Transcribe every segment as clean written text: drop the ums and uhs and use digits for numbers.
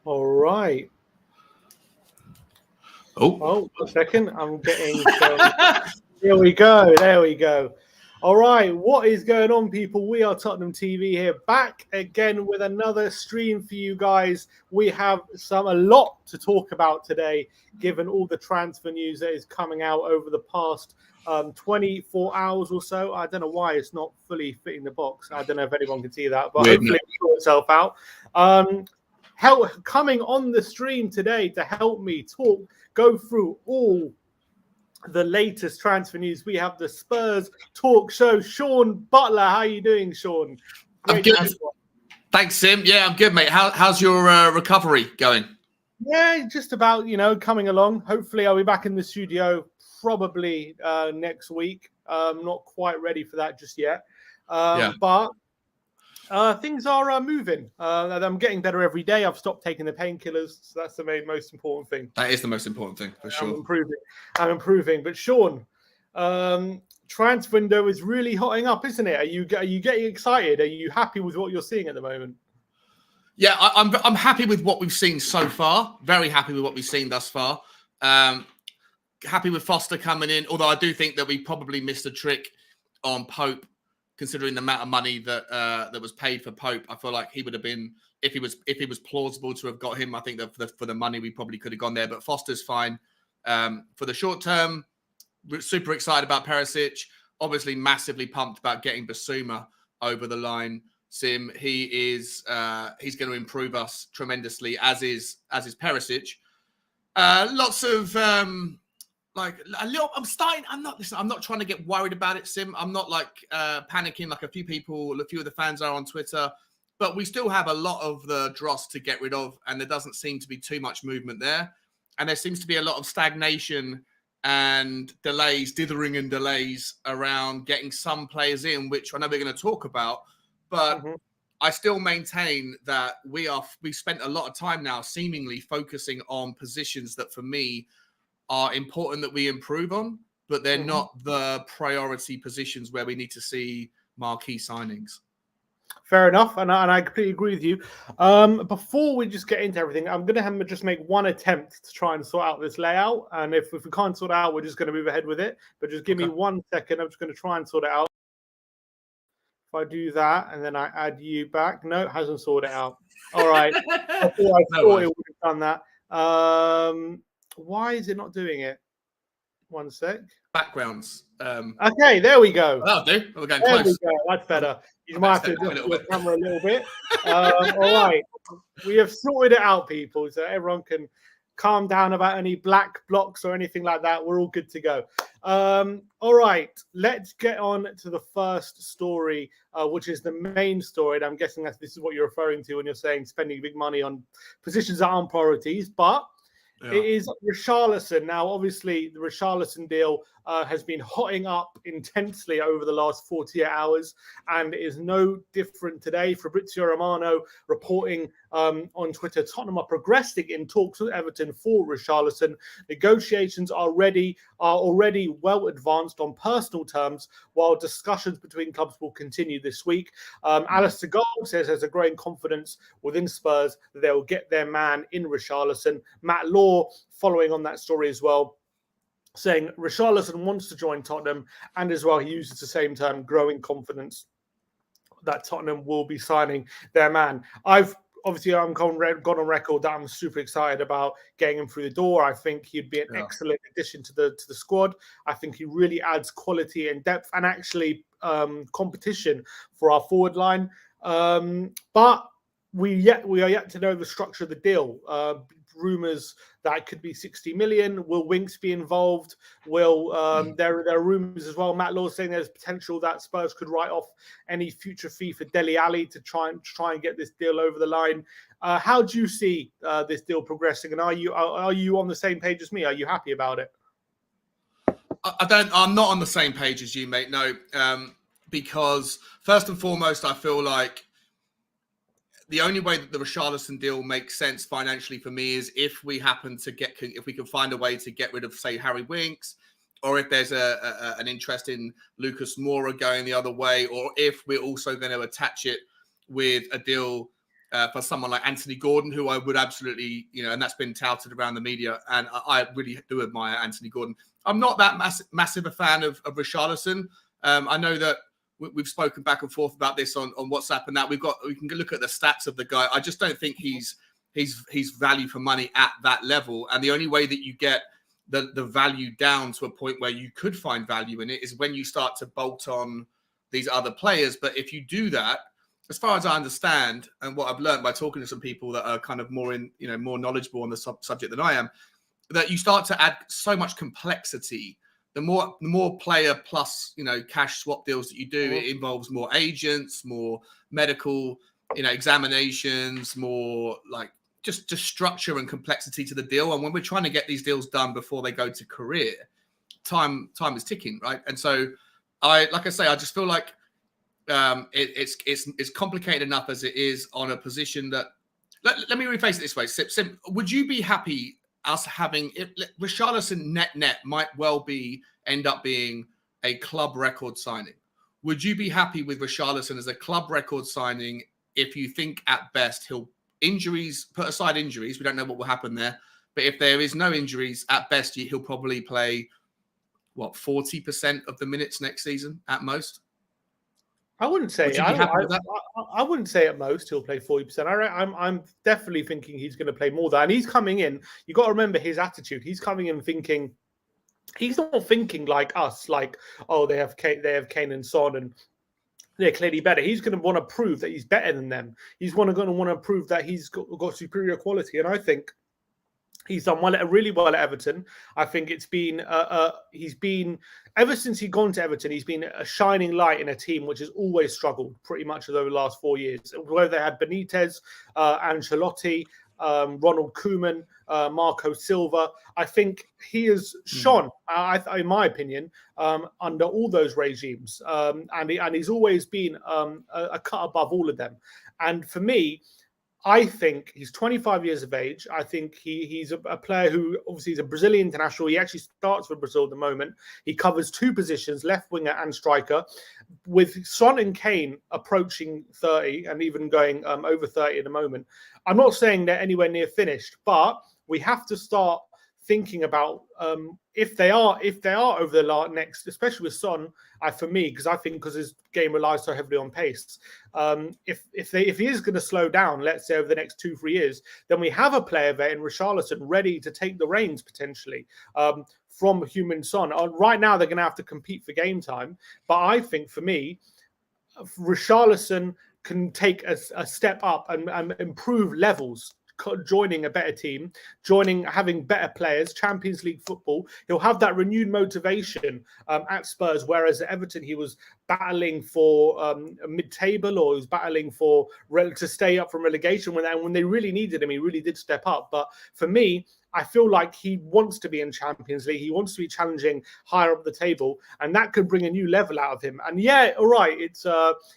All right. Oh, a second. I'm getting some. Here we go. There we go. All right. What is going on, people? We are Tottenham TV here, back again with another stream for you guys. We have a lot to talk about today, given all the transfer news that is coming out over the past 24 hours or so. I don't know why it's not fully fitting the box. I don't know if anyone can see that, but hopefully it will sort itself out. Coming on the stream today to help me go through all the latest transfer news, we have the Spurs talk show. Sean Butler, how are you doing, Sean? I'm good. Thanks, Sim. Yeah, I'm good, mate. How's your recovery going? Yeah, just about, coming along. Hopefully I'll be back in the studio probably next week. Not quite ready for that just yet. But things are moving. I'm getting better every day. I've stopped taking the painkillers, so that's the most important thing. That is the most important thing, for sure. I'm improving. But Sean, transfer window is really hotting up, isn't it? Are you getting excited? Are you happy with what you're seeing at the moment? Yeah, I'm happy with what we've seen so far. Very happy with what we've seen thus far. Happy with Foster coming in, although I do think that we probably missed a trick on Pope, considering the amount of money that was paid for Pope. I feel like he would have been, if he was plausible to have got him, I think that for the money we probably could have gone there. But Foster's fine. For the short term, we're super excited about Perisic. Obviously, massively pumped about getting Bissouma over the line. Sim, he's going to improve us tremendously, as is Perisic. Lots of I'm not trying to get worried about it, Sim. I'm not panicking like a few of the fans are on Twitter, but we still have a lot of the dross to get rid of, and there doesn't seem to be too much movement there. And there seems to be a lot of stagnation and dithering and delays around getting some players in, which I know we're going to talk about. But I still maintain that we spent a lot of time now seemingly focusing on positions that for me are important that we improve on, but they're not the priority positions where we need to see marquee signings. Fair enough, and I completely agree with you. Before we just get into everything, I'm going to just make one attempt to try and sort out this layout, and if we can't sort it out, we're just going to move ahead with it. But just give me 1 second. I'm just going to try and sort it out. If I do that, and then I add you back. No, it hasn't sorted it out. All right. I thought it would have done that. Why is it not doing it? 1 sec. Backgrounds. Okay, there we go. That'll do. We're going there close. We go. That's better. You might have to adjust your camera a little bit. All right. We have sorted it out, people, so everyone can calm down about any black blocks or anything like that. We're all good to go. All right. Let's get on to the first story, which is the main story. And I'm guessing this is what you're referring to when you're saying spending big money on positions that aren't priorities. But it is Richarlison. Now, obviously, the Richarlison deal has been hotting up intensely over the last 48 hours, and it is no different today. Fabrizio Romano reporting on Twitter, Tottenham are progressing in talks with Everton for Richarlison. Negotiations are already well advanced on personal terms, while discussions between clubs will continue this week. Alistair Gold says there's a growing confidence within Spurs that they'll get their man in Richarlison. Matt Law following on that story as well, saying Richarlison wants to join Tottenham, and as well he uses the same term, growing confidence that Tottenham will be signing their man. I'm gone on record that I'm super excited about getting him through the door. I think he'd be an excellent addition to the squad. I think he really adds quality and depth and actually competition for our forward line. But we are yet to know the structure of the deal. Rumours that it could be 60 million. Will Winks be involved? There are rumours as well. Matt Law saying there's potential that Spurs could write off any future fee for Dele Alli to try and get this deal over the line. How do you see this deal progressing? And are you on the same page as me? Are you happy about it? I'm not on the same page as you, mate. No, because first and foremost, I feel like the only way that the Richarlison deal makes sense financially for me is if we can find a way to get rid of, say, Harry Winks, or if there's an interest in Lucas Moura going the other way, or if we're also going to attach it with a deal for someone like Anthony Gordon, who I would absolutely, and that's been touted around the media. And I really do admire Anthony Gordon. I'm not that massive a fan of Richarlison. I know that we've spoken back and forth about this on WhatsApp and that we can look at the stats of the guy. I just don't think he's value for money at that level. And the only way that you get the value down to a point where you could find value in it is when you start to bolt on these other players. But if you do that, as far as I understand, and what I've learned by talking to some people that are kind of more knowledgeable on the subject than I am, that you start to add so much complexity. The more player plus, cash swap deals that you do, it involves more agents, more medical, examinations, more like just structure and complexity to the deal. And when we're trying to get these deals done before they go to career, time is ticking, right? And so I just feel like it's complicated enough as it is on a position that. Let me rephrase it this way. Sim, would you be happy us having Richarlison net might well end up being a club record signing? Would you be happy with Richarlison as a club record signing if you think at best put aside injuries, we don't know what will happen there, but if there is no injuries, at best he'll probably play 40% of the minutes next season at most? I wouldn't say. I wouldn't say at most he'll play 40%. I'm definitely thinking he's going to play more than. And he's coming in. You got to remember his attitude. He's coming in thinking. He's not thinking like us, like, oh, they have Kane and Son, and they're clearly better. He's going to want to prove that he's better than them. He's going to want to prove that he's got superior quality. And I think he's done really well at Everton. I think he's been ever since he's gone to Everton, he's been a shining light in a team which has always struggled pretty much over the last 4 years. Whether they had Benitez, Ancelotti, Ronald Koeman, Marco Silva, I think he has shone, in my opinion, under all those regimes, and he's always been a cut above all of them. And for me, I think he's 25 years of age. I think he's a player who obviously is a Brazilian international. He actually starts for Brazil at the moment. He covers two positions, left winger and striker. With Son and Kane approaching 30 and even going over 30 at the moment, I'm not saying they're anywhere near finished, but we have to start thinking about if they are over the next, especially with Son, because his game relies so heavily on pace. If he is going to slow down, let's say over the next 2-3 years, then we have a player there in Richarlison ready to take the reins potentially from Heung-min Son. Right now, they're going to have to compete for game time, but I think for me, Richarlison can take a step up and improve levels. Joining a better team, having better players, Champions League football, he'll have that renewed motivation at Spurs. Whereas at Everton, he was battling for mid-table, or he was battling to stay up from relegation. When they really needed him, he really did step up. But for me, I feel like he wants to be in Champions League. He wants to be challenging higher up the table, and that could bring a new level out of him. And yeah, all right,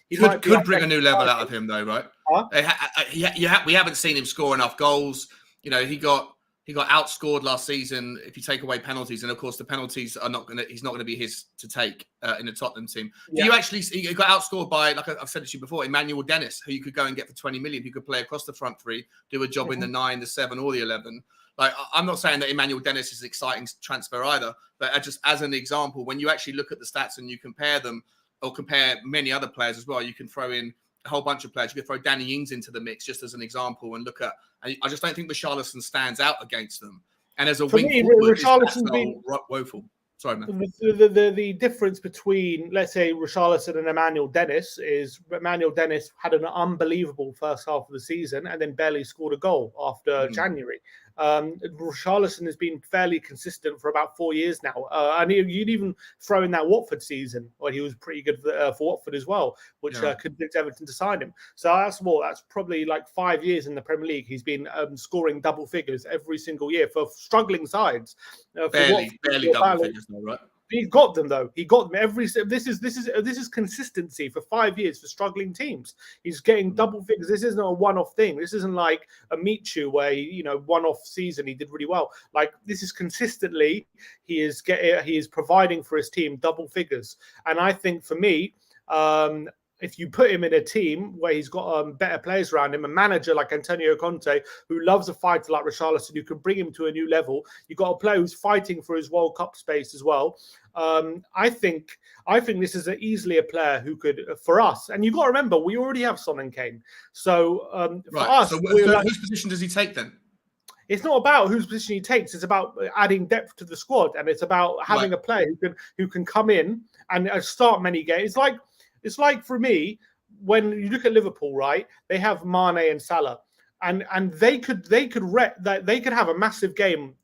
he could bring a new level out of him, though, right? Huh? We haven't seen him score enough goals. He got outscored last season. If you take away penalties, and of course the penalties are he's not going to be his to take in the Tottenham team. Yeah. He got outscored by, like I've said to you before, Emmanuel Dennis, who you could go and get for 20 million, who could play across the front three, do a job in the 9, the 7, or the 11. Like, I'm not saying that Emmanuel Dennis is an exciting transfer either, but just as an example, when you actually look at the stats and you compare them, or compare many other players as well, you can throw in a whole bunch of players. You could throw Danny Ings into the mix just as an example and look at. And I just don't think Richarlison stands out against them. And as a wing forward, Richarlison's been woeful. Sorry, man. The difference between, let's say, Richarlison and Emmanuel Dennis is Emmanuel Dennis had an unbelievable first half of the season and then barely scored a goal after January. Richarlison has been fairly consistent for about 4 years now. And you'd even throw in that Watford season where he was pretty good for Watford as well, which convinced Everton to sign him. So that's probably like 5 years in the Premier League. He's been scoring double figures every single year for struggling sides. Barely double figures, though, right? He got them though. He got them every. This is consistency for 5 years for struggling teams. Is getting double figures. This isn't a one-off thing. This isn't like a Michu where one-off season he did really well. Like, this is consistently he is providing for his team double figures. And I think for me, if you put him in a team where he's got better players around him, a manager like Antonio Conte, who loves a fighter like Richarlison, who can bring him to a new level, you've got a player who's fighting for his World Cup space as well. I think this is easily a player who could, for us, and you've got to remember, we already have Son and Kane. So for us, so whose position does he take then? It's not about whose position he takes. It's about adding depth to the squad, and it's about having a player who can come in and start many games. It's like for me, when you look at Liverpool, right? They have Mane and Salah, and they could have a massive game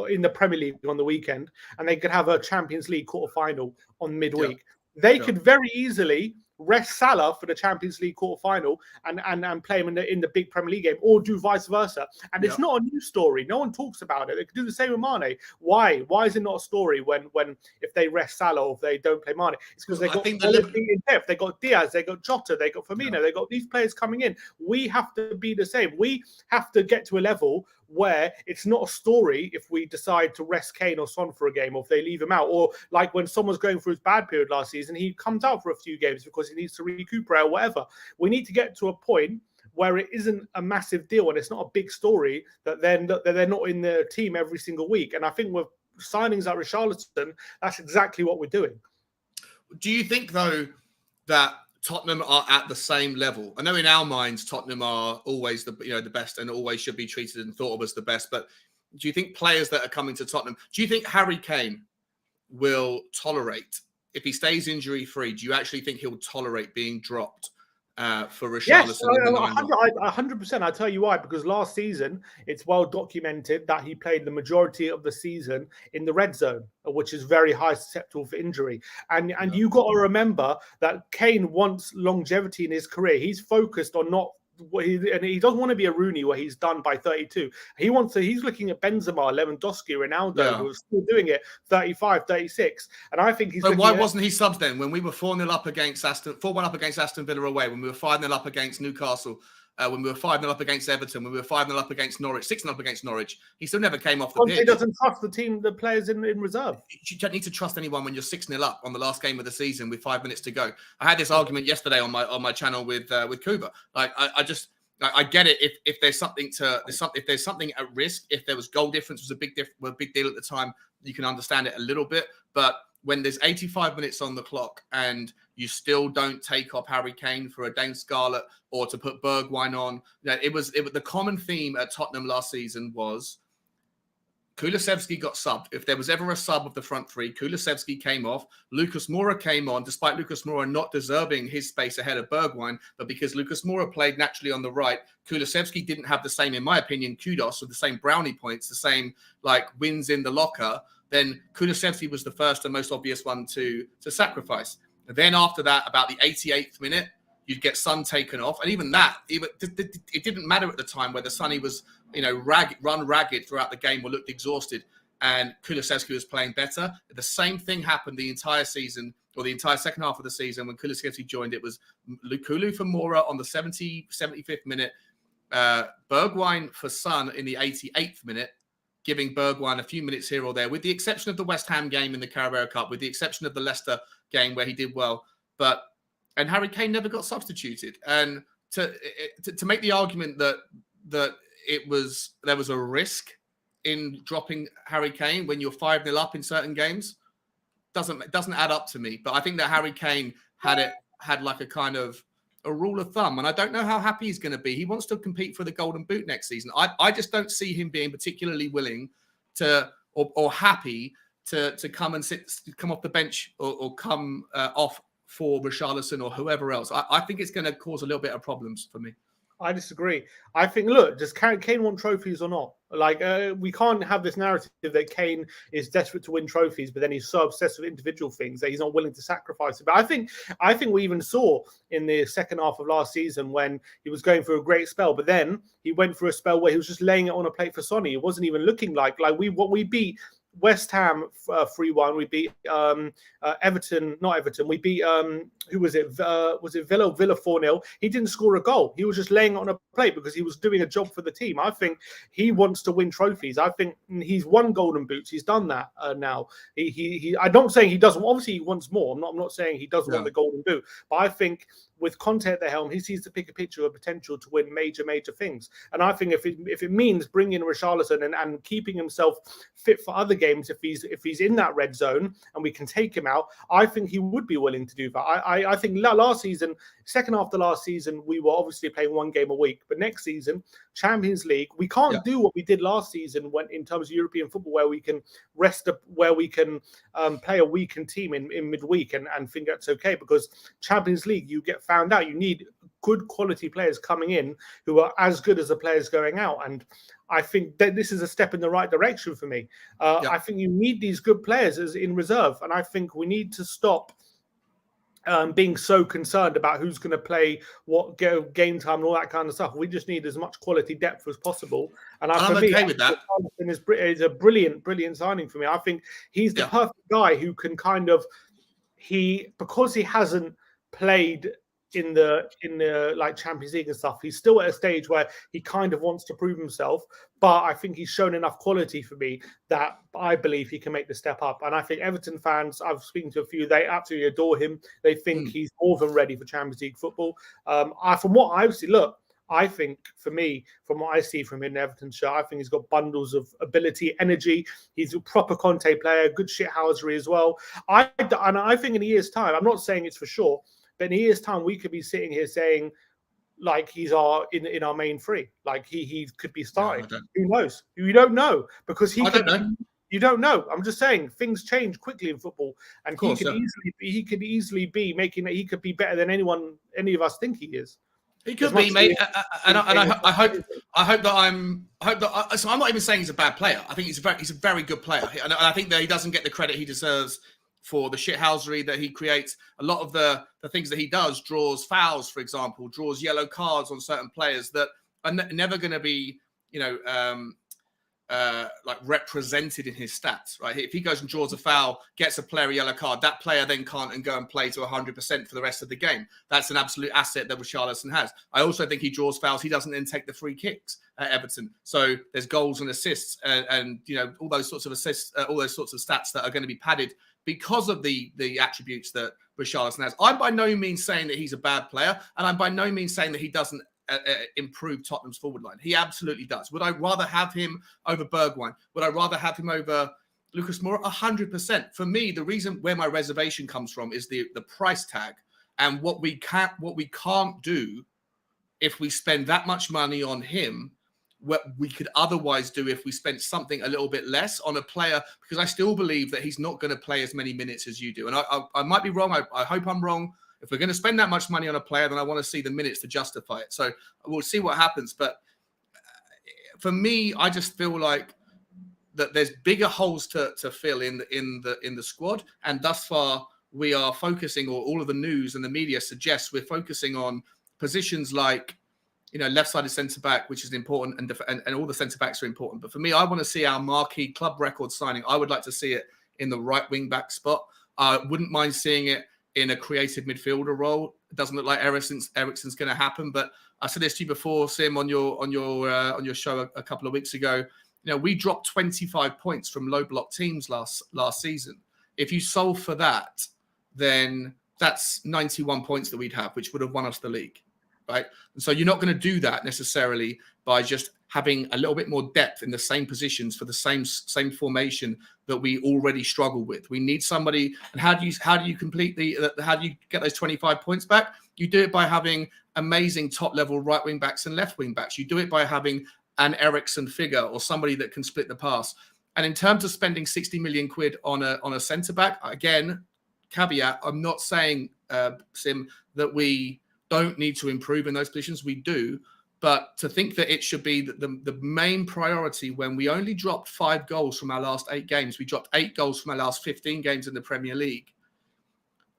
in the Premier League on the weekend, and they could have a Champions League quarterfinal on midweek. Yeah. They could very easily rest Salah for the Champions League quarterfinal and play him in the big Premier League game, or do vice versa. And it's not a new story. No one talks about it. They could do the same with Mane. Why? Why is it not a story when if they rest Salah or if they don't play Mane? It's because they got in depth. They got Diaz, they got Jota, they got Firmino, they got these players coming in. We have to be the same. We have to get to a level where it's not a story if we decide to rest Kane or Son for a game, or if they leave him out, or like when someone's going through his bad period last season, he comes out for a few games because he needs to recuperate or whatever. We need to get to a point where it isn't a massive deal and it's not a big story that they're not in the team every single week. And I think with signings like Richarlison, that's exactly what we're doing. Do you think though that Tottenham are at the same level? I know in our minds Tottenham are always the best and always should be treated and thought of as the best, but do you think players that are coming to Tottenham, do you think Harry Kane will tolerate, if he stays injury free, do you actually think he'll tolerate being dropped for Richarlison? Yes, 100%. I'll tell you why. Because last season, it's well documented that he played the majority of the season in the red zone, which is very high susceptible for injury. And you got to remember that Kane wants longevity in his career. He's focused on not. And he doesn't want to be a Rooney where he's done by 32. He's looking at Benzema, Lewandowski, Ronaldo, who are still doing it 35, 36. And I think he's. So why wasn't he subbed then when we were 4-0 up against 4-1 up against Aston Villa away, when we were 5-0 up against Newcastle, when we were 5-0 up against Everton, when we were 5-0 up against Norwich, 6-0 up against Norwich, he still never came off the pitch. He doesn't trust the players in reserve. You don't need to trust anyone when you're 6-0 up on the last game of the season with 5 minutes to go. I had this argument yesterday on my channel with Kuba. Like I get it if there's something at risk, if there was goal difference was a big deal at the time, you can understand it a little bit. But when there's 85 minutes on the clock and you still don't take off Harry Kane for a Dane Scarlett or to put Bergwijn on, it was the common theme at Tottenham last season was Kulusevski got subbed. If there was ever a sub of the front three, Kulusevski came off. Lucas Moura came on, despite Lucas Moura not deserving his space ahead of Bergwijn. But because Lucas Moura played naturally on the right, Kulusevski didn't have the same, in my opinion, kudos, or the same brownie points, the same wins in the locker. Then Kulusevski was the first and most obvious one to sacrifice. And then after that, about the 88th minute, you'd get Son taken off. And even that, it didn't matter at the time whether Sonny was, run ragged throughout the game or looked exhausted and Kulusevski was playing better. The same thing happened the entire season, or the entire second half of the season when Kulusevski joined. It was Kulu for Moura on the 75th minute, Bergwijn for Son in the 88th minute, giving Bergwijn a few minutes here or there, with the exception of the West Ham game in the Carabao Cup, with the exception of the Leicester game where he did well. And Harry Kane never got substituted. And to make the argument that there was a risk in dropping Harry Kane when you're 5-0 up in certain games doesn't add up to me. But I think that Harry Kane had like a kind of a rule of thumb, and I don't know how happy he's going to be. He wants to compete for the Golden Boot next season. I just don't see him being particularly willing to or happy to come off the bench or come off for Richarlison or whoever else. I think it's going to cause a little bit of problems for me. I disagree. I think, look, does Kane want trophies or not? We can't have this narrative that Kane is desperate to win trophies, but then he's so obsessed with individual things that he's not willing to sacrifice it. But I think we even saw in the second half of last season when he was going through a great spell, but then he went through a spell where he was just laying it on a plate for Sonny. It wasn't even looking like we beat West Ham 3-1. We beat Everton, not Everton. We beat who was it? Was it Villa 4-0? He didn't score a goal. He was just laying it on a plate because he was doing a job for the team. I think he wants to win trophies. I think he's won Golden Boots. He's done that now. I'm not saying he doesn't. Obviously, he wants more. I'm not saying he doesn't want the Golden Boot, but I think with Conte at the helm, he sees the bigger picture of potential to win major things. And I think if it means bringing Richarlison and keeping himself fit for other games, if he's in that red zone and we can take him out, I think he would be willing to do that. I think last season, second half of the last season, we were obviously playing one game a week, but next season, Champions League, we can't do what we did last season when in terms of European football, where we can play a weakened team in midweek and think that's okay, because Champions League, you get found out. You need good quality players coming in who are as good as the players going out. And I think that this is a step in the right direction for me. I think you need these good players as in reserve. And I think we need to stop being so concerned about who's going to play what game time and all that kind of stuff. We just need as much quality depth as possible. And I'm okay with that. Is a brilliant signing for me. I think he's the perfect guy who can because he hasn't played in the like Champions League and stuff, he's still at a stage where he kind of wants to prove himself, but I think he's shown enough quality for me that I believe he can make the step up. And I think Everton fans, I've spoken to a few, they absolutely adore him. They think he's more than ready for Champions League football. From what I see, I think for me, from what I see from him in Everton shirt, I think he's got bundles of ability, energy. He's a proper Conte player, good shithousery as well. I think in a year's time, I'm not saying it's for sure, but in a year's time, we could be sitting here saying, like, he's in our main three. Like, he could be starting. No, who knows? You don't know, because you don't know. I'm just saying things change quickly in football, and he could easily be making it. He could be better than any of us think he is. He could be, mate. I hope that so I'm not even saying he's a bad player. I think he's a very good player, and I think that he doesn't get the credit he deserves for the shithousery that he creates. A lot of the things that he does, draws fouls, for example, draws yellow cards on certain players that are never going to be, like represented in his stats, right? If he goes and draws a foul, gets a player a yellow card, that player then can't go and play to 100% for the rest of the game. That's an absolute asset that Richarlison has. I also think he draws fouls. He doesn't then take the free kicks at Everton. So there's goals and assists and all those sorts of assists, all those sorts of stats that are going to be padded because of the attributes that Richarlison has. I'm by no means saying that he's a bad player, and I'm by no means saying that he doesn't improve Tottenham's forward line. He absolutely does. Would I rather have him over Bergwijn? Would I rather have him over Lucas Moura? 100%. For me, the reason where my reservation comes from is the price tag and what we can't do if we spend that much money on him, what we could otherwise do if we spent something a little bit less on a player, because I still believe that he's not going to play as many minutes as you do. And I might be wrong. I hope I'm wrong. If we're going to spend that much money on a player, then I want to see the minutes to justify it. So we'll see what happens. But for me, I just feel like that there's bigger holes to fill in the squad. And thus far, we are focusing, or all of the news and the media suggests we're focusing on positions like, left-sided centre-back, which is important, and all the centre-backs are important. But for me, I want to see our marquee club record signing. I would like to see it in the right wing-back spot. I wouldn't mind seeing it in a creative midfielder role. It doesn't look like Ericsson's going to happen. But I said this to you before, Sim, on your show a couple of weeks ago. We dropped 25 points from low-block teams last season. If you solve for that, then that's 91 points that we'd have, which would have won us the league. Right. And so you're not going to do that necessarily by just having a little bit more depth in the same positions for the same formation that we already struggle with. We need somebody. And how do you how do you get those 25 points back? You do it by having amazing top level right wing backs and left wing backs. You do it by having an Ericsson figure or somebody that can split the pass. And in terms of spending 60 million quid on a centre back, again, caveat, I'm not saying, Sim, that we don't need to improve in those positions. We do. But to think that it should be the main priority when we only dropped 5 goals from our last 8 games, we dropped 8 goals from our last 15 games in the Premier League.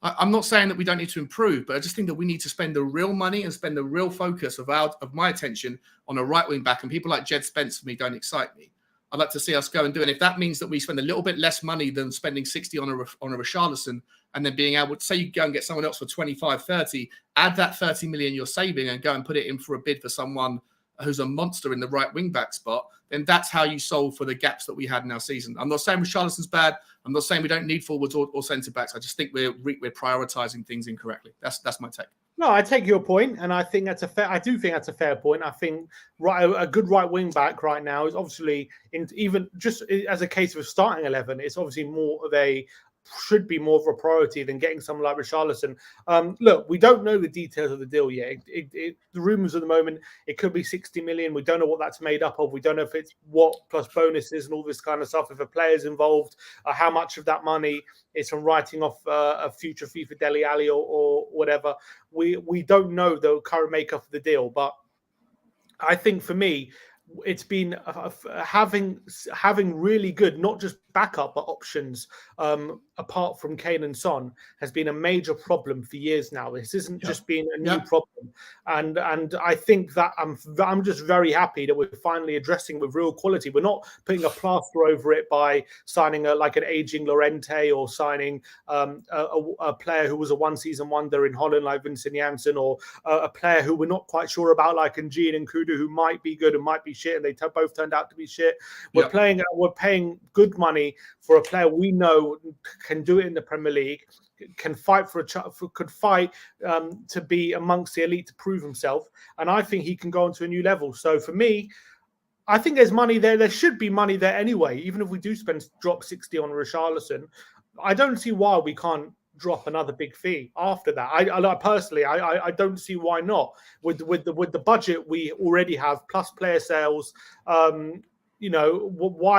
I'm not saying that we don't need to improve, but I just think that we need to spend the real money and spend the real focus of my attention on a right wing back. And people like Jed Spence, for me, don't excite me. I'd like to see us go and do it. And if that means that we spend a little bit less money than spending 60 on a Richarlison, and then being able to say you go and get someone else for 25, 30, add that 30 million you're saving and go and put it in for a bid for someone who's a monster in the right wing back spot, then that's how you solve for the gaps that we had in our season. I'm not saying Richarlison's bad. I'm not saying we don't need forwards or centre backs. I just think we're prioritising things incorrectly. That's my take. No, I take your point, and I think that's a fair. I do think that's a fair point. I think a good right wing back right now is obviously even just as a case of starting 11. It's obviously should be more of a priority than getting someone like Richarlison. Look, we don't know the details of the deal yet. The rumors at the moment, it could be 60 million. We don't know what that's made up of. We don't know if it's what plus bonuses and all this kind of stuff. If a player's involved, how much of that money is from writing off a future fee for Dele Alli or whatever. We don't know the current makeup of the deal, but I think for me, it's been having really good, not just backup, but options apart from Kane and Son has been a major problem for years now. This isn't just been a new problem, and I think that I'm just very happy that we're finally addressing with real quality. We're not putting a plaster over it by signing like an aging Llorente or signing a player who was a one-season wonder in Holland like Vincent Janssen, or a player who we're not quite sure about like Njin and Kudu, who might be good and might be shit, and they both turned out to be shit. We're paying good money for a player we know can do it in the Premier League, can fight could fight to be amongst the elite to prove himself, and I think he can go on to a new level. So for me, I think there's money there. There should be money there anyway, even if we do drop 60 on Richarlison. I don't see why we can't drop another big fee after that. I personally, I don't see why not. With the budget we already have, plus player sales, why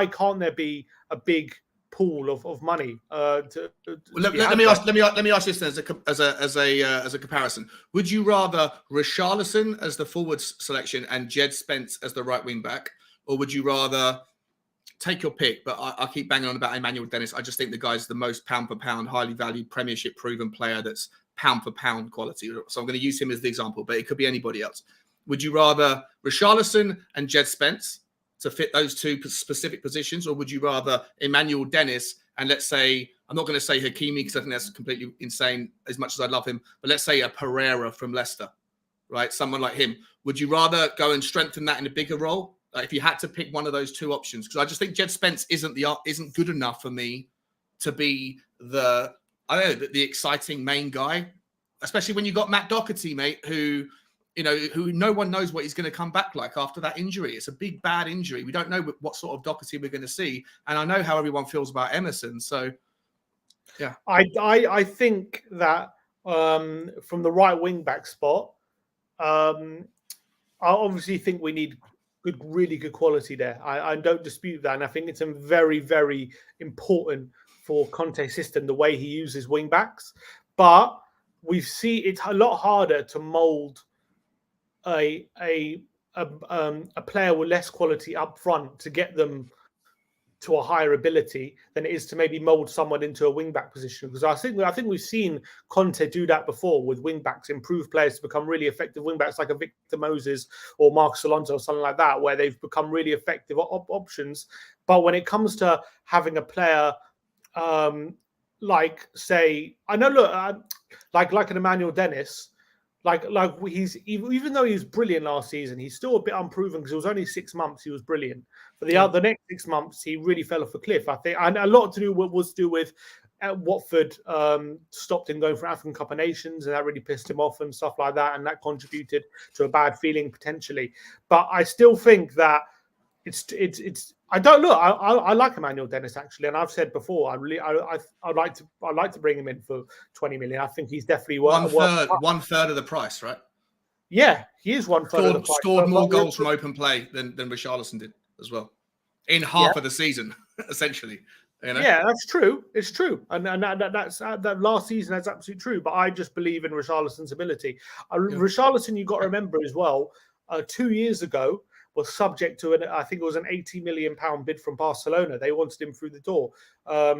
can't there be a big pool of money? Let me ask this then as a comparison. Would you rather Richarlison as the forwards selection and Jed Spence as the right wing back, or would you rather take your pick? But I keep banging on about Emmanuel Dennis. I just think the guy's the most pound for pound, highly valued, Premiership proven player that's pound for pound quality. So I'm going to use him as the example, but it could be anybody else. Would you rather Richarlison and Jed Spence to fit those two specific positions, or would you rather Emmanuel Dennis and, let's say, I'm not going to say Hakimi because I think that's completely insane as much as I love him, but let's say a Pereira from Leicester, right? Someone like him. Would you rather go and strengthen that in a bigger role? If you had to pick one of those two options, because I just think Jed Spence isn't good enough for me to be the exciting main guy, especially when you got Matt Doherty, mate, who no one knows what he's going to come back like after that injury. It's a big, bad injury. We don't know what sort of Doherty we're going to see. And I know how everyone feels about Emerson. So, yeah. I think that from the right wing back spot, I obviously think we need really good quality there. I don't dispute that. And I think it's very, very important for Conte's system, the way he uses wing backs. But we see it's a lot harder to mold a player with less quality up front to get them to a higher ability than it is to maybe mold someone into a wing back position. Because I think we've seen Conte do that before with wing backs, improve players to become really effective wing backs, like a Victor Moses or Marcus Alonso or something like that, where they've become really effective options. But when it comes to having a player like, say, I know, look, like an Emmanuel Dennis. Like he's, even though he was brilliant last season, he's still a bit unproven because it was only 6 months he was brilliant. For the next 6 months, he really fell off a cliff, I think. And a lot to do with Watford stopped him going for African Cup of Nations, and that really pissed him off and stuff like that, and that contributed to a bad feeling potentially. But I still think that it's. I don't look. I like Emmanuel Dennis actually, and I've said before. I'd like to bring him in for 20 million. I think he's definitely one third of the price, right? Yeah, he is one third of the price. Scored more goals from open play than Richarlison did as well in half of the season, essentially. You know? Yeah, that's true. It's true, and that's that last season. That's absolutely true. But I just believe in Richarlison's ability. Richarlison, you've got to remember as well. 2 years ago, was subject to I think it was an £80 million bid from Barcelona. They wanted him through the door.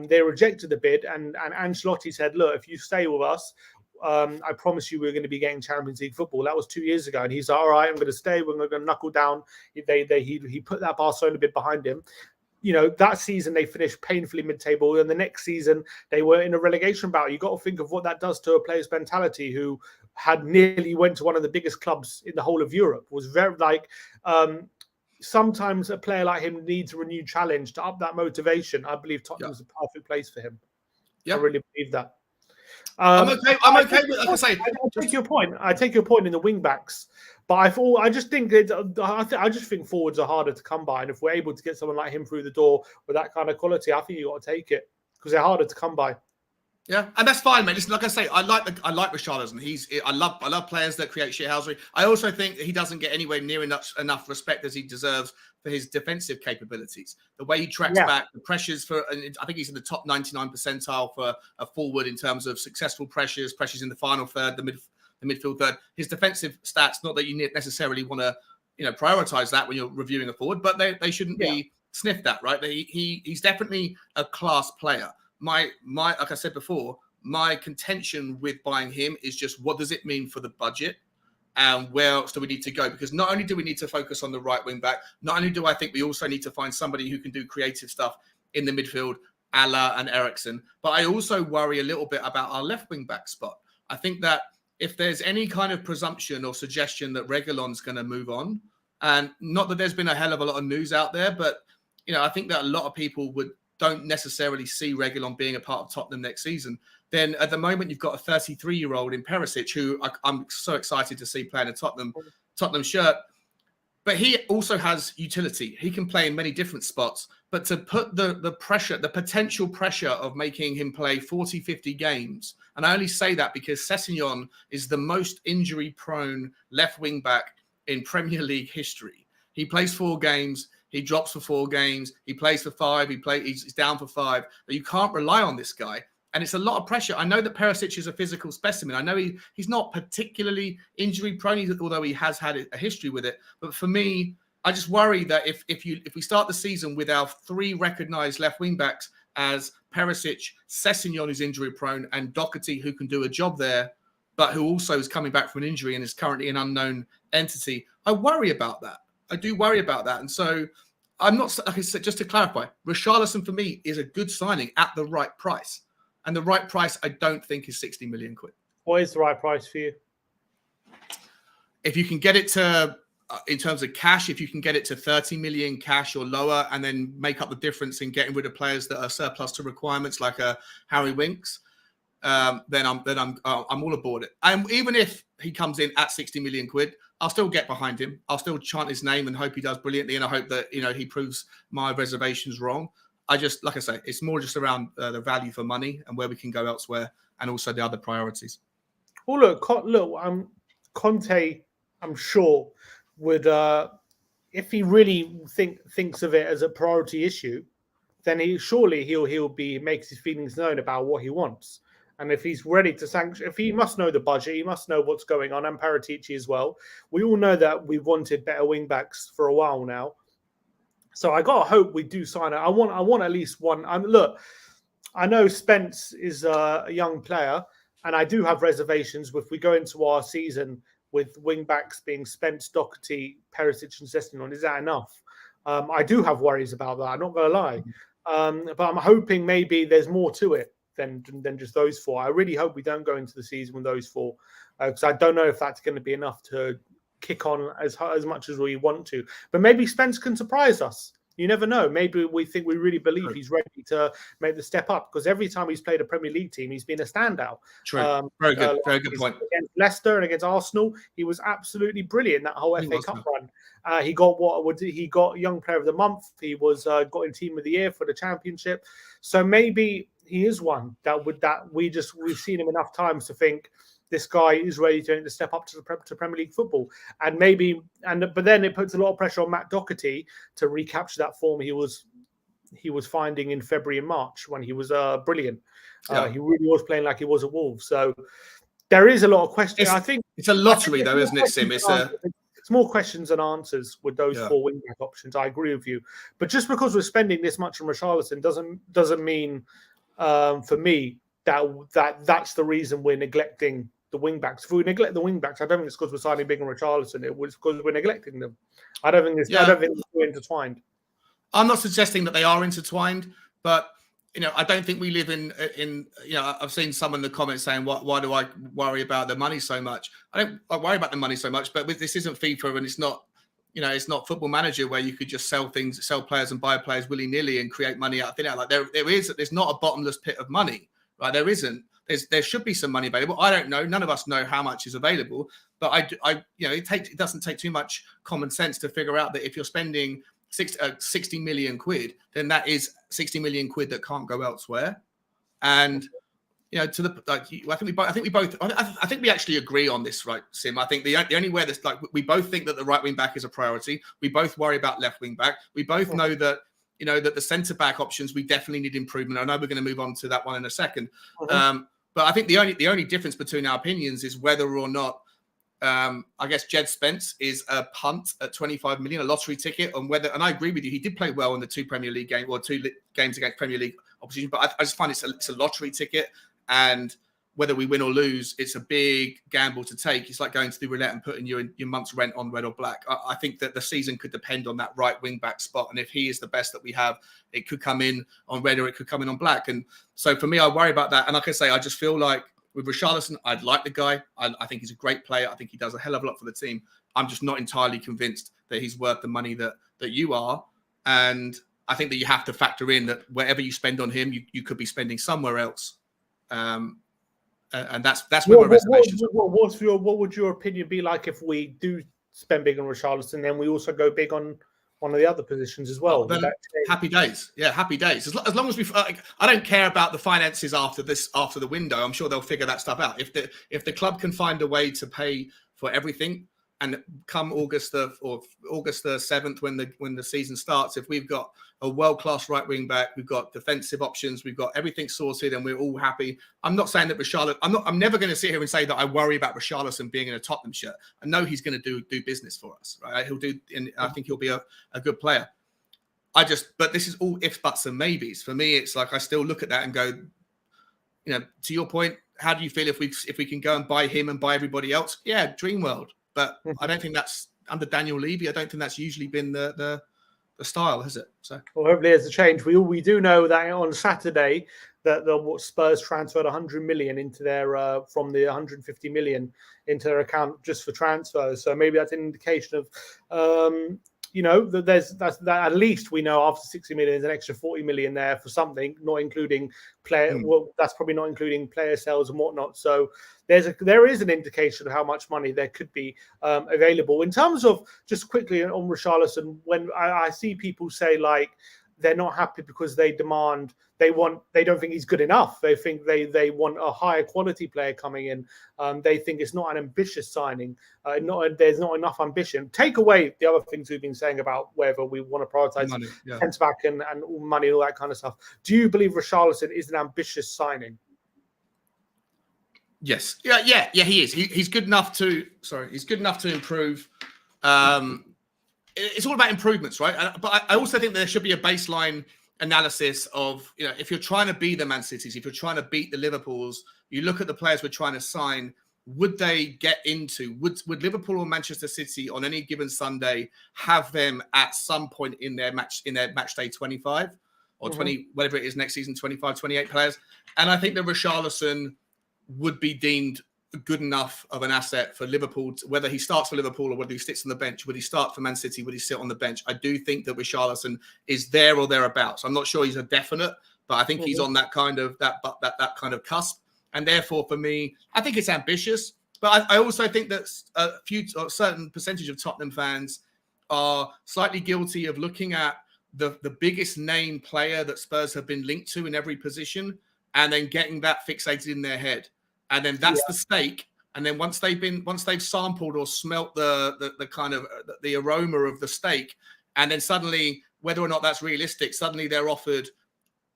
They rejected the bid, and Ancelotti said, "Look, if you stay with us, I promise you we're going to be getting Champions League football." That was 2 years ago, and he's like, "All right, I'm going to stay. We're going to knuckle down." He put that Barcelona bid behind him. That season they finished painfully mid-table, and the next season they were in a relegation battle. You got to think of what that does to a player's mentality who had nearly went to one of the biggest clubs in the whole of Europe. Was very sometimes a player like him needs a renewed challenge to up that motivation. I believe Tottenham is a perfect place for him. I really believe that. I'm okay. I'm okay with, like I say, I take your point. I take your point in the wing backs, but I just think I just think forwards are harder to come by, and if we're able to get someone like him through the door with that kind of quality, I think you got to take it because they're harder to come by. Yeah, and that's fine, mate. Listen, like I say, I like Richarlison. I love players that create shithousery. I also think that he doesn't get anywhere near enough respect as he deserves for his defensive capabilities. The way he tracks back, the pressures I think he's in the top 99 percentile for a forward in terms of successful pressures in the final third, the midfield third. His defensive stats, not that you necessarily want to, prioritize that when you're reviewing a forward, but they shouldn't be sniffed at, right? He's definitely a class player. My like I said before, my contention with buying him is just what does it mean for the budget and where else do we need to go? Because not only do we need to focus on the right wing back, not only do I think we also need to find somebody who can do creative stuff in the midfield, Ala and Emerson, but I also worry a little bit about our left wing back spot. I think that if there's any kind of presumption or suggestion that Reguilon's going to move on, and not that there's been a hell of a lot of news out there, but I think that a lot of people don't necessarily see Reguilon being a part of Tottenham next season, then at the moment you've got a 33-year-old in Perisic who I'm so excited to see playing a Tottenham shirt. But he also has utility. He can play in many different spots. But to put the pressure, the potential pressure of making him play 40, 50 games, and I only say that because Sessegnon is the most injury-prone left wing-back in Premier League history. He plays 4 games. He drops for 4 games. He plays for 5. He's down for 5. But you can't rely on this guy. And it's a lot of pressure. I know that Perisic is a physical specimen. I know he's not particularly injury prone, although he has had a history with it. But for me, I just worry that if we start the season with our 3 recognised left wing backs as Perisic, Sessegnon, who's injury prone, and Doherty, who can do a job there, but who also is coming back from an injury and is currently an unknown entity, I worry about that. I do worry about that. And so I'm not, like I said, just to clarify, Richarlison for me is a good signing at the right price. And the right price, I don't think, is 60 million quid. What is the right price for you? If you can get it to, in terms of cash, if you can get it to 30 million cash or lower and then make up the difference in getting rid of players that are surplus to requirements like a Harry Winks, then I'm all aboard it. And even if he comes in at 60 million quid, I'll still get behind him. I'll still chant his name and hope he does brilliantly. And I hope that, he proves my reservations wrong. I just, like I say, it's more just around the value for money and where we can go elsewhere and also the other priorities. Well, look, Conte, I'm sure, would, if he really thinks of it as a priority issue, then he'll makes his feelings known about what he wants. And if he's ready to sanction, if he must know the budget, he must know what's going on, and Paratici as well. We all know that we've wanted better wing backs for a while now. So I gotta hope we do sign it. I want at least one. Look, I know Spence is a young player, and I do have reservations if we go into our season with wing backs being Spence, Doherty, Perisic, and Sessegnon. Is that enough? I do have worries about that. I'm not gonna lie, but I'm hoping maybe there's more to it than just those 4. I really hope we don't go into the season with those 4, because I don't know if that's going to be enough to kick on as much as we want to. But maybe Spence can surprise us. You never know. Maybe we really believe he's ready to make the step up, because every time he's played a Premier League team, he's been a standout. True. Very good point. Against Leicester and against Arsenal, he was absolutely brilliant that whole FA Cup run. He got Young Player of the Month. He was got in Team of the Year for the Championship. So maybe he is one we've seen him enough times to think this guy is ready to step up to Premier League football. But then it puts a lot of pressure on Matt Doherty to recapture that form he was finding in February and March when he was brilliant. Yeah. He really was playing like he was at Wolves. So there is a lot of questions. I think it's a lottery, though, isn't it, Sim? It's more questions than answers with those 4 wing back options. I agree with you. But just because we're spending this much on Richarlison doesn't mean, for me, that's the reason we're neglecting the wing backs. If we neglect the wing backs, I don't think it's because we're signing big on Richarlison. It was because we're neglecting them. I don't think it's intertwined. I'm not suggesting that they are intertwined, but I don't think we live in. I've seen some in the comments saying, "Why do I worry about the money so much?" I worry about the money so much, but this isn't FIFA and it's not. It's not Football Manager where you could just sell players and buy players willy nilly and create money out of thin air. Like there's not a bottomless pit of money, right? There isn't. there should be some money available. I don't know. None of us know how much is available, but it doesn't take too much common sense to figure out that if you're spending 60 million quid, then that is 60 million quid that can't go elsewhere. And I think we actually agree on this, right, Sim? I think the only way that's we both think that the right wing back is a priority. We both worry about left wing back. We both know that that the centre back options we definitely need improvement. I know we're going to move on to that one in a second, but I think the only difference between our opinions is whether or not I guess Jed Spence is a punt at 25 million, a lottery ticket, and I agree with you, he did play well in the 2 Premier League games or 2 games against Premier League opposition, but I just find it's a lottery ticket. And whether we win or lose, it's a big gamble to take. It's like going to the roulette and putting your month's rent on red or black. I think that the season could depend on that right wing back spot. And if he is the best that we have, it could come in on red or it could come in on black. And so for me, I worry about that. And like I say, I just feel like with Richarlison, I'd like the guy. I think he's a great player. I think he does a hell of a lot for the team. I'm just not entirely convinced that he's worth the money that you are. And I think that you have to factor in that wherever you spend on him, you could be spending somewhere else. And that's where my reservations are. What would your opinion be like if we do spend big on Richarlison, then we also go big on one of the other positions as well? Happy days. Yeah, happy days. As long as we, I don't care about the finances after the window. I'm sure they'll figure that stuff out. If the club can find a way to pay for everything, and come August the 7th, when the season starts, if we've got a world-class right wing back, we've got defensive options, we've got everything sorted, and we're all happy. I'm not saying that Richarlison. I'm never going to sit here and say that I worry about Richarlison being in a Tottenham shirt. I know he's going to do business for us, right? He'll do, and I think he'll be a good player. But this is all ifs, buts, and maybes. For me, it's like I still look at that and go, to your point, how do you feel if we can go and buy him and buy everybody else? Yeah, dream world. But I don't think that's under Daniel Levy. I don't think that's usually been the style, has it? So, well, hopefully there's a change. We do know that on Saturday that the Spurs transferred 100 million into their from the 150 million into their account just for transfers. So maybe that's an indication of that at least we know after 60 million, there's an extra 40 million there for something, not including player. Well, that's probably not including player sales and whatnot. So there is an indication of how much money there could be available. In terms of, just quickly on Richarlison, when I see people say like they're not happy because they don't think he's good enough. They think they want a higher quality player coming in. They think it's not an ambitious signing. There's not enough ambition. Take away the other things we've been saying about whether we want to prioritize centre back and money and all that kind of stuff. Do you believe Richarlison is an ambitious signing? Yes. Yeah. He is. He's good enough to. Sorry, he's good enough to improve. It's all about improvements, right? But I also think there should be a baseline analysis of, if you're trying to beat the Man Cities, if you're trying to beat the Liverpools, you look at the players we're trying to sign. Would they get into? Would Liverpool or Manchester City on any given Sunday have them at some point in their match day 25 or 20, whatever it is next season, 25, 28 players? And I think that Richarlison would be deemed good enough of an asset for Liverpool, whether he starts for Liverpool or whether he sits on the bench. Would he start for Man City? Would he sit on the bench? I do think that Richarlison is there or thereabouts. I'm not sure he's a definite, but I think he's on that kind of cusp. And therefore, for me, I think it's ambitious. But I also think that a certain percentage of Tottenham fans are slightly guilty of looking at the biggest name player that Spurs have been linked to in every position, and then getting that fixated in their head. And then that's the steak. And then once they've sampled or smelt the kind of the aroma of the steak, and then suddenly, whether or not that's realistic, suddenly they're offered,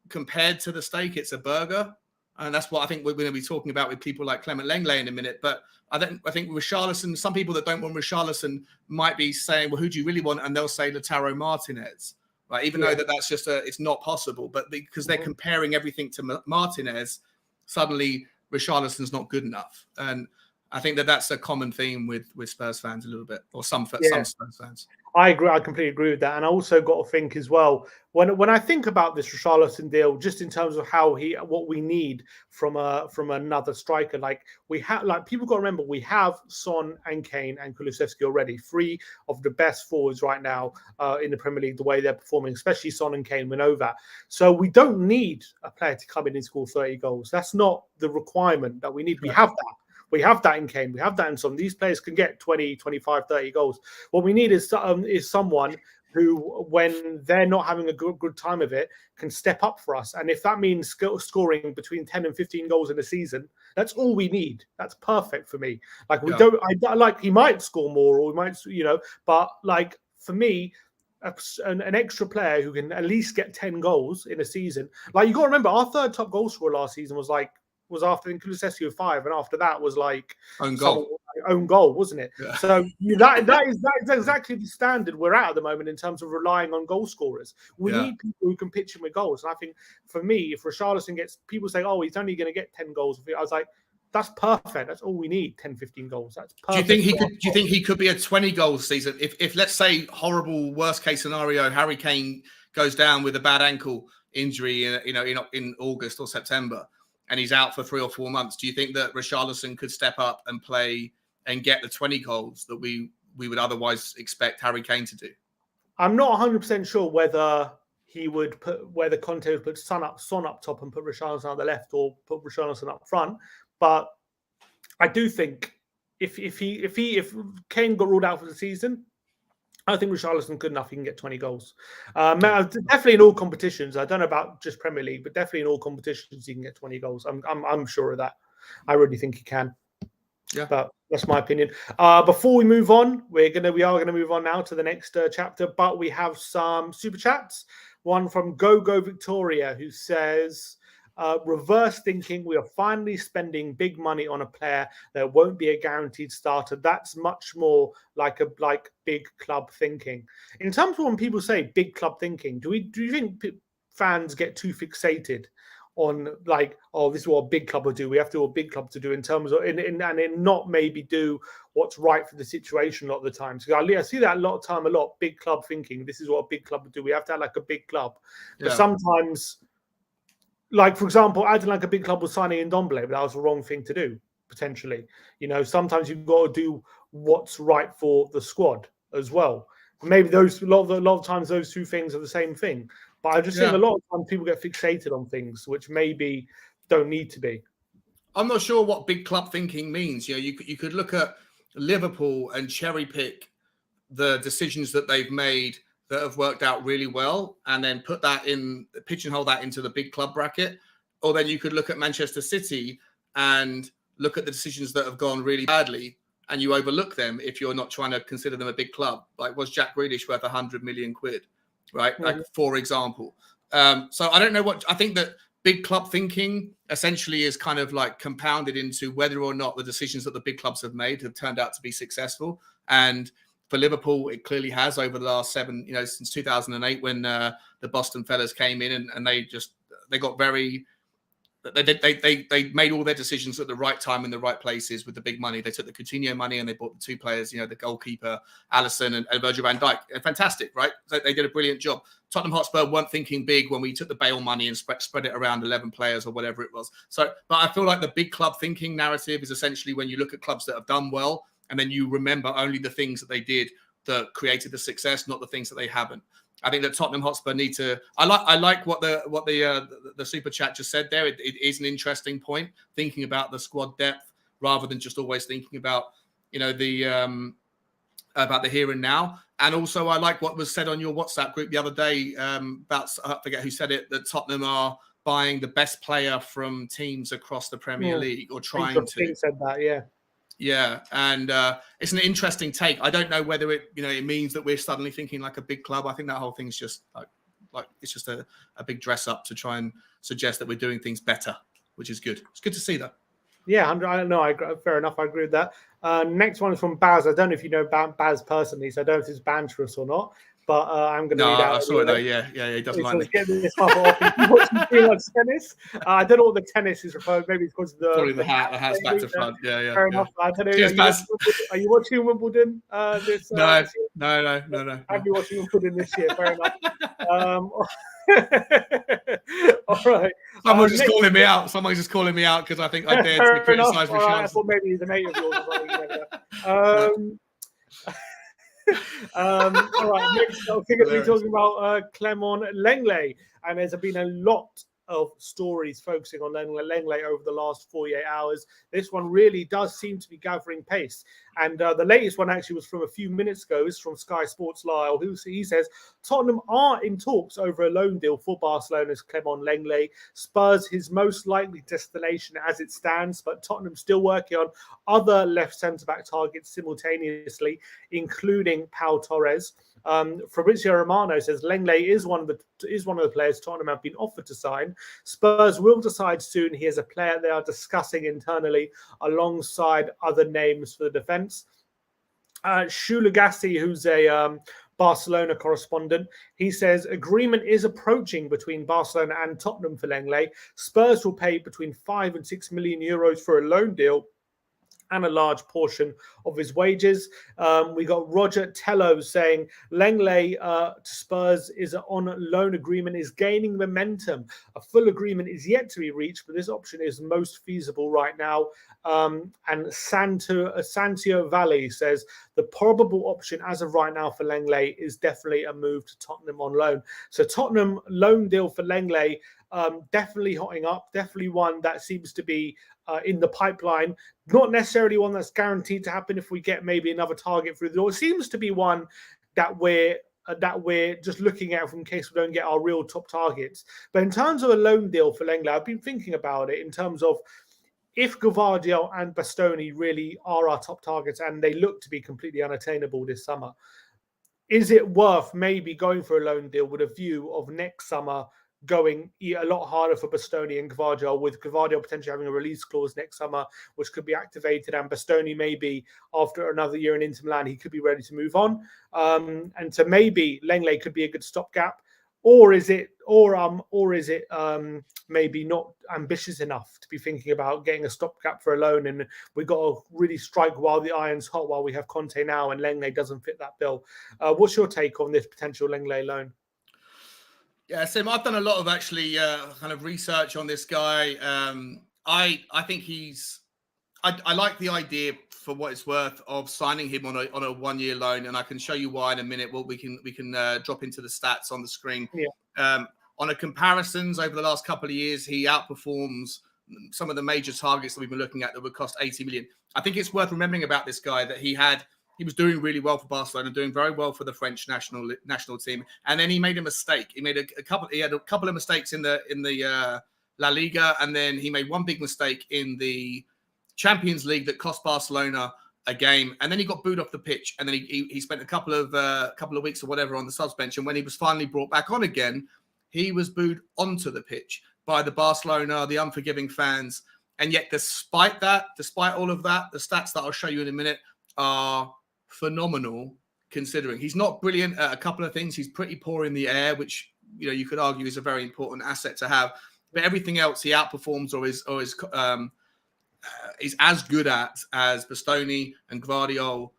compared to the steak, it's a burger. And that's what I think we're going to be talking about with people like Clement Lenglet in a minute. But I think Richarlison, some people that don't want Richarlison might be saying, well, who do you really want? And they'll say Lautaro Martinez, right? Even though that's just it's not possible. But because they're comparing everything to Martinez, suddenly Richarlison's not good enough. And I think that's a common theme with Spurs fans a little bit, or some Spurs fans. I agree. I completely agree with that. And I also got to think as well, when I think about this Richarlison deal, just in terms of what we need from another striker, like we have, like people got to remember, we have Son and Kane and Kulusevski already, three of the best forwards right now in the Premier League, the way they're performing, especially Son and Kane. We know that. So we don't need a player to come in and score 30 goals. That's not the requirement that we need. We have that. We have that in Kane. We have that in Son. These players can get 20, 25, 30 goals. What we need is someone who, when they're not having a good time of it, can step up for us. And if that means scoring between 10 and 15 goals in a season, that's all we need. That's perfect for me. Like he might score more, or we might, but like for me, an extra player who can at least get 10 goals in a season. Like you got to remember, our third top goal scorer last season was after Kulusevski with 5, and after that was like own goal, wasn't it? Yeah. So that is exactly the standard we're at the moment in terms of relying on goal scorers. We need people who can pitch in with goals. And I think for me, if Richarlison gets, people say, oh, he's only going to get 10 goals. I was like, that's perfect. That's all we need, 10, 15 goals. That's perfect. Do you think he could be a 20 goal season? If let's say horrible worst case scenario, Harry Kane goes down with a bad ankle injury in August or September, and he's out for 3 or 4 months, do you think that Richarlison could step up and play and get the 20 goals that we would otherwise expect Harry Kane to do? I'm not 100% sure whether Conte would put Son up top and put Richarlison on the left, or put Richarlison up front. But I do think if Kane got ruled out for the season, I think Richarlison good enough. He can get 20 goals. Definitely in all competitions. I don't know about just Premier League, but definitely in all competitions he can get 20 goals. I'm sure of that. I really think he can. Yeah, but that's my opinion. Before we move on, we are going to move on now to the next chapter. But we have some super chats. One from Go Victoria, who says, reverse thinking, we are finally spending big money on a player that won't be a guaranteed starter. That's much more like big club thinking. In terms of when people say big club thinking, do you think fans get too fixated on like, oh, this is what a big club will do? We have to do what a big club to do in terms of and not maybe do what's right for the situation a lot of the time. So I see that a lot of time, big club thinking. This is what a big club would do. We have to have like a big club. But sometimes, like, for example, acting like a big club was signing Ndombele, but that was the wrong thing to do, potentially. Sometimes you've got to do what's right for the squad as well. Maybe a lot of times those two things are the same thing. But I just think a lot of times people get fixated on things which maybe don't need to be. I'm not sure what big club thinking means. You could look at Liverpool and cherry pick the decisions that they've made that have worked out really well, and then pigeonhole that into the big club bracket. Or then you could look at Manchester City and look at the decisions that have gone really badly, and you overlook them if you're not trying to consider them a big club. Like, was Jack Grealish worth 100 million quid? Right? Mm-hmm. Like, for example. So I don't know I think that big club thinking essentially is kind of like compounded into whether or not the decisions that the big clubs have made have turned out to be successful. And for Liverpool, it clearly has over the last since 2008 when the Boston fellas came in and they got very. They made all their decisions at the right time in the right places with the big money. They took the Coutinho money and they bought the two players, the goalkeeper, Alisson and Virgil van Dijk. Fantastic, right? So they did a brilliant job. Tottenham Hotspur weren't thinking big when we took the Bale money and spread it around 11 players or whatever it was. So, but I feel like the big club thinking narrative is essentially when you look at clubs that have done well and then you remember only the things that they did that created the success, not the things that they haven't. I think that Tottenham Hotspur need to. I like what the super chat just said there. It is an interesting point, thinking about the squad depth rather than just always thinking about about the here and now. And also, I like what was said on your WhatsApp group the other day about, I forget who said it, that Tottenham are buying the best player from teams across the Premier League or trying to. Said that, yeah. Yeah, and it's an interesting take. I don't know whether it means that we're suddenly thinking like a big club. I think that whole thing's just like it's just a big dress up to try and suggest that we're doing things better, which is good. It's good to see that. Yeah, I don't know. Fair enough. I agree with that. Next one is from Baz. I don't know if you know Baz personally, so I don't know if it's banterous or not. but I'm going to read out. I saw it though. Yeah, he doesn't like me. Get this off. Watching too much tennis. I don't know what the tennis is referring. Maybe it's because probably the hat's back to front. Yeah. Fair enough. I don't know. Cheers, are you watching Wimbledon? No. This year? I'll be watching Wimbledon this year. Fair enough. All right. Someone's just calling me out. Someone's just calling me out because I think I dared to criticise Richarlison. I thought maybe he's a mate of yours or something. All right, next I think we're talking about Clement Lenglet, and there's been a lot of stories focusing on Lenglet over the last 48 hours. This one really does seem to be gathering pace. And the latest one actually was from a few minutes ago. It's from Sky Sports Lyle, he says Tottenham are in talks over a loan deal for Barcelona's Clement Lenglet. Spurs his most likely destination as it stands, but Tottenham still working on other left centre-back targets simultaneously, including Pau Torres. Fabrizio Romano says Lenglet is one of the players Tottenham have been offered to sign. Spurs will decide soon. He is a player they are discussing internally alongside other names for the defence. Shulagassi, who's a Barcelona correspondent, he says agreement is approaching between Barcelona and Tottenham for Lenglet. Spurs will pay between 5 and 6 million euros for a loan deal and a large portion of his wages. We got Roger Tello saying Lenglet to Spurs is on loan agreement is gaining momentum. A full agreement is yet to be reached, but this option is most feasible right now. And Santio Valley says the probable option as of right now for Lenglet is definitely a move to Tottenham on loan. So Tottenham loan deal for Lenglet, definitely hotting up, definitely one that seems to be in the pipeline. Not necessarily one that's guaranteed to happen if we get maybe another target through the door. It seems to be one that we're just looking at in case we don't get our real top targets. But in terms of a loan deal for Lenglet, I've been thinking about it in terms of if Gvardiol and Bastoni really are our top targets and they look to be completely unattainable this summer, is it worth maybe going for a loan deal with a view of next summer going a lot harder for Bastoni and Gvardiol, with Gvardiol potentially having a release clause next summer, which could be activated, and Bastoni maybe after another year in Inter Milan, he could be ready to move on. And so maybe Lenglet could be a good stopgap, or is it maybe not ambitious enough to be thinking about getting a stopgap for a loan, and we got to really strike while the iron's hot while we have Conte now, and Lenglet doesn't fit that bill. What's your take on this potential Lenglet loan? Yeah, Sim, I've done a lot of actually kind of research on this guy. I think I like the idea for what it's worth of signing him on a 1-year loan, and I can show you why in a minute. Well, we can drop into the stats on the screen. Yeah. On a comparisons over the last couple of years, he outperforms some of the major targets that we've been looking at that would cost 80 million. I think it's worth remembering about this guy that he was doing really well for Barcelona, doing very well for the French national team, and then he made a mistake. He had a couple of mistakes in the La Liga, and then he made one big mistake in the Champions League that cost Barcelona a game, and then he got booed off the pitch, and then he spent a couple of weeks or whatever on the subs bench, and when he was finally brought back on again, he was booed onto the pitch by the Barcelona, the unforgiving fans, and yet despite all of that, the stats that I'll show you in a minute are phenomenal, considering he's not brilliant at a couple of things. He's pretty poor in the air, which you could argue is a very important asset to have. But everything else he outperforms or is as good at as Bastoni and Gvardiol,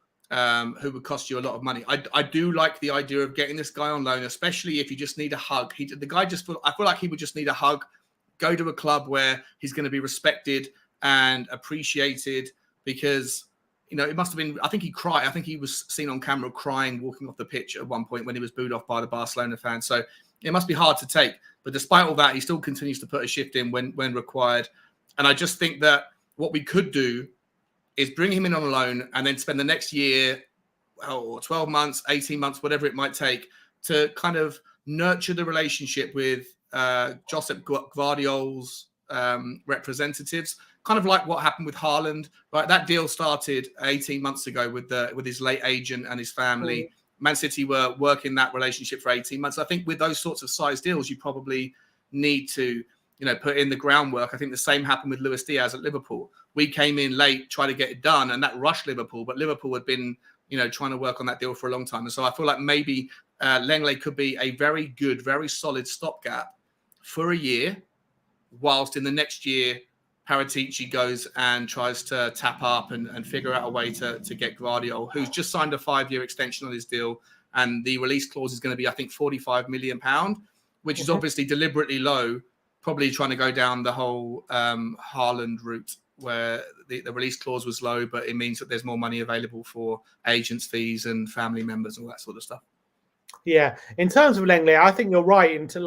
who would cost you a lot of money. I do like the idea of getting this guy on loan, especially if you just need a hug. I feel like he would just need a hug, go to a club where he's going to be respected and appreciated, because it must have been, I think he cried. I think he was seen on camera crying, walking off the pitch at one point when he was booed off by the Barcelona fans. So it must be hard to take. But despite all that, he still continues to put a shift in when required. And I just think that what we could do is bring him in on a loan and then spend the next year or 12 months, 18 months, whatever it might take, to kind of nurture the relationship with Josep Gvardiol's representatives. Kind of like what happened with Haaland, right? That deal started 18 months ago with his late agent and his family. Man City were working that relationship for 18 months. I think with those sorts of size deals, you probably need to, put in the groundwork. I think the same happened with Luis Diaz at Liverpool. We came in late, tried to get it done, and that rushed Liverpool. But Liverpool had been, trying to work on that deal for a long time. And so I feel like maybe Lenglet could be a very good, very solid stopgap for a year, whilst in the next year, Paratici goes and tries to tap up and figure out a way to get Gvardiol, who's just signed a 5-year extension on his deal. And the release clause is going to be, I think, £45 million, which is obviously deliberately low, probably trying to go down the whole Haaland route, where the release clause was low, but it means that there's more money available for agents' fees and family members and all that sort of stuff. Yeah, in terms of Lenglet, I think you're right. Into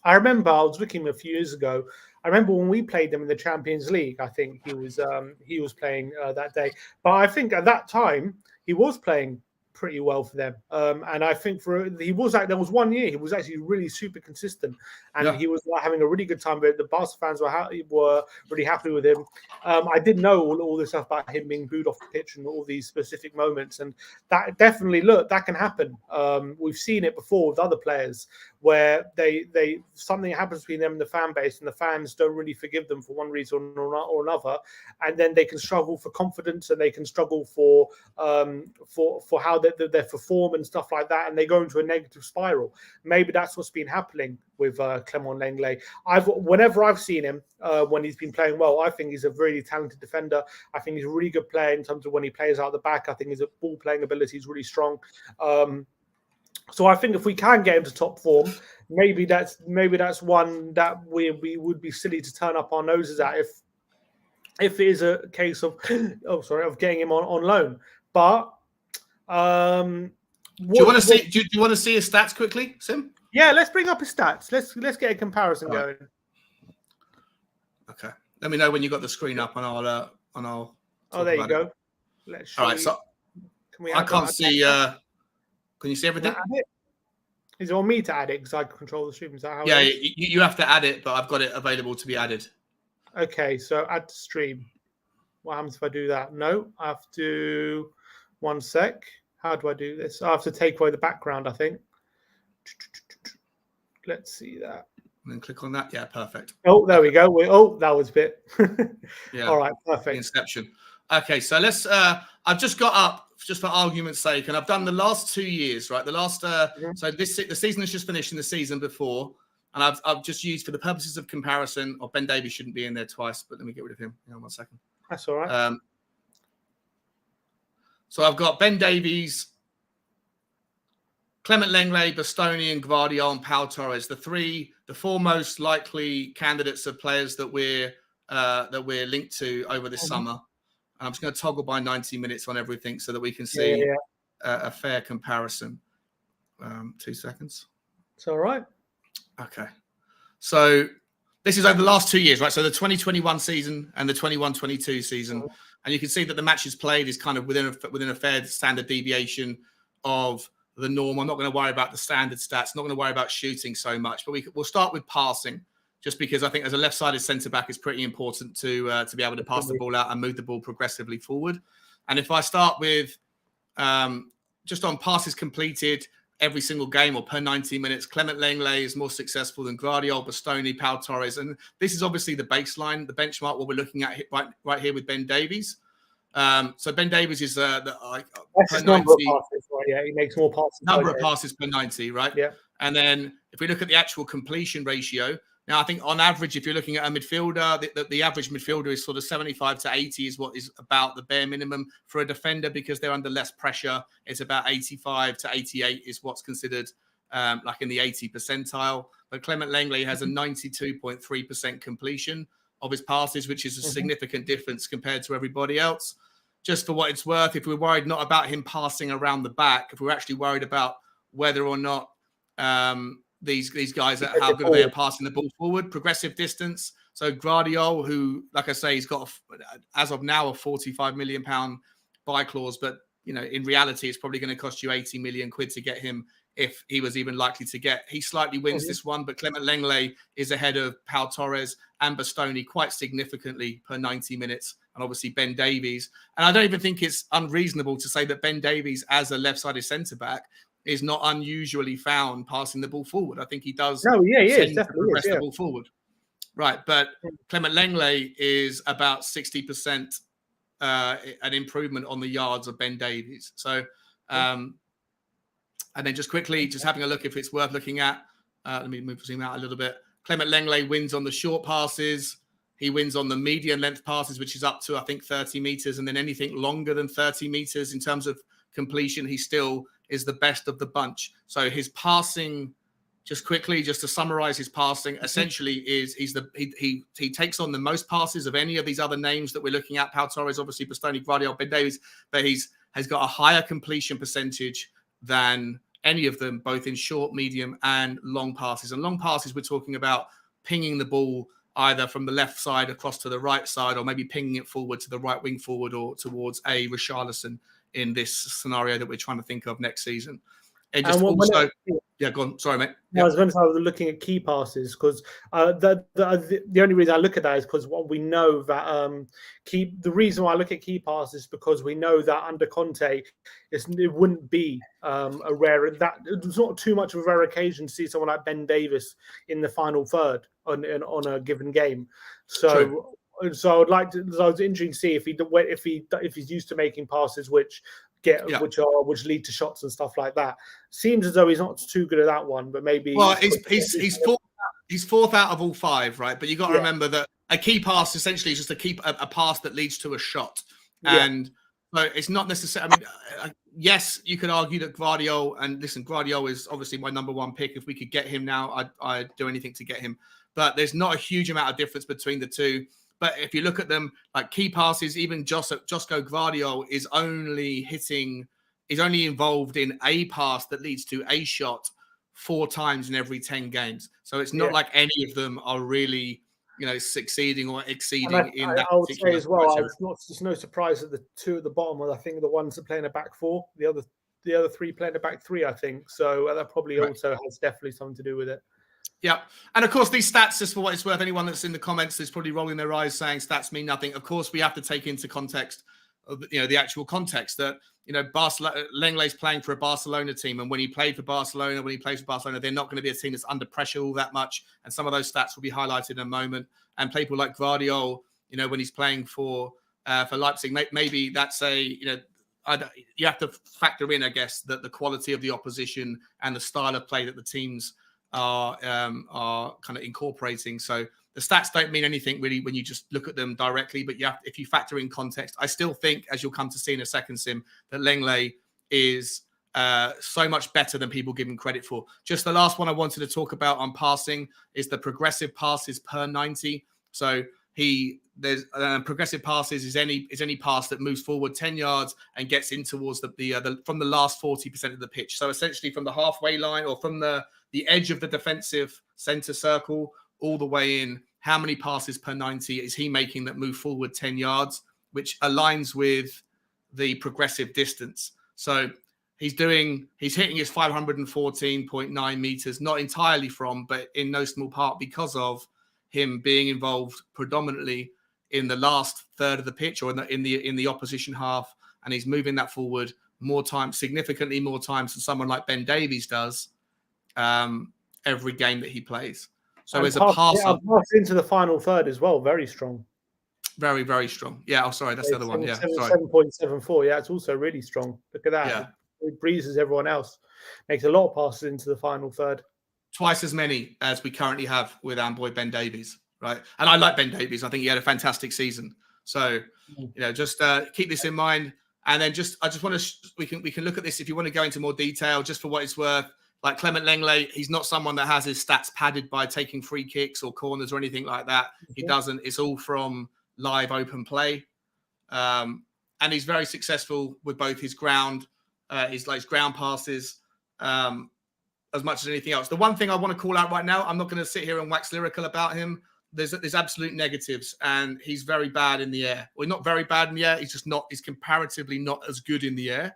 I remember I was looking a few years ago. I remember when we played them in the Champions League. I think he was playing that day, but I think at that time he was playing pretty well for them. And I think there was 1 year he was actually really super consistent, and he was having a really good time. But the Barca fans were really happy with him. I didn't know all this stuff about him being booed off the pitch and all these specific moments, and that definitely that can happen. We've seen it before with other players where they something happens between them and the fan base, and the fans don't really forgive them for one reason or another, and then they can struggle for confidence, and they can struggle for how they perform and stuff like that, and they go into a negative spiral. Maybe that's what's been happening with Clement Lenglet. Whenever I've seen him when he's been playing well, I think he's a really talented defender. I think he's a really good player in terms of when he plays out the back. I think his ball playing ability is really strong. So I think if we can get him to top form, maybe that's one that we would be silly to turn up our noses at if it is a case of of getting him on loan. But do you want to see his stats quickly, Sim? Yeah, let's bring up his stats. Let's get a comparison going. Okay. Let me know when you got the screen up, and I'll. Oh, there you go. Let's show. All right. So I can't see. Can you see everything? Is it on me to add it because I control the stream? Is that how? Yeah, you have to add it, but I've got it available to be added. Okay, so add to stream. What happens if I do that? No, I have to. 1 sec. How do I do this? I have to take away the background, I think. Let's see that. And then click on that. Yeah, perfect. Oh, there we go. That was a bit. Yeah. All right, perfect. Inception. Okay, so let's. I've just got up just for argument's sake, and I've done the last 2 years, right? The last. So the season has just finished, in the season before, and I've just used for the purposes of comparison. Or Ben Davies shouldn't be in there twice, but let me get rid of him. Hang on 1 second. That's all right. So I've got Ben Davies, Clement Lenglet, Bastoni, and Gvardiol and Pau Torres, the four most likely candidates of players that we're linked to over this summer. And I'm just going to toggle by 90 minutes on everything so that we can see a fair comparison. 2 seconds. It's all right. Okay. So this is over the last 2 years, right? So the 2021 season and the 21-22 season. And you can see that the matches played is kind of within a fair standard deviation of the norm. I'm not going to worry about the standard stats. Not going to worry about shooting so much. But we'll start with passing, just because I think as a left-sided centre-back, it's pretty important to be able to pass the ball out and move the ball progressively forward. And if I start with just on passes completed every single game or per 90 minutes, Clement Lenglet is more successful than Gvardiol, Bastoni, Pau Torres. And this is obviously the baseline, the benchmark, what we're looking at right here with Ben Davies. So Ben Davies is that's his number of passes, right? Yeah, he makes more passes. Number of passes per 90, right? Yeah. And then if we look at the actual completion ratio, now I think on average, if you're looking at a midfielder, the average midfielder is sort of 75 to 80 is what is about the bare minimum for a defender, because they're under less pressure. It's about 85 to 88 is what's considered like in the 80 percentile. But Clement Lenglet has a 92.3% completion of his passes, which is a significant difference compared to everybody else. Just for what it's worth, if we're worried not about him passing around the back, if we're actually worried about whether or not these guys, how good they are passing the ball forward, progressive distance. So Gvardiol, who, like I say, he's got, as of now, a £45 million buy clause, but in reality, it's probably going to cost you 80 million quid to get him if he was even likely to get. He slightly wins this one, but Clement Lenglet is ahead of Pau Torres and Bastoni quite significantly per 90 minutes, and obviously Ben Davies. And I don't even think it's unreasonable to say that Ben Davies, as a left-sided centre-back, is not unusually found passing the ball forward. I think he does. No, yeah, tend to progress the ball forward. Right, but Clement Lenglet is about 60% an improvement on the yards of Ben Davies. So, and And then just quickly, just having a look if it's worth looking at. Let me zoom out a little bit. Clement Lenglet wins on the short passes. He wins on the medium length passes, which is up to, I think, 30 meters. And then anything longer than 30 meters in terms of completion, he still is the best of the bunch. So his passing, just quickly, just to summarize his passing, essentially is he takes on the most passes of any of these other names that we're looking at. Pau Torres, obviously, Bastoni, Guardiola, Ben Davies, but has got a higher completion percentage than any of them, both in short, medium, and long passes. And long passes, we're talking about pinging the ball either from the left side across to the right side, or maybe pinging it forward to the right wing forward or towards a Richarlison in this scenario that we're trying to think of next season. And just also, yeah, go on. Sorry, mate. I was going to say I was looking at key passes because the only reason I look at that is because what we know that the reason why I look at key passes is because we know that under Conte, it wouldn't be it's not too much of a rare occasion to see someone like Ben Davies in the final third on a given game. So. True. So I would like to. So it's interesting to see if he's used to making passes which lead to shots and stuff like that. Seems as though he's not too good at that one, but maybe. Well, he's fourth out of all five, right? But you got to remember that a key pass essentially is just a pass that leads to a shot, and so it's not necessarily. I mean, yes, you could argue that Guardiola, and listen, Guardiola is obviously my number one pick. If we could get him now, I'd do anything to get him. But there's not a huge amount of difference between the two. But if you look at them, like key passes, even Josko Guardiola is only involved in a pass that leads to a shot 4 times in every 10 games. So it's not like any of them are really, succeeding or exceeding in that. I would say as well, it's no surprise that the 2 at the bottom are, I think, the ones that play in a back 4. The other 3 play in a back 3, I think. So that probably also has definitely something to do with it. Yeah. And of course, these stats, just for what it's worth, anyone that's in the comments is probably rolling their eyes saying stats mean nothing. Of course, we have to take into context, the actual context that, Lenglet's playing for a Barcelona team. And when he plays for Barcelona, they're not going to be a team that's under pressure all that much. And some of those stats will be highlighted in a moment. And people like Guardiola, when he's playing for Leipzig, maybe that's you have to factor in, I guess, that the quality of the opposition and the style of play that the teams are kind of incorporating. So the stats don't mean anything really when you just look at them directly, but if you factor in context, I still think, as you'll come to see in a second, Sim, that Lenglet is so much better than people give him credit for. Just the last one I wanted to talk about on passing is the progressive passes per 90. So there's progressive passes is any pass that moves forward 10 yards and gets in towards from the last 40% of the pitch. So essentially from the halfway line or from the edge of the defensive center circle all the way in, how many passes per 90 is he making that move forward 10 yards, which aligns with the progressive distance. So he's hitting his 514.9 meters, not entirely but in no small part because of him being involved predominantly in the last third of the pitch or in the opposition half, and he's moving that forward significantly more times than someone like Ben Davies does every game that he plays. So as a passer, pass into the final third as well, very strong. Very, very strong. Yeah. Oh, sorry, that's the other one. Yeah, 7.74. Yeah, it's also really strong. Look at that. Yeah. It breezes everyone else. Makes a lot of passes into the final third. Twice as many as we currently have with our boy Ben Davies, right? And I like Ben Davies. I think he had a fantastic season. So, just keep this in mind. And then I just want to, we can look at this if you want to go into more detail, just for what it's worth. Like Clement Lenglet, he's not someone that has his stats padded by taking free kicks or corners or anything like that. He doesn't. It's all from live open play. And he's very successful with both his ground passes, as much as anything else. The one thing I want to call out right now, I'm not going to sit here and wax lyrical about him. There's absolute negatives, and he's very bad in the air. Well, not very bad in the air. He's comparatively not as good in the air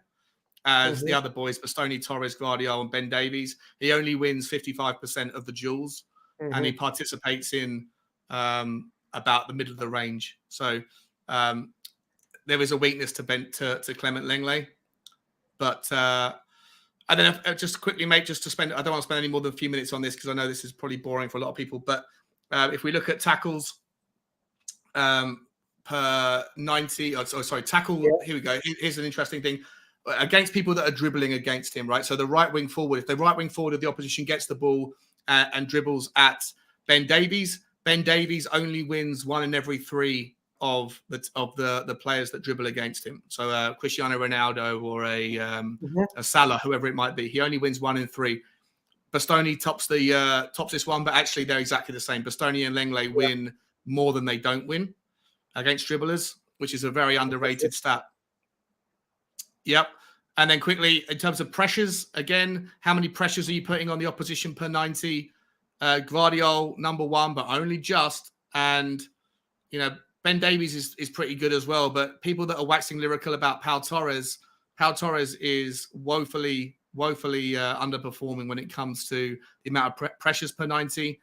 as the other boys, Bastoni, Torres, Guardiola, and Ben Davies. He only wins 55% of the duels, and he participates in about the middle of the range. So there is a weakness to Clement Lenglet. But and then just quickly, mate, I don't want to spend any more than a few minutes on this because I know this is probably boring for a lot of people. But if we look at tackles per 90, tackle, here we go. Here's an interesting thing. against people that are dribbling against him, right? So the right wing forward, if the right wing forward of the opposition gets the ball and dribbles at Ben Davies only wins 1 in every 3 of the players that dribble against him. So Cristiano Ronaldo or a Salah, whoever it might be, he only wins 1 in 3. Bastoni tops this one, but actually they're exactly the same. Bastoni and Lenglet win more than they don't win against dribblers, which is a very underrated stat. Yep. And then quickly, in terms of pressures, again, how many pressures are you putting on the opposition per 90? Gvardiol, number 1, but only just. And, Ben Davies is pretty good as well. But people that are waxing lyrical about Pau Torres is woefully underperforming when it comes to the amount of pressures per 90.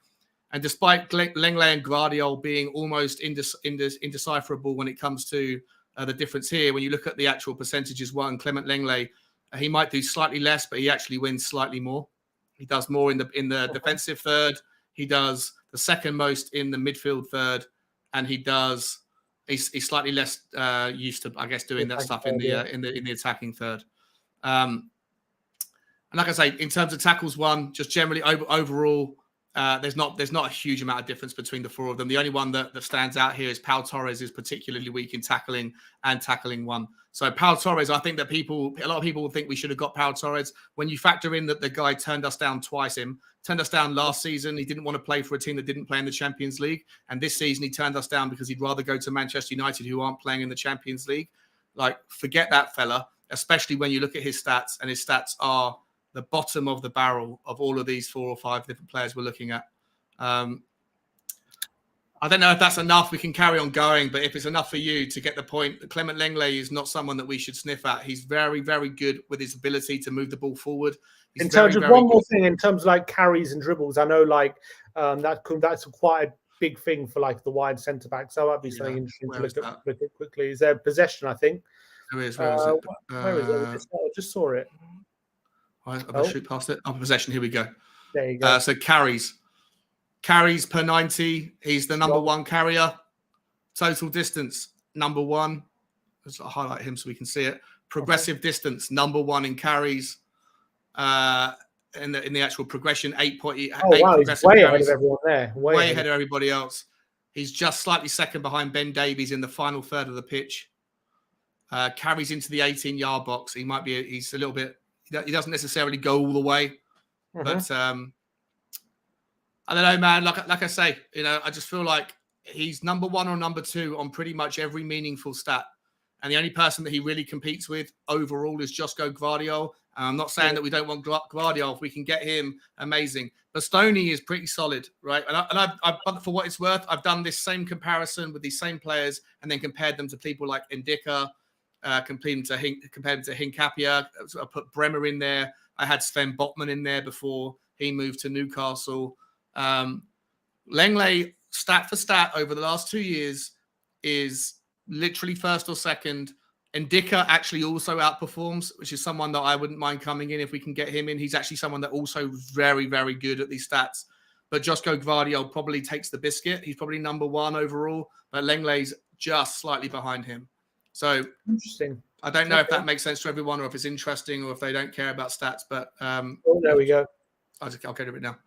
And despite Lenglet and Gvardiol being almost indecipherable when it comes to the difference here, when you look at the actual percentages, Clement Lenglet, he might do slightly less, but he actually wins slightly more. He does more in the defensive third. He does the second most in the midfield third, and he's slightly less used to, I guess, doing that stuff in the attacking third. And like I say, in terms of tackles won, just generally overall, there's not a huge amount of difference between the 4 of them. The only one that stands out here is Pau Torres is particularly weak in tackling and tackling one. So Pau Torres, I think that a lot of people will think we should have got Pau Torres. When you factor in that the guy turned us down twice, turned us down last season. He didn't want to play for a team that didn't play in the Champions League. And this season he turned us down because he'd rather go to Manchester United, who aren't playing in the Champions League. Like, forget that fella, especially when you look at his stats, and his stats are the bottom of the barrel of all of these 4 or 5 different players we're looking at. I don't know if that's enough. We can carry on going, but if it's enough for you to get the point, Clement Lenglet is not someone that we should sniff at. He's very, very good with his ability to move the ball forward. He's in terms of one more thing, in terms of like carries and dribbles, I know that's quite a big thing for like the wide centre back. So that'd be something interesting to look at quickly. Is there possession? I think. Where is it? Where is it? I just saw it. I'll shoot past it. Possession. Here we go. There you go. So carries per 90. He's the number 1 carrier. Total distance, number 1. Let's highlight him so we can see it. Progressive distance, number 1 in carries. In the actual progression, 8.8. Wow, he's way ahead of everyone there. Way ahead of everybody else. He's just slightly second behind Ben Davies in the final third of the pitch. Carries into the 18-yard box. He's a little bit. He doesn't necessarily go all the way, but I don't know, man. Like I say, I just feel like he's number 1 or number 2 on pretty much every meaningful stat. And the only person that he really competes with overall is Josko Gvardiol. I'm not saying that we don't want Gvardiol. If we can get him, amazing. Bastoni is pretty solid, right? And I've, for what it's worth, I've done this same comparison with these same players and then compared them to people like Ndika, compared them to Hincapia. I put Bremer in there. I had Sven Botman in there before he moved to Newcastle. Lenglet, stat for stat, over the last 2 years, is literally first or second. Ndika actually also outperforms, which is someone that I wouldn't mind coming in if we can get him in. He's actually someone that also very, very good at these stats. But Josko Gvardiol probably takes the biscuit. He's probably number 1 overall, but Lenglet's just slightly behind him. So interesting. I don't know if that makes sense to everyone or if it's interesting or if they don't care about stats. But there we go. I'll get it now.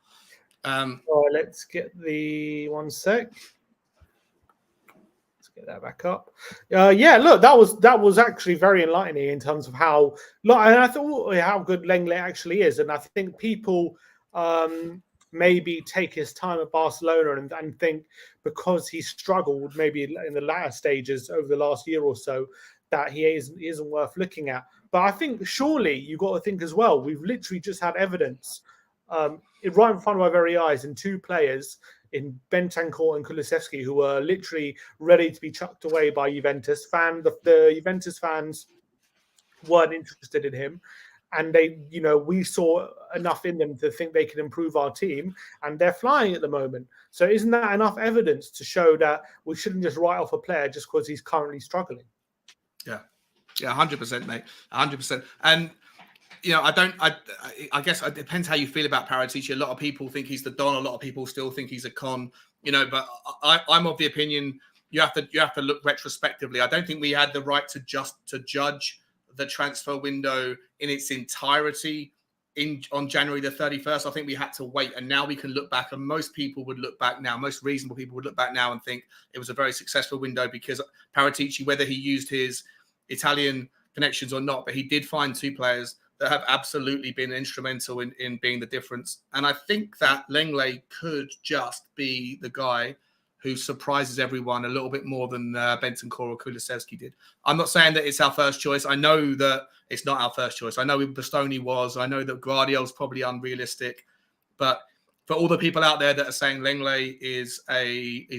All right, let's get the 1 sec. Let's get that back up. Look, that was actually very enlightening in terms of how. Look, and I thought how good Lenglet actually is, and I think people maybe take his time at Barcelona and think because he struggled maybe in the latter stages over the last year or so that he isn't worth looking at. But I think surely you've got to think as well. We've literally just had evidence right in front of our very eyes in 2 players in Bentancur and Kulusevski who were literally ready to be chucked away by Juventus. The Juventus fans weren't interested in him. And we saw enough in them to think they can improve our team, and they're flying at the moment. So isn't that enough evidence to show that we shouldn't just write off a player just because he's currently struggling? Yeah, 100%, mate, 100%. And I guess it depends how you feel about Paratici. A lot of people think he's the Don. A lot of people still think he's a con. But I'm of the opinion you have to look retrospectively. I don't think we had the right to judge the transfer window in its entirety on January the 31st. I think we had to wait, and now we can look back, and most people would look back now, most reasonable people would look back now and think it was a very successful window because Paratici, whether he used his Italian connections or not, but he did find two players that have absolutely been instrumental in being the difference. And I think that Lenglet could just be the guy who surprises everyone a little bit more than Bentancur or Kulusevski did. I'm not saying that it's our first choice. I know that it's not our first choice. I know Bastoni was. I know that Guardiola's probably unrealistic. But for all the people out there that are saying Lenglet is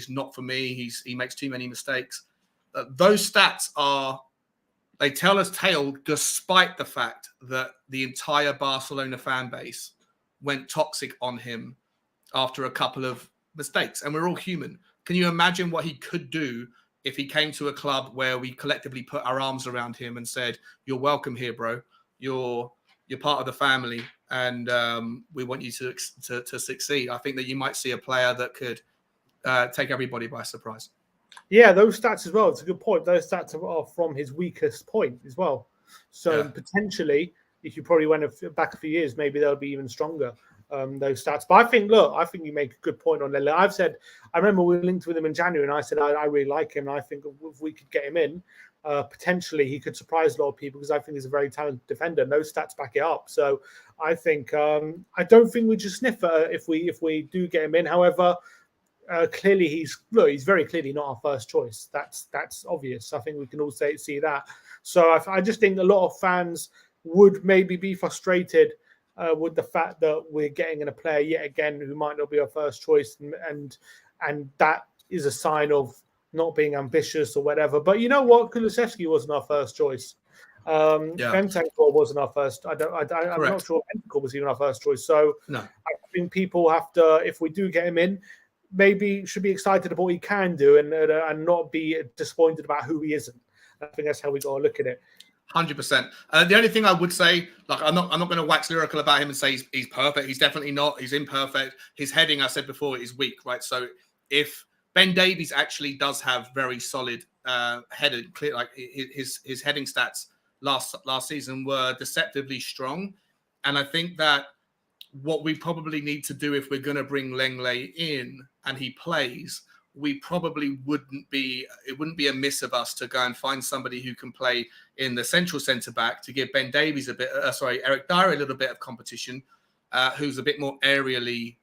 not for me, he makes too many mistakes, those stats they tell us tale despite the fact that the entire Barcelona fan base went toxic on him after a couple of mistakes. And we're all human. Can you imagine what he could do if he came to a club where we collectively put our arms around him and said, "You're welcome here, bro. You're part of the family, and we want you to succeed." I think that you might see a player that could take everybody by surprise. Yeah, those stats as well. It's a good point. Those stats are from his weakest point as well. So potentially, if you probably went back a few years, maybe they'll be even stronger. Those stats. But I think you make a good point on Lenglet. I remember we linked with him in January, and I said I really like him, and I think if we could get him in, potentially he could surprise a lot of people because I think he's a very talented defender. And those stats back it up. So I think I don't think we just sniff if we do get him in. However, clearly he's very clearly not our first choice. That's obvious. I think we can all see that. So I just think a lot of fans would maybe be frustrated with the fact that we're getting in a player yet again who might not be our first choice, and that is a sign of not being ambitious or whatever. But you know what? Kulusevski wasn't our first choice. Bentancur wasn't our first. I'm not sure Bentancur was even our first choice. So no. I think people have to, if we do get him in, maybe should be excited about what he can do and not be disappointed about who he isn't. I think that's how we got to look at it. 100%. The only thing I would say, I'm not going to wax lyrical about him and say he's perfect. He's definitely not. He's imperfect. His heading, I said before, is weak, right? So if Ben Davies actually does have very solid heading, clear, like his heading stats last season were deceptively strong, and I think that what we probably need to do if we're going to bring Lenglet in and he plays, we probably wouldn't be amiss of us to go and find somebody who can play in the central centre back to give Ben Davies Eric Dyer a little bit of competition, who's a bit more aerially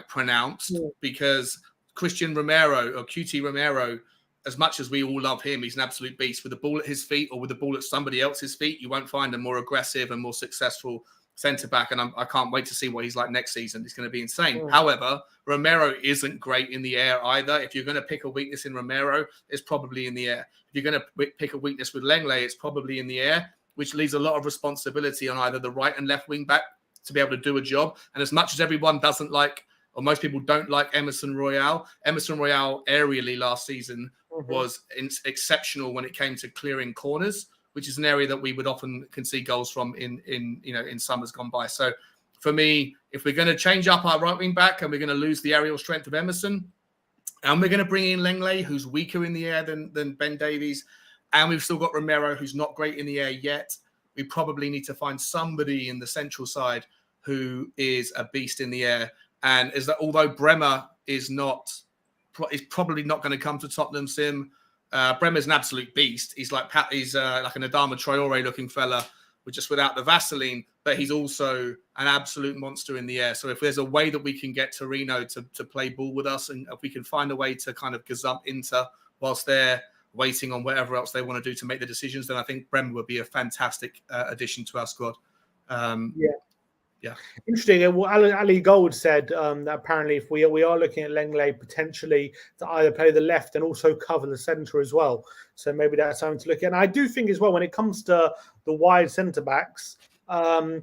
pronounced, because Christian Romero or QT Romero, as much as we all love him, he's an absolute beast. With the ball at his feet or with the ball at somebody else's feet, you won't find a more aggressive and more successful centre back, and I can't wait to see what he's like next season. It's going to be insane. However, Romero isn't great in the air either. If you're going to pick a weakness in Romero, it's probably in the air. If you're going to pick a weakness with Lenglet, it's probably in the air, which leaves a lot of responsibility on either the right and left wing back to be able to do a job. And as much as everyone doesn't like, or most people don't like Emerson Royal aerially last season was exceptional when it came to clearing corners, which is an area that we would often concede goals from in summers gone by. So for me, if we're going to change up our right wing back and we're going to lose the aerial strength of Emerson, and we're going to bring in Lenglet, who's weaker in the air than Ben Davies, and we've still got Romero, who's not great in the air yet, we probably need to find somebody in the central side who is a beast in the air. And is that although Bremer is probably not going to come to Tottenham Sim, Bremer's an absolute beast. He's like an Adama Traore looking fella, without the Vaseline, but he's also an absolute monster in the air. So if there's a way that we can get Torino to play ball with us, and if we can find a way to kind of gazump Inter whilst they're waiting on whatever else they want to do to make the decisions, then I think Bremer would be a fantastic addition to our squad. Yeah. Interesting. Well, Ali Gold said that apparently if we are looking at Lenglet potentially to either play the left and also cover the centre as well. So maybe that's something to look at. And I do think as well, when it comes to the wide centre backs, I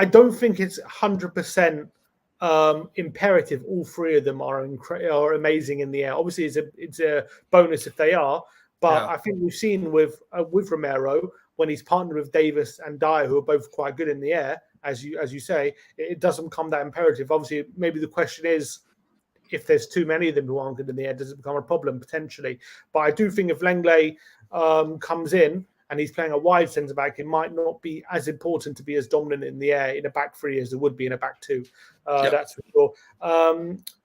don't think it's 100% imperative. All three of them are amazing in the air. Obviously, it's a bonus if they are. But I think we've seen with Romero, when he's partnered with Davis and Dyer, who are both quite good in the air, as you say, it doesn't become that imperative. Obviously, maybe the question is if there's too many of them who aren't good in the air, does it become a problem potentially? But I do think if Lenglet comes in and he's playing a wide centre back, it might not be as important to be as dominant in the air in a back three as it would be in a back two. That's for sure.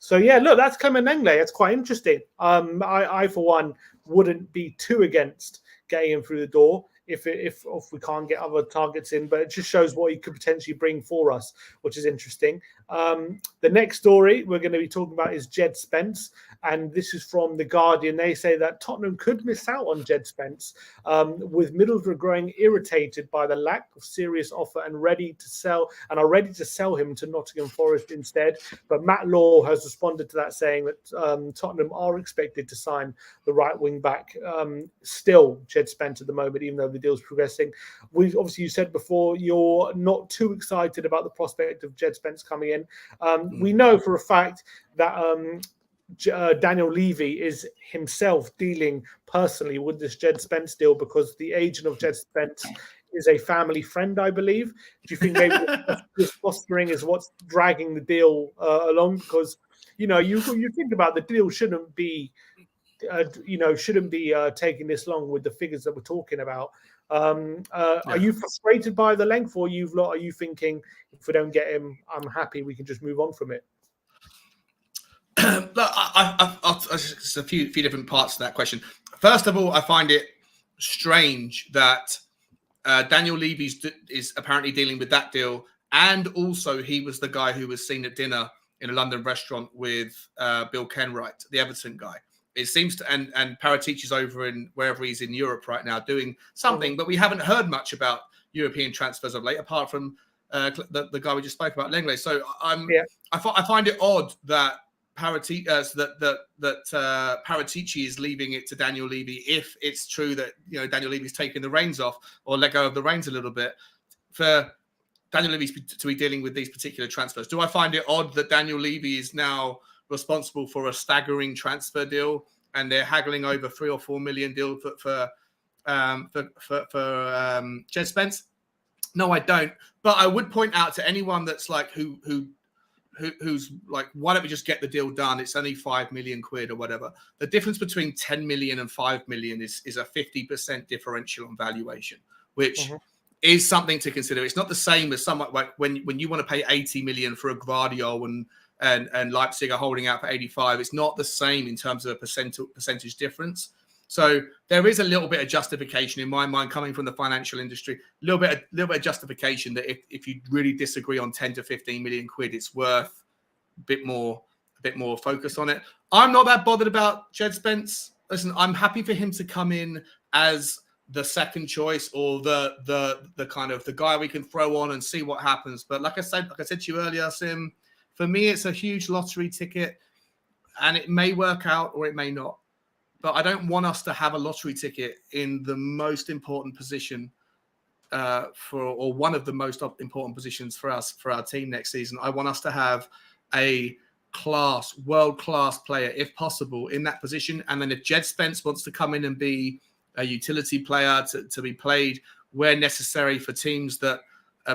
So yeah, look, that's Clement Lenglet. It's quite interesting. I for one wouldn't be too against getting him through the door if we can't get other targets in, but it just shows what he could potentially bring for us, which is interesting. The next story we're going to be talking about is Jed Spence, and this is from The Guardian. They say that Tottenham could miss out on Jed Spence, with Middlesbrough growing irritated by the lack of serious offer and are ready to sell him to Nottingham Forest instead. But Matt Law has responded to that, saying that Tottenham are expected to sign the right wing back. Still, Jed Spence at the moment, even though the deal's progressing. You said before you're not too excited about the prospect of Jed Spence coming in. We know for a fact that Daniel Levy is himself dealing personally with this Jed Spence deal because the agent of Jed Spence is a family friend, I believe. Do you think maybe this fostering is what's dragging the deal along? Because you think about the deal shouldn't be taking this long with the figures that we're talking about. Are you frustrated by the length, or are you thinking if we don't get him, I'm happy, we can just move on from it? Look, there's a few different parts to that question. First of all, I find it strange that Daniel Levy is apparently dealing with that deal, and also he was the guy who was seen at dinner in a London restaurant with Bill Kenwright, the Everton guy. It seems to, and Parrott is over in wherever he's in Europe right now doing something, but we haven't heard much about European transfers of late, apart from the guy we just spoke about, Lenglet. So I find it odd that Paratici is leaving it to Daniel Levy, if it's true that Daniel Levy's taking the reins off or let go of the reins a little bit, for Daniel Levy to be dealing with these particular transfers. Do I find it odd that Daniel Levy is now responsible for a staggering transfer deal and they're haggling over 3 or 4 million deal for Jed Spence? No, I don't. But I would point out to anyone that's like who's like, why don't we just get the deal done? It's only 5 million quid or whatever. The difference between 10 million and 5 million is a 50% differential on valuation, which is something to consider. It's not the same as somewhat like when you want to pay 80 million for a Gvardiol and Leipzig are holding out for 85. It's not the same in terms of a percentage difference. So there is a little bit of justification in my mind coming from the financial industry, a little bit of justification that if you really disagree on 10 to 15 million quid, it's worth a bit more focus on it. I'm not that bothered about Jed Spence. Listen, I'm happy for him to come in as the second choice or the kind of the guy we can throw on and see what happens. But like I said to you earlier, Sim, for me, it's a huge lottery ticket, and it may work out or it may not. But I don't want us to have a lottery ticket in the most important position or one of the most important positions for us, for our team next season. I want us to have a world-class player, if possible, in that position. And then if Jed Spence wants to come in and be a utility player to be played where necessary for teams that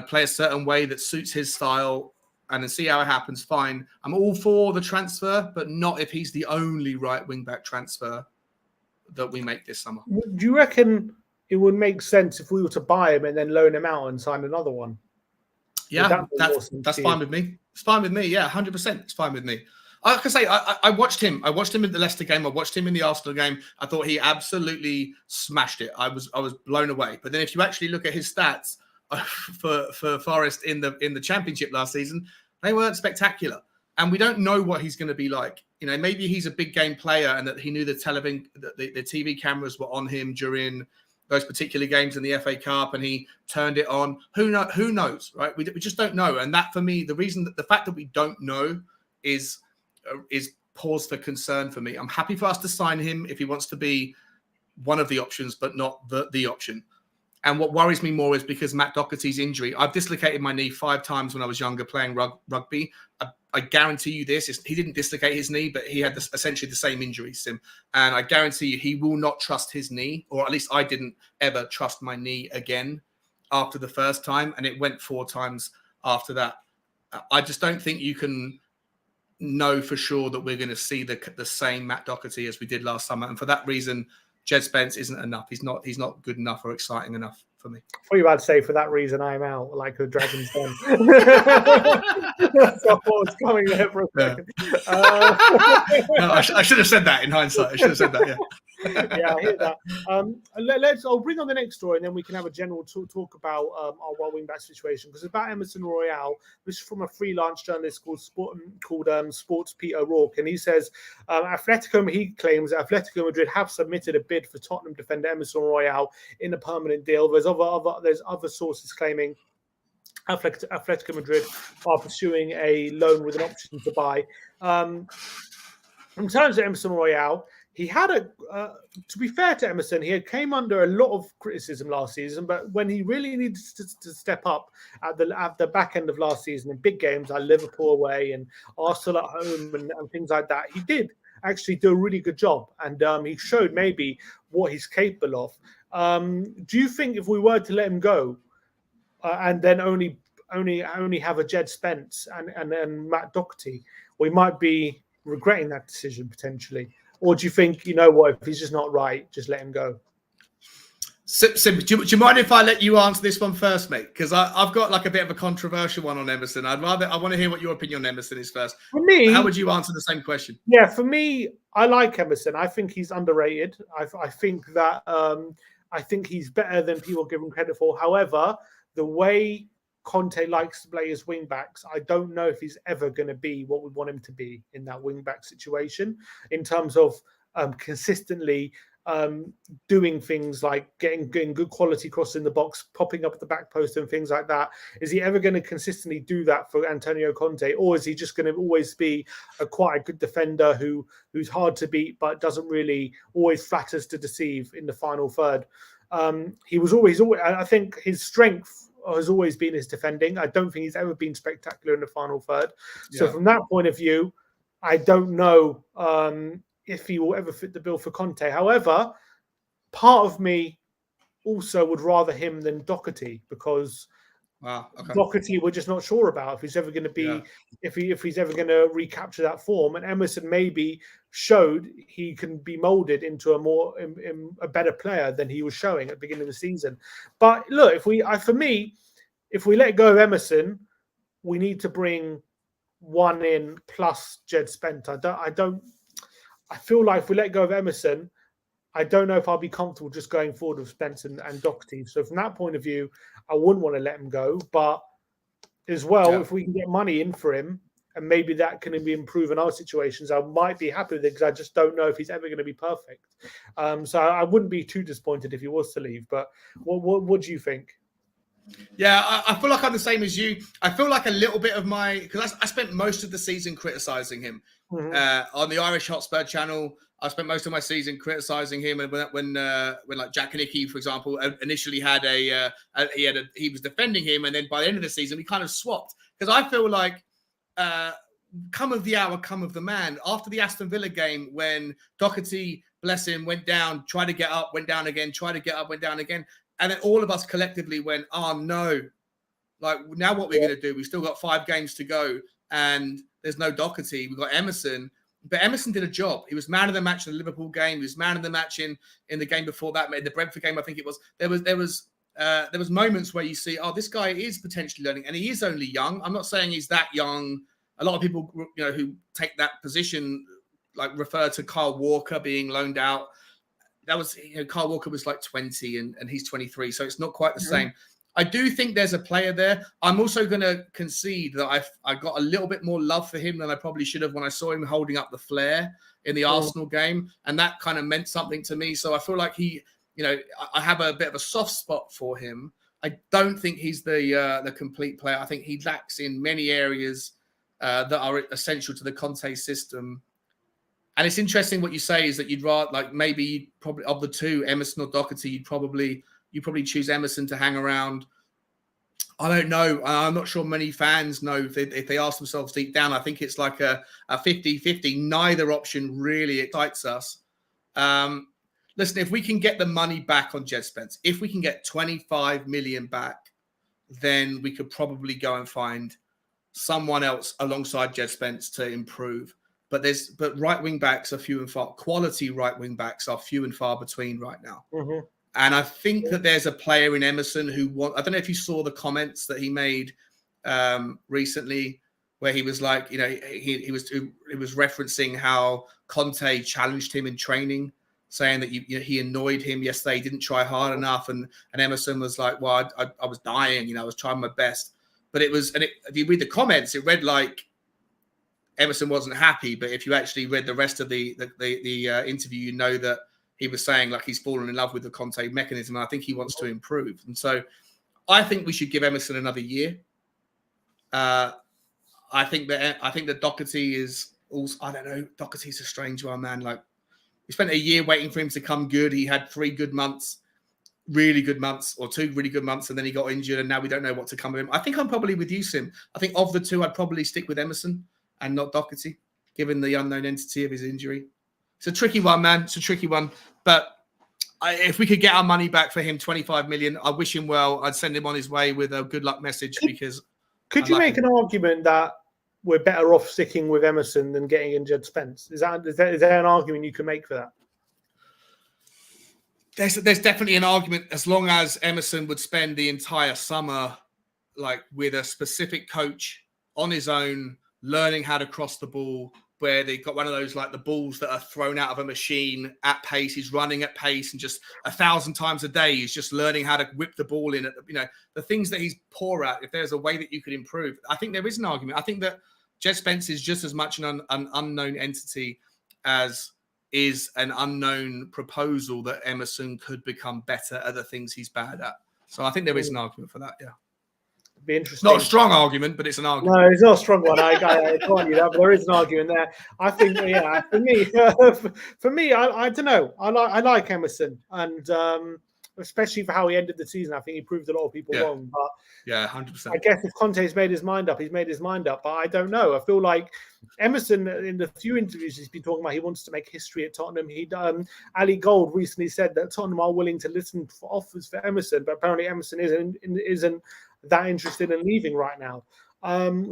play a certain way that suits his style, and then see how it happens, fine. I'm all for the transfer, but not if he's the only right wing-back transfer that we make this summer. Do you reckon it would make sense if we were to buy him and then loan him out and sign another one? Yeah, that's fine with me. It's fine with me. Yeah, 100%. It's fine with me. Like I say, I watched him. I watched him in the Leicester game. I watched him in the Arsenal game. I thought he absolutely smashed it. I was blown away. But then if you actually look at his stats for Forest in the Championship last season, they weren't spectacular. And we don't know what he's going to be like. Maybe he's a big game player and that he knew the TV cameras were on him during those particular games in the FA Cup and he turned it on. Who knows, right? We just don't know. And that, for me, the fact that we don't know is pause for concern for me. I'm happy for us to sign him if he wants to be one of the options, but not the option. And what worries me more is because Matt Doherty's injury. I've dislocated my knee 5 times when I was younger playing rugby. I guarantee you this. He didn't dislocate his knee, but he had essentially the same injury, Sim. And I guarantee you he will not trust his knee, or at least I didn't ever trust my knee again after the first time. And it went 4 times after that. I just don't think you can know for sure that we're going to see the same Matt Doherty as we did last summer. And for that reason, Jed Spence isn't enough. He's not good enough or exciting enough for me. I thought you were about to say, for that reason, I'm out, like a Dragon's Den. That's what was coming there for a second. No, I should have said that in hindsight. I should have said that, yeah. Yeah, I hear that. I'll bring on the next story, and then we can have a general talk about our wing back situation, because it's about Emerson Royal. This is from a freelance journalist called Sports Pete O'Rourke, and he says he claims Atletico Madrid have submitted a bid for Tottenham defender Emerson Royal in a permanent deal. There's other sources claiming Atletico Madrid are pursuing a loan with an option to buy. In terms of Emerson Royal, he had to be fair to Emerson, he came under a lot of criticism last season, but when he really needed to step up at the back end of last season in big games like Liverpool away and Arsenal at home and things like that, he did actually do a really good job, and he showed maybe what he's capable of. Do you think if we were to let him go and then only have a Jed Spence and Matt Doherty, we might be regretting that decision potentially? Or do you think, you know what, if he's just not right, just let him go? So do you mind if I let you answer this one first, mate? Because I've got like a bit of a controversial one on Emerson. I want to hear what your opinion on Emerson is first. For me, how would you answer the same question? Yeah, for me, I like Emerson. I think he's underrated. I think that I think he's better than people give him credit for. However, the way Conte likes to play his wing backs, I don't know if he's ever going to be what we want him to be in that wing back situation, in terms of consistently doing things like getting good quality cross in the box, popping up at the back post and things like that. Is he ever going to consistently do that for Antonio Conte, or is he just going to always be quite a good defender who's hard to beat but doesn't really always flatters to deceive in the final third? He was always I think his strength has always been his defending. I don't think he's ever been spectacular in the final third. So from that point of view, I don't know if he will ever fit the bill for Conte. However, part of me also would rather him than Doherty, because Doherty we're just not sure about if he's ever going to be, if he's ever going to recapture that form. And Emerson maybe showed he can be molded into a better player than he was showing at the beginning of the season. But look, for me, if we let go of Emerson, we need to bring one in plus Jed Spence. I feel like if we let go of Emerson, I don't know if I'll be comfortable just going forward with Spence and Doherty. So from that point of view, I wouldn't want to let him go. But as well, if we can get money in for him, and maybe that can be improving our situations, I might be happy with it, because I just don't know if he's ever going to be perfect. So I wouldn't be too disappointed if he was to leave. But what do you think? Yeah, I feel like I'm the same as you. I feel like a little bit of because I spent most of the season criticising him on the Irish Hotspur channel. I spent most of my season criticising him, and when like Jack Kanicki, for example, initially had he was defending him, and then by the end of the season we kind of swapped, because I feel like come of the hour, come of the man. After the Aston Villa game, when Doherty, bless him, went down, tried to get up, went down again, tried to get up, went down again, and then all of us collectively went, "Oh no! Like, now what we're going to do? We've still got 5 games to go, and there's no Doherty. We've got Emerson." But Emerson did a job. He was man of the match in the Liverpool game. He was man of the match in the game before that, the Brentford game, I think it was. There was moments where you see, oh, this guy is potentially learning, and he is only young. I'm not saying he's that young. A lot of people, who take that position, like, refer to Kyle Walker being loaned out. That was, Kyle Walker was like 20 and he's 23, so it's not quite the same. I do think there's a player there. I'm also going to concede that I got a little bit more love for him than I probably should have when I saw him holding up the flare in the Arsenal game, and that kind of meant something to me. So I feel like I have a bit of a soft spot for him. I don't think he's the complete player. I think he lacks in many areas that are essential to the Conte system. And it's interesting what you say is that you'd rather, like, maybe probably of the two, Emerson or Doherty, you probably choose Emerson to hang around. I don't know. I'm not sure many fans know if they ask themselves deep down. I think it's like a 50-50. Neither option really excites us. Listen, if we can get the money back on Jed Spence, if we can get 25 million back, then we could probably go and find someone else alongside Jed Spence to improve. But right wing backs are few and far. Quality right wing backs are few and far between right now. Mm-hmm. And I think that there's a player in Emerson I don't know if you saw the comments that he made recently, where he was like, he was referencing how Conte challenged him in training, saying that he annoyed him yesterday. He didn't try hard enough, and Emerson was like, "Well, I was dying, I was trying my best." But if you read the comments, it read like Emerson wasn't happy. But if you actually read the rest of the interview, you know that he was saying like he's fallen in love with the Conte mechanism. And I think he wants to improve, and so I think we should give Emerson another year. I think that Doherty is also, I don't know, Doherty's a strange one, man. Like, we spent a year waiting for him to come good. He had 3 good months, really good months, or 2 really good months, and then he got injured, and now we don't know what to come of him. I think I'm probably with you, Sim. I think of the two, I'd probably stick with Emerson and not Doherty, given the unknown entity of his injury. It's a tricky one, man. It's a tricky one. But if we could get our money back for him, 25 million, I wish him well. I'd send him on his way with a good luck message, because... Could you make an argument that we're better off sticking with Emerson than getting in Jed Spence? Is there an argument you can make for that? There's definitely an argument, as long as Emerson would spend the entire summer like with a specific coach on his own, learning how to cross the ball, where they've got one of those, like the balls that are thrown out of a machine at pace. He's running at pace, and just 1,000 times a day, he's just learning how to whip the ball in at the things that he's poor at. If there's a way that you could improve, I think there is an argument. I think that Jed Spence is just as much an unknown entity as is an unknown proposal that Emerson could become better at the things he's bad at. So I think there is an argument for that. Yeah. Be interesting. Not a strong argument, but it's an argument. No, it's not a strong one. I can't you that, but there is an argument there. I think, yeah, for me, I don't know. I like Emerson, and especially for how he ended the season. I think he proved a lot of people wrong. But yeah, 100%. I guess if Conte's made his mind up, he's made his mind up. But I don't know. I feel like Emerson, in the few interviews he's been talking about, he wants to make history at Tottenham. Ali Gold recently said that Tottenham are willing to listen for offers for Emerson, but apparently Emerson isn't that interested in leaving right now.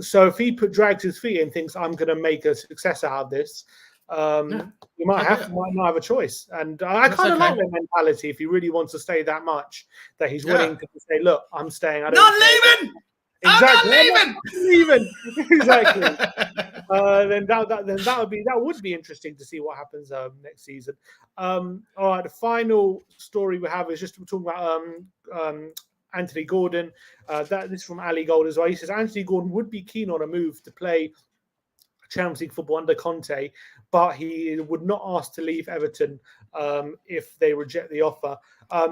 So if he drags his feet and thinks, I'm going to make a success out of this, you might not have a choice. And I kind of like that mentality. If he really wants to stay that much, that he's willing to say, look, I'm staying. Not leaving. Exactly. I'm not leaving. Exactly. Then that would be interesting to see what happens next season. All right, the final story we have is just talking about Anthony Gordon. This is from Ali Gold as well. He says Anthony Gordon would be keen on a move to play Champions League football under Conte, but he would not ask to leave Everton if they reject the offer.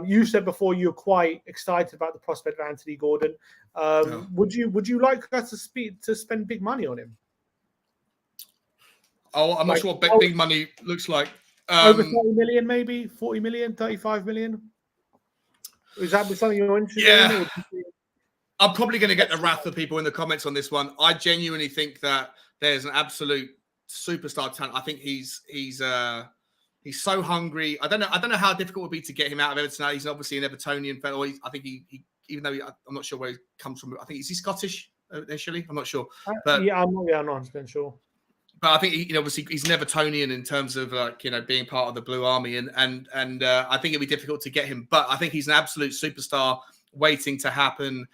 You said before you're quite excited about the prospect of Anthony Gordon. Would you like us to spend big money on him? Oh, I'm not sure what big money looks like. Over 30 million, maybe 40 million, 35 million. Is that something you're interested in? I'm probably going to get the wrath of people in the comments on this one. I genuinely think that there's an absolute superstar talent. I think he's so hungry. I don't know how difficult it would be to get him out of Everton. He's obviously an Evertonian fellow. I think he even though I'm not sure where he comes from. I think is he Scottish initially? I'm not sure. But I'm not 100% sure. But I think obviously he's an Evertonian in terms of being part of the Blue Army, and I think it'd be difficult to get him. But I think he's an absolute superstar waiting to happen.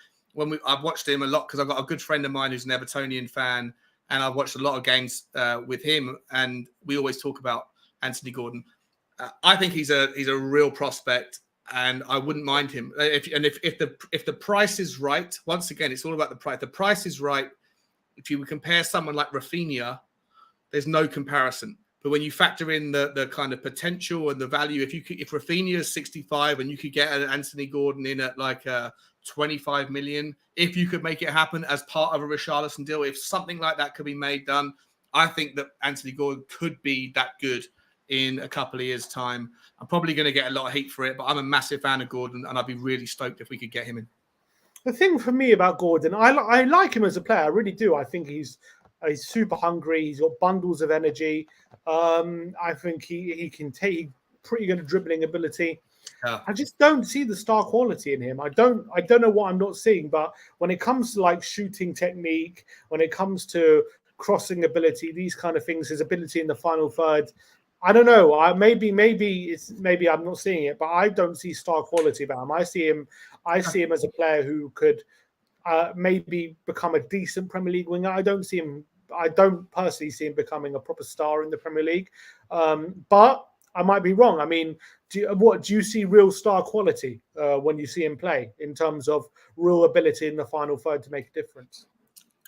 I've watched him a lot because I've got a good friend of mine who's an Evertonian fan, and I've watched a lot of games with him, and we always talk about Anthony Gordon. I think he's a real prospect, and I wouldn't mind him if the price is right. Once again, it's all about the price. The price is right. If you would compare someone like Raphinha, there's no comparison. But when you factor in the kind of potential and the value, if Raphinha is 65 and you could get an Anthony Gordon in at like 25 million, if you could make it happen as part of a Richarlison deal, if something like that could be done, I think that Anthony Gordon could be that good in a couple of years' time. I'm probably going to get a lot of heat for it, but I'm a massive fan of Gordon, and I'd be really stoked if we could get him in. The thing for me about Gordon, I like him as a player. I really do. I think he's super hungry. He's got bundles of energy. I think he can take pretty good dribbling ability. I just don't see the star quality in him. I don't know what I'm not seeing, but when it comes to like shooting technique, when it comes to crossing ability, these kind of things, his ability in the final third, I don't know. Maybe I'm not seeing it, but I don't see star quality about him. I see him as a player who could maybe become a decent Premier League winger. I don't personally see him becoming a proper star in the Premier League, but I might be wrong. I mean, do you see real star quality when you see him play in terms of real ability in the final third to make a difference?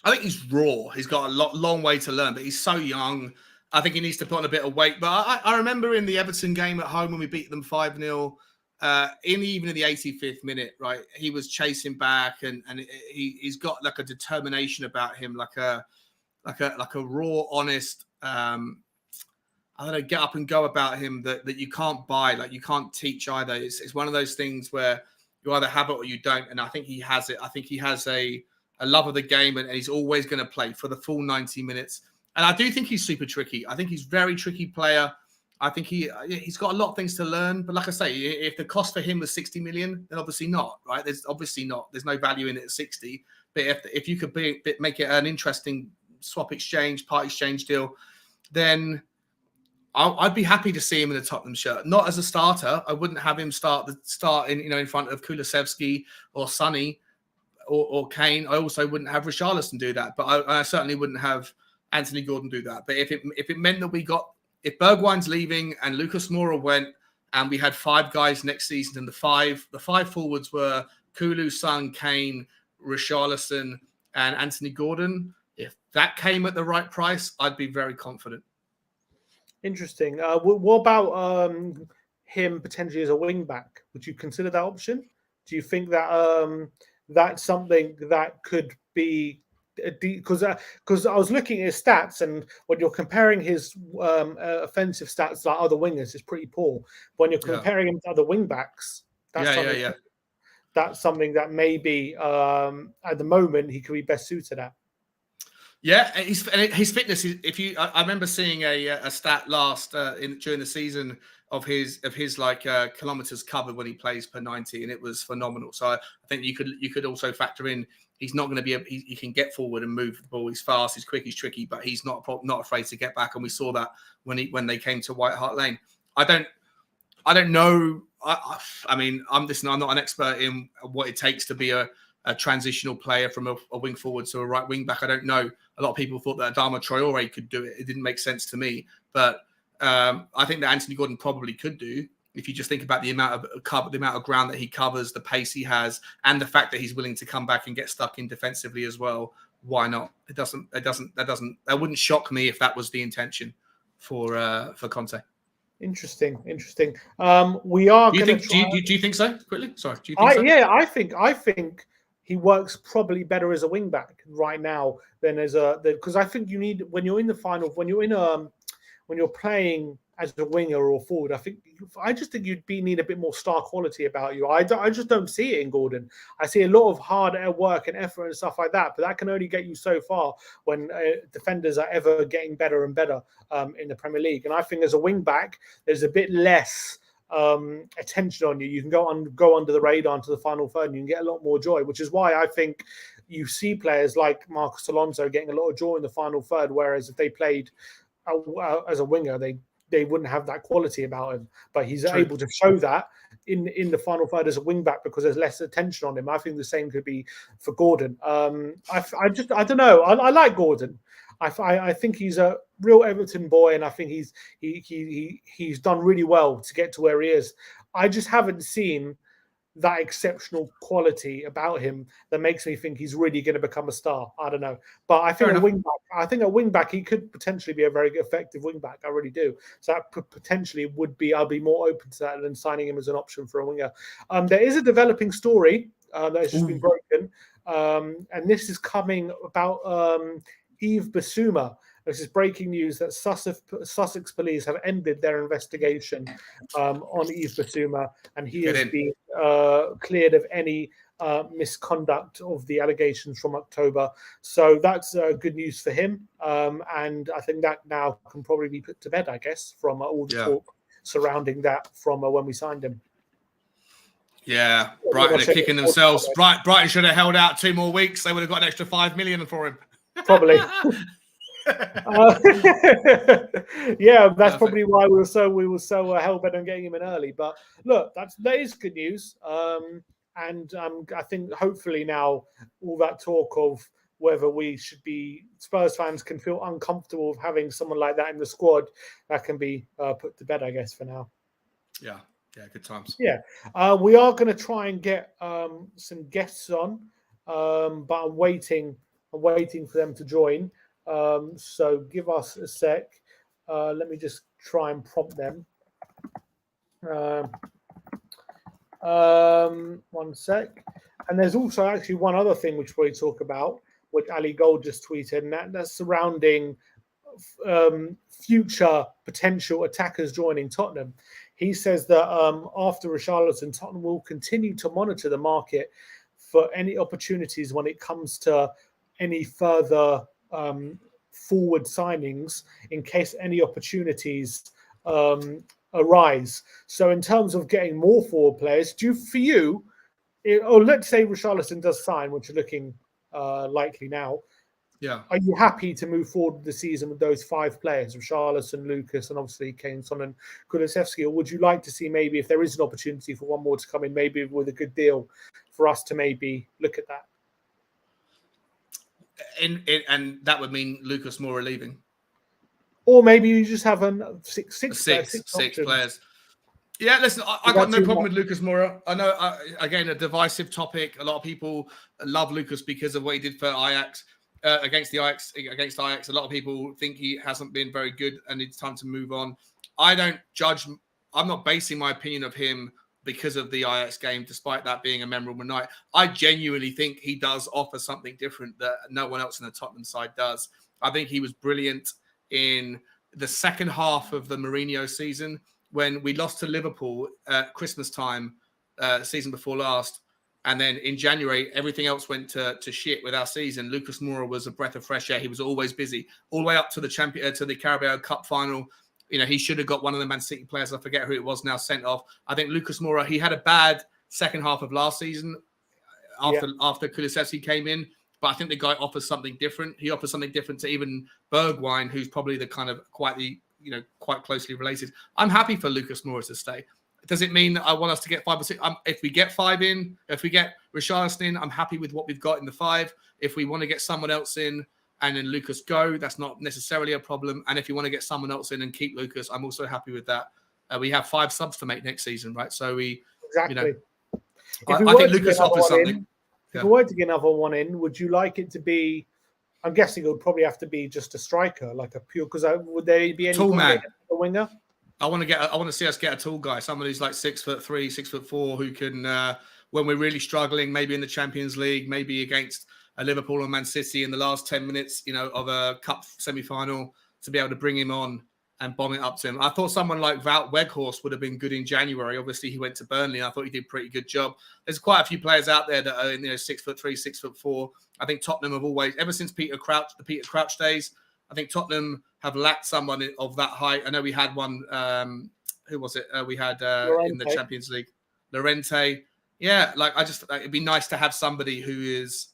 I think he's raw. He's got a long way to learn, but he's so young. I think he needs to put on a bit of weight. But I remember in the Everton game at home when we beat them 5-0, even in the 85th minute, right? He was chasing back, and he's got like a determination about him, like a raw, honest, I don't know, get up and go about him that you can't buy, like you can't teach either. It's one of those things where you either have it or you don't. And I think he has it. I think he has a love of the game, and he's always going to play for the full 90 minutes. And I do think he's super tricky. I think he's a very tricky player. I think he's got a lot of things to learn. But like I say, if the cost for him was 60 million, then obviously not, right? There's obviously not. There's no value in it at 60. But if you could make it an interesting swap exchange, part exchange deal, then I'd be happy to see him in a Tottenham shirt. Not as a starter. I wouldn't have him start in front of Kulusevski or Sonny or Kane. I also wouldn't have Richarlison do that. But I certainly wouldn't have Anthony Gordon do that. But if it meant that if Bergwijn's leaving and Lucas Moura went and we had 5 guys next season, and the five forwards were Kulu, Son, Kane, Richarlison, and Anthony Gordon, if that came at the right price, I'd be very confident. Interesting. What about him potentially as a wing back? Would you consider that option? Do you think that that's something that could be because I was looking at his stats, and when you're comparing his offensive stats to like other wingers, it's pretty poor. When you're comparing him to other wing backs, that's something that maybe at the moment he could be best suited at. Yeah, his fitness. I remember seeing a stat during the season of his like kilometers covered when he plays per 90, and it was phenomenal. So I think you could also factor in he's not going to be he can get forward and move the ball. He's fast, he's quick, he's tricky, but he's not afraid to get back. And we saw that when they came to White Hart Lane. I don't know. I mean, I'm not an expert in what it takes to be a transitional player from a wing forward to a right wing back. I don't know. A lot of people thought that Adama Traore could do it. It didn't make sense to me. But I think that Anthony Gordon probably could do, if you just think about the amount of ground that he covers, the pace he has, and the fact that he's willing to come back and get stuck in defensively as well. Why not? That wouldn't shock me if that was the intention for Conte. Interesting. We are. Do you think so? Quickly, sorry. Do you think so? Yeah, I think he works probably better as a wing back right now than because I think you need, when you're in the final, when you're playing as a winger or forward, I just think you'd need a bit more star quality about you. I just don't see it in Gordon. I see a lot of hard work and effort and stuff like that, but that can only get you so far when defenders are ever getting better and better in the Premier League. And I think as a wing back, there's a bit less attention on you. You can go under the radar into the final third, and you can get a lot more joy, which is why I think you see players like Marcos Alonso getting a lot of joy in the final third, whereas if they played as a winger, they wouldn't have that quality about him. But he's able to show that in the final third as a wing back because there's less attention on him. I think the same could be for Gordon. I don't know. I like Gordon. I think he's a real Everton boy, and I think he's done really well to get to where he is. I just haven't seen that exceptional quality about him that makes me think he's really going to become a star. I don't know, but I think a wing back, he could potentially be a very effective wing back. I really do. So that potentially would be. I'll be more open to that than signing him as an option for a winger. There is a developing story that has just been broken, and this is coming about Yves Bissouma. This is breaking news that Sussex police have ended their investigation on Yves Bissouma, and he has been cleared of any misconduct of the allegations from October. So that's good news for him, and I think that now can probably be put to bed, I guess, from all the talk surrounding that from when we signed him. Yeah, Brighton are kicking themselves. Brighton should have held out 2 more weeks. They would have got an extra 5 million for him. Probably. Yeah, that's probably why we were so hell bent on getting him in early. But look, that is good news. And I think hopefully now all that talk of whether we should be Spurs fans can feel uncomfortable of having someone like that in the squad, that can be put to bed, I guess, for now. Yeah, good times. Yeah, we are going to try and get some guests on, but I'm waiting for them to join. So give us a sec. Let me just try and prompt them. 1 sec. And there's also actually one other thing which we talk about, which Ali Gold just tweeted, and that's surrounding future potential attackers joining Tottenham. He says that after Richarlison, Tottenham will continue to monitor the market for any opportunities when it comes to any further forward signings in case any opportunities arise. So in terms of getting more forward players, let's say Richarlison does sign, which is looking likely now. Yeah. Are you happy to move forward the season with those 5 players, Richarlison, Lucas, and obviously Kane, Son, and Kulusevski? Or would you like to see maybe if there is an opportunity for one more to come in, maybe with a good deal for us to maybe look at that? And that would mean Lucas Moura leaving. Or maybe you just have six players. Yeah, listen, I got no problem with Lucas Moura. I know, again, a divisive topic. A lot of people love Lucas because of what he did for Ajax. Against Ajax. A lot of people think he hasn't been very good and it's time to move on. I don't judge. I'm not basing my opinion of him because of the Ajax game, despite that being a memorable night. I genuinely think he does offer something different that no one else in the Tottenham side does. I think he was brilliant in the second half of the Mourinho season when we lost to Liverpool at Christmas time, season before last. And then in January, everything else went to shit with our season. Lucas Moura was a breath of fresh air. He was always busy, all the way up to the Carabao Cup final. You know, he should have got one of the Man City players, I forget who it was now, sent off. I think Lucas Moura, he had a bad second half of last season after Kulusevski came in. But I think the guy offers something different. He offers something different to even Bergwijn, who's probably the kind of quite closely related. I'm happy for Lucas Moura to stay. Does it mean that I want us to get 5 or 6? If we get 5 in, if we get Richarlison in, I'm happy with what we've got in the 5. If we want to get someone else in and then Lucas go, that's not necessarily a problem. And if you want to get someone else in and keep Lucas, I'm also happy with that. We have 5 subs to make next season, right? So exactly. I think Lucas offers something. If we were to get another one in, would you like it to be? I'm guessing it would probably have to be just a striker, like a pure. Because would there be any tall man, a winger? I want to see us get a tall guy, someone who's like 6'3", 6'4", who can, when we're really struggling, maybe in the Champions League, maybe against a Liverpool or Man City in the last 10 minutes, of a cup semi-final, to be able to bring him on and bomb it up to him. I thought someone like Wout Weghorst would have been good in January. Obviously, he went to Burnley. And I thought he did a pretty good job. There's quite a few players out there that are 6'3", 6'4". I think Tottenham have always, ever since the Peter Crouch days, I think Tottenham have lacked someone of that height. I know we had one. Who was it? We had in the Champions League, Llorente. Yeah, it'd be nice to have somebody who is,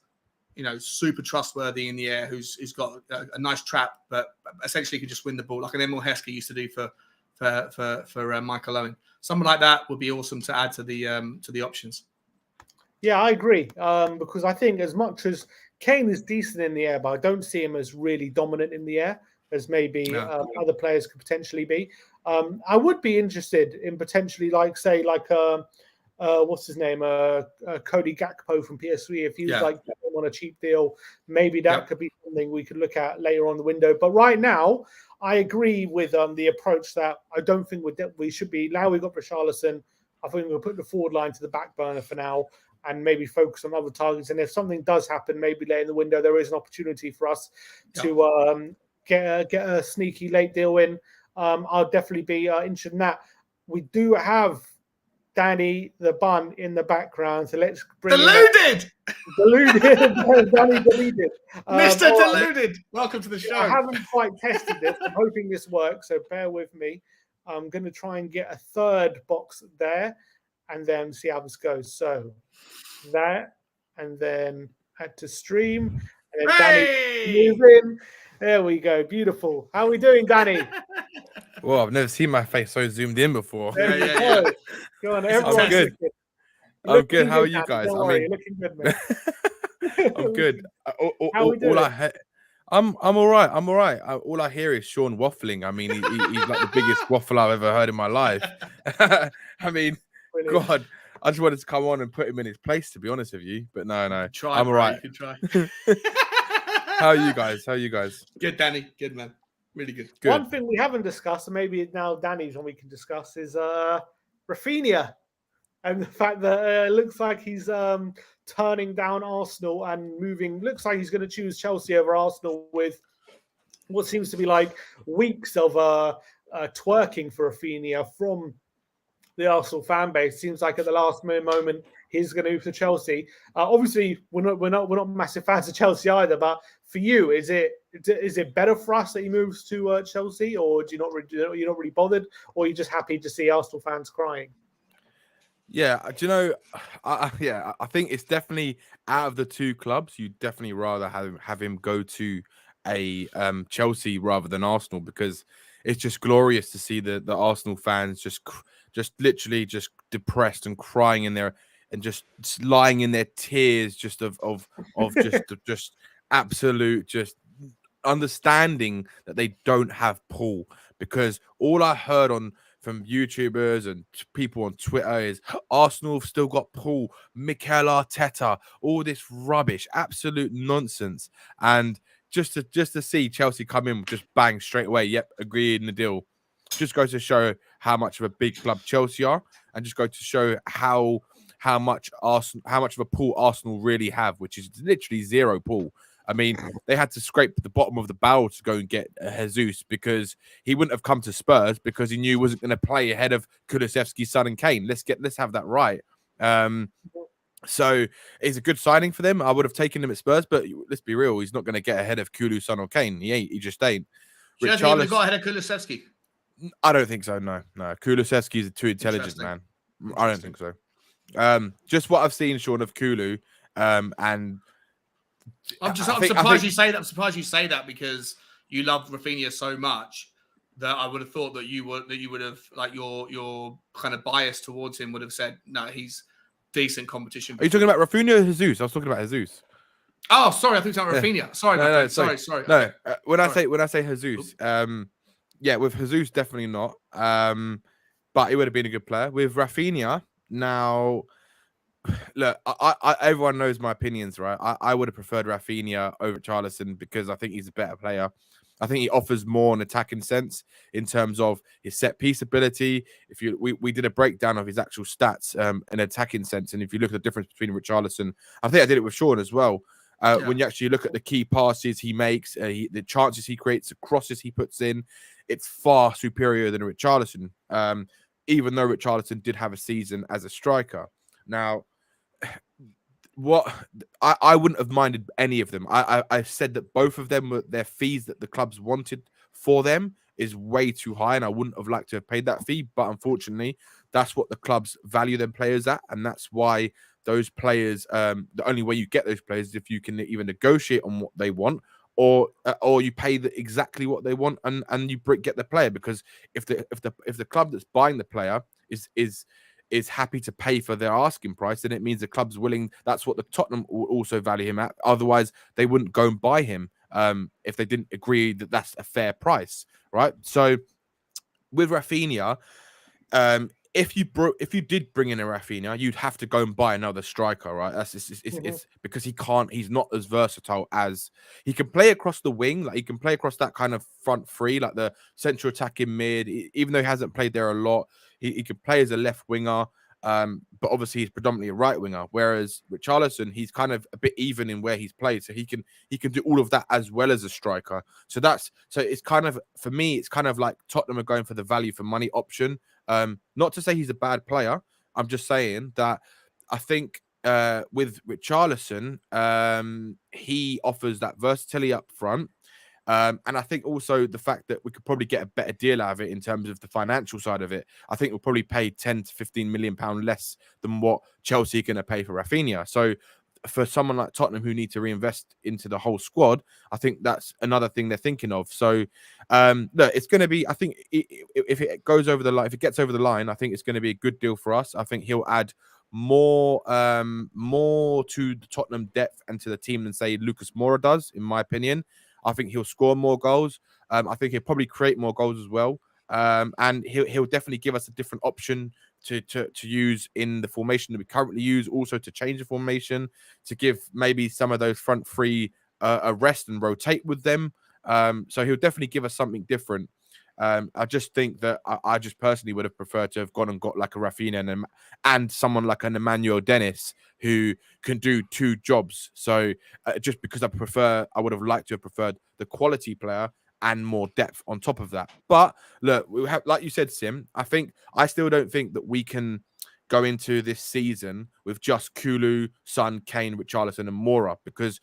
super trustworthy in the air, who's got a nice trap, but essentially could just win the ball like an Emil Heskey used to do for Michael Owen. Someone like that would be awesome to add to the options. Yeah, I agree. Because I think as much as Kane is decent in the air, but I don't see him as really dominant in the air as maybe other players could potentially be. I would be interested in potentially, what's his name, Cody Gakpo from PSV. If he's on a cheap deal, maybe that could be something we could look at later on the window. But right now, I agree with the approach that I don't think we should be. Now we've got Richarlison. I think we'll put the forward line to the back burner for now and maybe focus on other targets. And if something does happen, maybe later in the window, there is an opportunity for us to get a sneaky late deal in. I'll definitely be interested in that. We do have Danny the Bun in the background, so let's bring deluded. Danny deluded. Mr. Deluded, welcome to the show. I haven't quite tested this. I'm hoping this works, so bear with me. I'm going to try and get a third box there. and then see how this goes. So that, and then add to stream, and then Danny move in. There we go. Beautiful. How are we doing, Danny? Well, I've never seen my face so zoomed in before. There you go. Go on, everyone's good. looking. I'm good. How are you guys? Don't worry, you're looking good, mate. I'm good. How we doing? I'm all right. I'm all right. All I hear is Sean waffling. I mean, he's like the biggest waffle I've ever heard in my life. I mean, brilliant. God, I just wanted to come on and put him in his place, to be honest with you. But no, I'm all right. You can try. How are you guys? Good, Danny. Good, man. Really good. One thing we haven't discussed, and maybe now Danny's one we can discuss, is Raphinha. And the fact that it looks like he's turning down Arsenal and moving. Looks like he's going to choose Chelsea over Arsenal with what seems to be like weeks of twerking for Raphinha from the Arsenal fan base. Seems like at the last moment he's going to move to Chelsea. Obviously, we're not massive fans of Chelsea either. But for you, is it better for us that he moves to Chelsea, or you're not really bothered, or you're just happy to see Arsenal fans crying? Yeah, do you know? I think it's definitely out of the two clubs, you'd definitely rather have him go to a Chelsea rather than Arsenal, because it's just glorious to see the Arsenal fans just literally just depressed and crying in there and just lying in their tears, just of just absolute just understanding that they don't have Paul. Because all I heard from YouTubers and people on Twitter is Arsenal have still got Paul, Mikel Arteta, all this rubbish, absolute nonsense. And just to see Chelsea come in, just bang straight away, yep, agreed in the deal, just goes to show how much of a big club Chelsea are, and just go to show how much of a pull Arsenal really have, which is literally zero pull. I mean, they had to scrape the bottom of the barrel to go and get Jesus, because he wouldn't have come to Spurs because he knew he wasn't going to play ahead of Kulusevski, Son, and Kane. Let's have that right. So it's a good signing for them. I would have taken him at Spurs, but let's be real, he's not going to get ahead of Kulu, Son, or Kane. He ain't. He just ain't. Do you think he would have got ahead of Kulusevski? I don't think so. No. Kulusevski is too intelligent, man. I don't think so. Just what I've seen, Sean, of Kulu, and I'm surprised you say that. I'm surprised you say that, because you love Raphinha so much that I would have thought that you would have, like, your kind of bias towards him would have said, no, he's decent competition. Are you talking about Raphinha or Jesus? I was talking about Jesus. Oh, sorry, I think it's about Raphinha. Sorry, sorry. No, when I say Jesus, with Jesus definitely not. But he would have been a good player. With Raphinha, now, look, I everyone knows my opinions, right? I would have preferred Raphinha over Richarlison because I think he's a better player. I think he offers more an attacking sense in terms of his set piece ability. We did a breakdown of his actual stats in attacking sense, and if you look at the difference between Richarlison, I think I did it with Sean as well. When you actually look at the key passes he makes, the chances he creates, the crosses he puts in, it's far superior than Richarlison. Even though Richarlison did have a season as a striker. Now, what I wouldn't have minded any of them. I said that both of them were their fees that the clubs wanted for them is way too high, and I wouldn't have liked to have paid that fee. But unfortunately, that's what the clubs value them players at, and that's why those players. The only way you get those players is if you can even negotiate on what they want, or you pay exactly what they want, and you get the player. Because if the club that's buying the player is happy to pay for their asking price, then it means the club's willing. That's what the Tottenham will also value him at. Otherwise, they wouldn't go and buy him if they didn't agree that that's a fair price, right? So with Raphinha, if you did bring in a Raphinha, you'd have to go and buy another striker, right? It's because he's not as versatile as he can play across the wing, like he can play across that kind of front three, like the central attacking mid. Even though he hasn't played there a lot, he can play as a left winger. But obviously he's predominantly a right winger. Whereas Richarlison, he's kind of a bit even in where he's played, so he can do all of that as well as a striker. So it's kind of, for me, it's kind of like Tottenham are going for the value for money option. Not to say he's a bad player. I'm just saying that I think with Richarlison, he offers that versatility up front. And I think also the fact that we could probably get a better deal out of it in terms of the financial side of it. I think we'll probably pay 10 to 15 million pound less than what Chelsea are going to pay for Raphinha. So for someone like Tottenham who need to reinvest into the whole squad, I think that's another thing they're thinking of. So look, it's going to be, I think if it goes over the line, if it gets over the line, I think it's going to be a good deal for us. I think he'll add more to the Tottenham depth and to the team than say Lucas Moura does, in my opinion. I think he'll score more goals. I think he'll probably create more goals as well. And he'll definitely give us a different option to use in the formation that we currently use, also to change the formation, to give maybe some of those front three a rest and rotate with them. So he'll definitely give us something different. I just think that I just personally would have preferred to have gone and got like a Raphinha and someone like an Emmanuel Dennis who can do two jobs. So just because I would have liked to have preferred the quality player and more depth on top of that. But look, we have, like you said, Sim, I still don't think that we can go into this season with just Kulu, Son, Kane, Richarlison, and Moura, because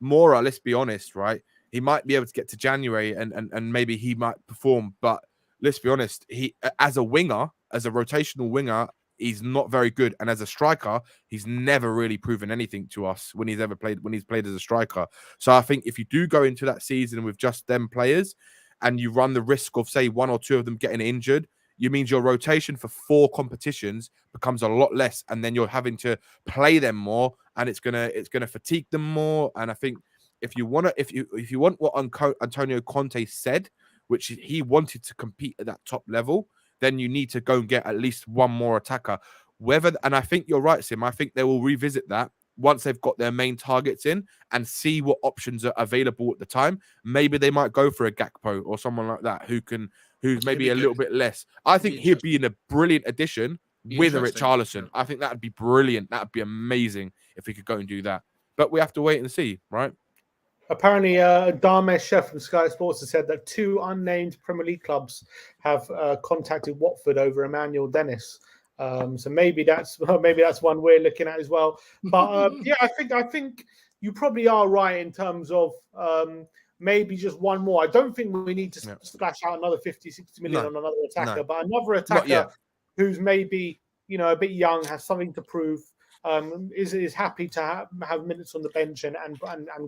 Moura, let's be honest, right? He might be able to get to January and maybe he might perform, but let's be honest, he as a winger, as a rotational winger, he's not very good. And as a striker, he's never really proven anything to us when he's played as a striker. So I think if you do go into that season with just them players and you run the risk of, say, one or two of them getting injured, you means your rotation for 4 competitions becomes a lot less. And then you're having to play them more and it's gonna fatigue them more. And I think if you want what Antonio Conte said, which he wanted to compete at that top level, then you need to go and get at least one more attacker. And I think you're right, Sim. I think they will revisit that once they've got their main targets in and see what options are available at the time. Maybe they might go for a Gakpo or someone like that who's maybe a little bit less. I think he'd be in a brilliant addition with a Richarlison. I think that'd be brilliant. That'd be amazing if we could go and do that. But we have to wait and see, right? Apparently, Dharmesh Chef from Sky Sports has said that 2 unnamed Premier League clubs have contacted Watford over Emmanuel Dennis. So maybe that's one we're looking at as well. But yeah, I think you probably are right in terms of maybe just one more. I don't think we need to splash out another 50, 60 million on another attacker, but another attacker who's maybe a bit young, has something to prove. Is happy to have minutes on the bench and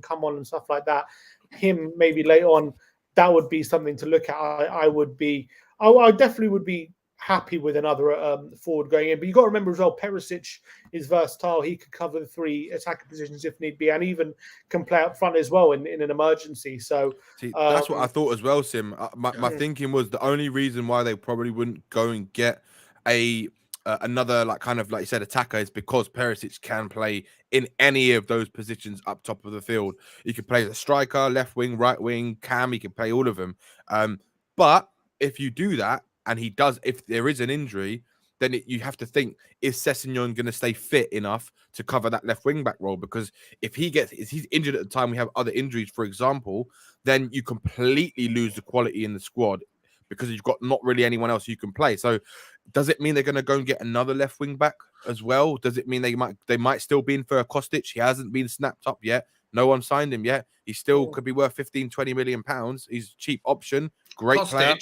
come on and stuff like that. Him maybe later on, that would be something to look at. I definitely would be happy with another forward going in. But you got to remember as well, Perisic is versatile. He could cover the 3 attacking positions if need be, and even can play up front as well in an emergency. So that's what I thought as well, Sim. My thinking was the only reason why they probably wouldn't go and get another like you said attacker is because Perisic can play in any of those positions up top of the field. He could play as a striker, left wing, right wing, cam. He can play all of them. But if you do that and he does, if there is an injury, then you have to think, is Sessegnon going to stay fit enough to cover that left wing back role? Because if he's injured at the time we have other injuries, for example, then you completely lose the quality in the squad because you've got not really anyone else you can play. So does it mean they're going to go and get another left wing back as well? Does it mean they might still be in for a Kostic? He hasn't been snapped up yet. No one signed him yet. He still could be worth 15, 20 million pounds. He's a cheap option. Great player.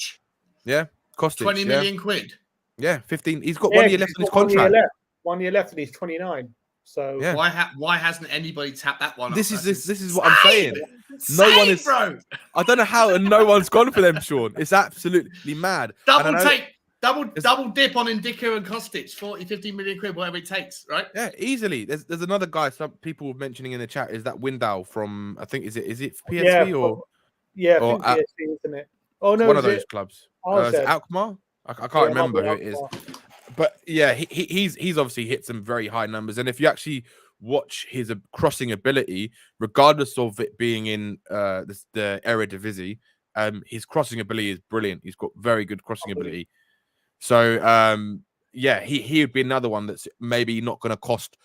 Yeah. Kostic. 20 million quid. Yeah. 15. He's got 1 year left in his contract. 1 year left and he's 29. So why hasn't anybody tapped that one? This is what I'm saying. No one is, bro. I don't know how, and no one's gone for them, Sean. It's absolutely mad. Double dip on Ndicka and Kostic, 40, 50 million quid, whatever it takes, right? Yeah, easily. There's another guy. Some people were mentioning in the chat is that Windal from I think is it PSV or PSV, isn't it? Oh no, one of those clubs. Is it Alkmaar? I can't remember who it is. But yeah, he's obviously hit some very high numbers, and if you actually watch his crossing ability, regardless of it being in the Eredivisie, his crossing ability is brilliant. He's got very good crossing ability. So he would be another one that's maybe not going to cost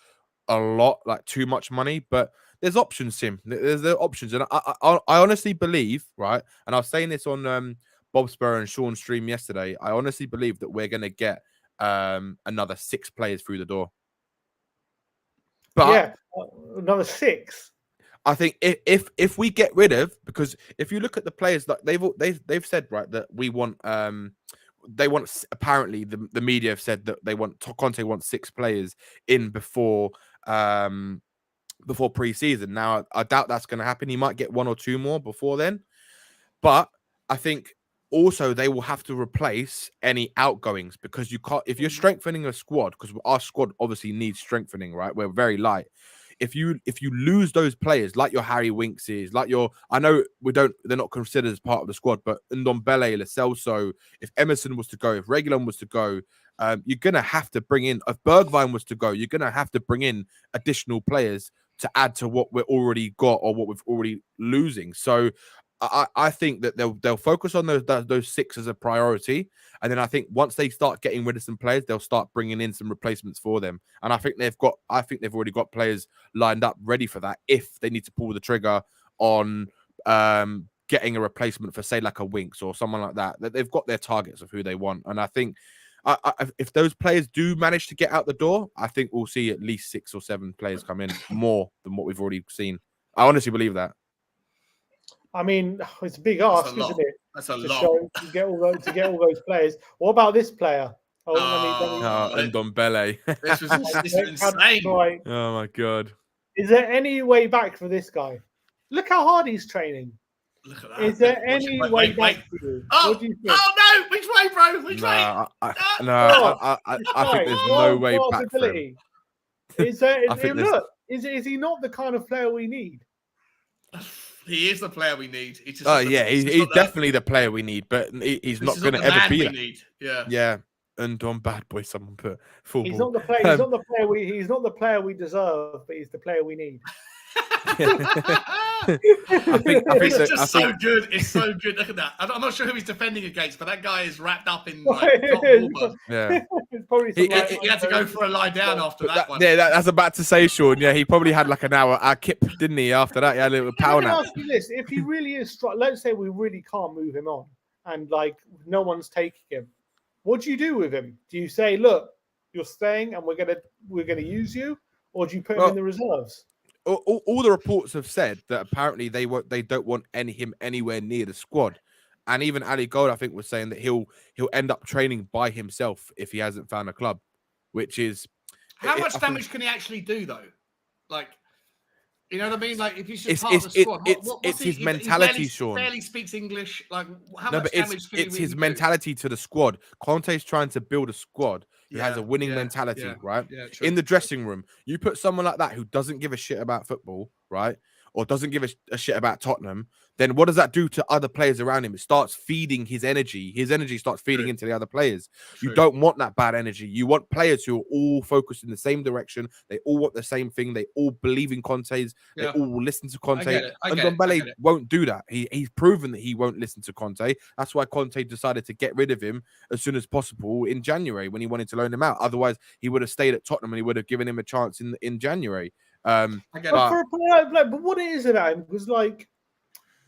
a lot, like too much money, but there's options, Sim. There's options, and I honestly believe, right? And I was saying this on Bob Spur and Sean's stream yesterday. I honestly believe that we're going to get another 6 players through the door. But another 6. I think if we get rid of, because if you look at the players that they've said, right, that we want they want, apparently the media have said that they want, Conte wants 6 players in before pre-season. Now I doubt that's going to happen. He might get 1 or 2 more before then, but I think also they will have to replace any outgoings, because you can't, if you're strengthening a squad, because our squad obviously needs strengthening, right? We're very light. If you lose those players, like your Harry Winkses, like your, I know they're not considered as part of the squad, but Ndombele, Lo Celso, if Emerson was to go, if Reguilon was to go, you're gonna have to bring in, if Bergwijn was to go, you're gonna have to bring in additional players to add to what we're already got or what we've already losing. So I think that they'll focus on those 6 as a priority, and then I think once they start getting rid of some players, they'll start bringing in some replacements for them. And I think they've already got players lined up ready for that if they need to pull the trigger on getting a replacement for, say, like a Winks or someone like that. That they've got their targets of who they want, and I think if those players do manage to get out the door, I think we'll see at least 6 or 7 players come in, more than what we've already seen. I honestly believe that. I mean, it's a big ask, isn't it? That's a to lot. to get all those players. What about this player? And Ndombele. This was insane. Oh my god! Is there any way back for this guy? Look how hard he's training. Look at that. Is there any way back for you? What do you think? Oh no! Which way, bro? Which way? I think there's no way back for him. Is he not the kind of player we need? He is the player we need. He's definitely the player we need, but he's not going to ever be that. Need. Yeah. And on bad boy, someone put football. He's not the player. He's not the player we deserve, but he's the player we need. It's so good. It's so good. Look at that. I'm not sure who he's defending against, but that guy is wrapped up in like yeah. He had to go for a lie down after that one. Yeah, that's about to say, Sean. Yeah, he probably had like an hour kip, didn't he? After that, he had a little power nap. Ask you this: if he really is, let's say we really can't move him on, and like no one's taking him, what do you do with him? Do you say, "Look, you're staying, and we're gonna use you," or do you put him in the reserves? All the reports have said that apparently they don't want him anywhere near the squad, and even Ali Gold, I think, was saying that he'll end up training by himself if he hasn't found a club, which is how much damage can he actually do though? Like, you know what I mean? Like, if he's just part of the squad, it's his mentality, Sean. Barely speaks English. Like, how no, much but damage can he it's his mentality to the squad. Conte's trying to build a squad who has a winning mentality, right? Yeah, true. In the dressing room, you put someone like that who doesn't give a shit about football, right? Or doesn't give a shit about Tottenham, then what does that do to other players around him? It starts feeding his energy. His energy starts feeding into the other players. True. You don't want that bad energy. You want players who are all focused in the same direction. They all want the same thing. They all believe in Conte's. They all will listen to Conte. And Ndombele won't do that. He's proven that he won't listen to Conte. That's why Conte decided to get rid of him as soon as possible in January when he wanted to loan him out. Otherwise, he would have stayed at Tottenham and he would have given him a chance in January. But for a player, but what it is about him, because like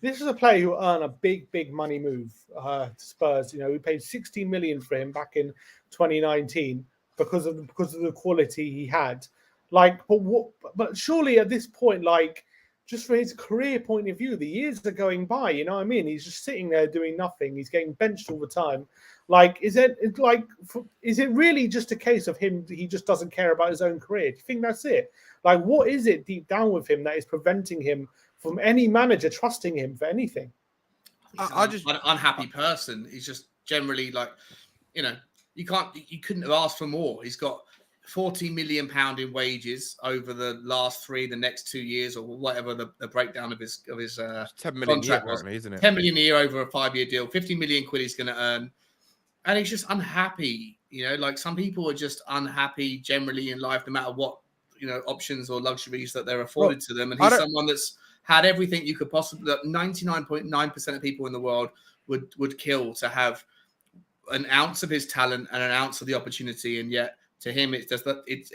this is a player who earned a big money move to Spurs. You know, we paid 16 million for him back in 2019 because of the quality he had. Like, but surely at this point, like just from his career point of view, the years are going by. You know what I mean? He's just sitting there doing nothing. He's getting benched all the time. Like, is it really just a case of him? He just doesn't care about his own career. Do you think that's it? Like, what is it deep down with him that is preventing him from any manager trusting him for anything? I just an unhappy person. He's just generally like, you know, you couldn't have asked for more. He's got £40 million in wages over the next 2 years, or whatever the breakdown of his 10 million contract a year, was, isn't it? 10 million a year over a 5-year deal, 50 million quid he's going to earn, and he's just unhappy. You know, like some people are just unhappy generally in life, no matter what, you know, options or luxuries that they're afforded to them. And he's someone that's had everything you could possibly, that 99.9% of people in the world would kill to have an ounce of his talent and an ounce of the opportunity, and yet to him, it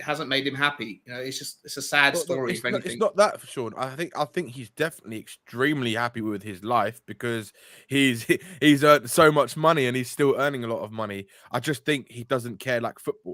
hasn't made him happy. You know, it's a sad story. It's not that, Sean. I think he's definitely extremely happy with his life because he's earned so much money and he's still earning a lot of money. I just think he doesn't care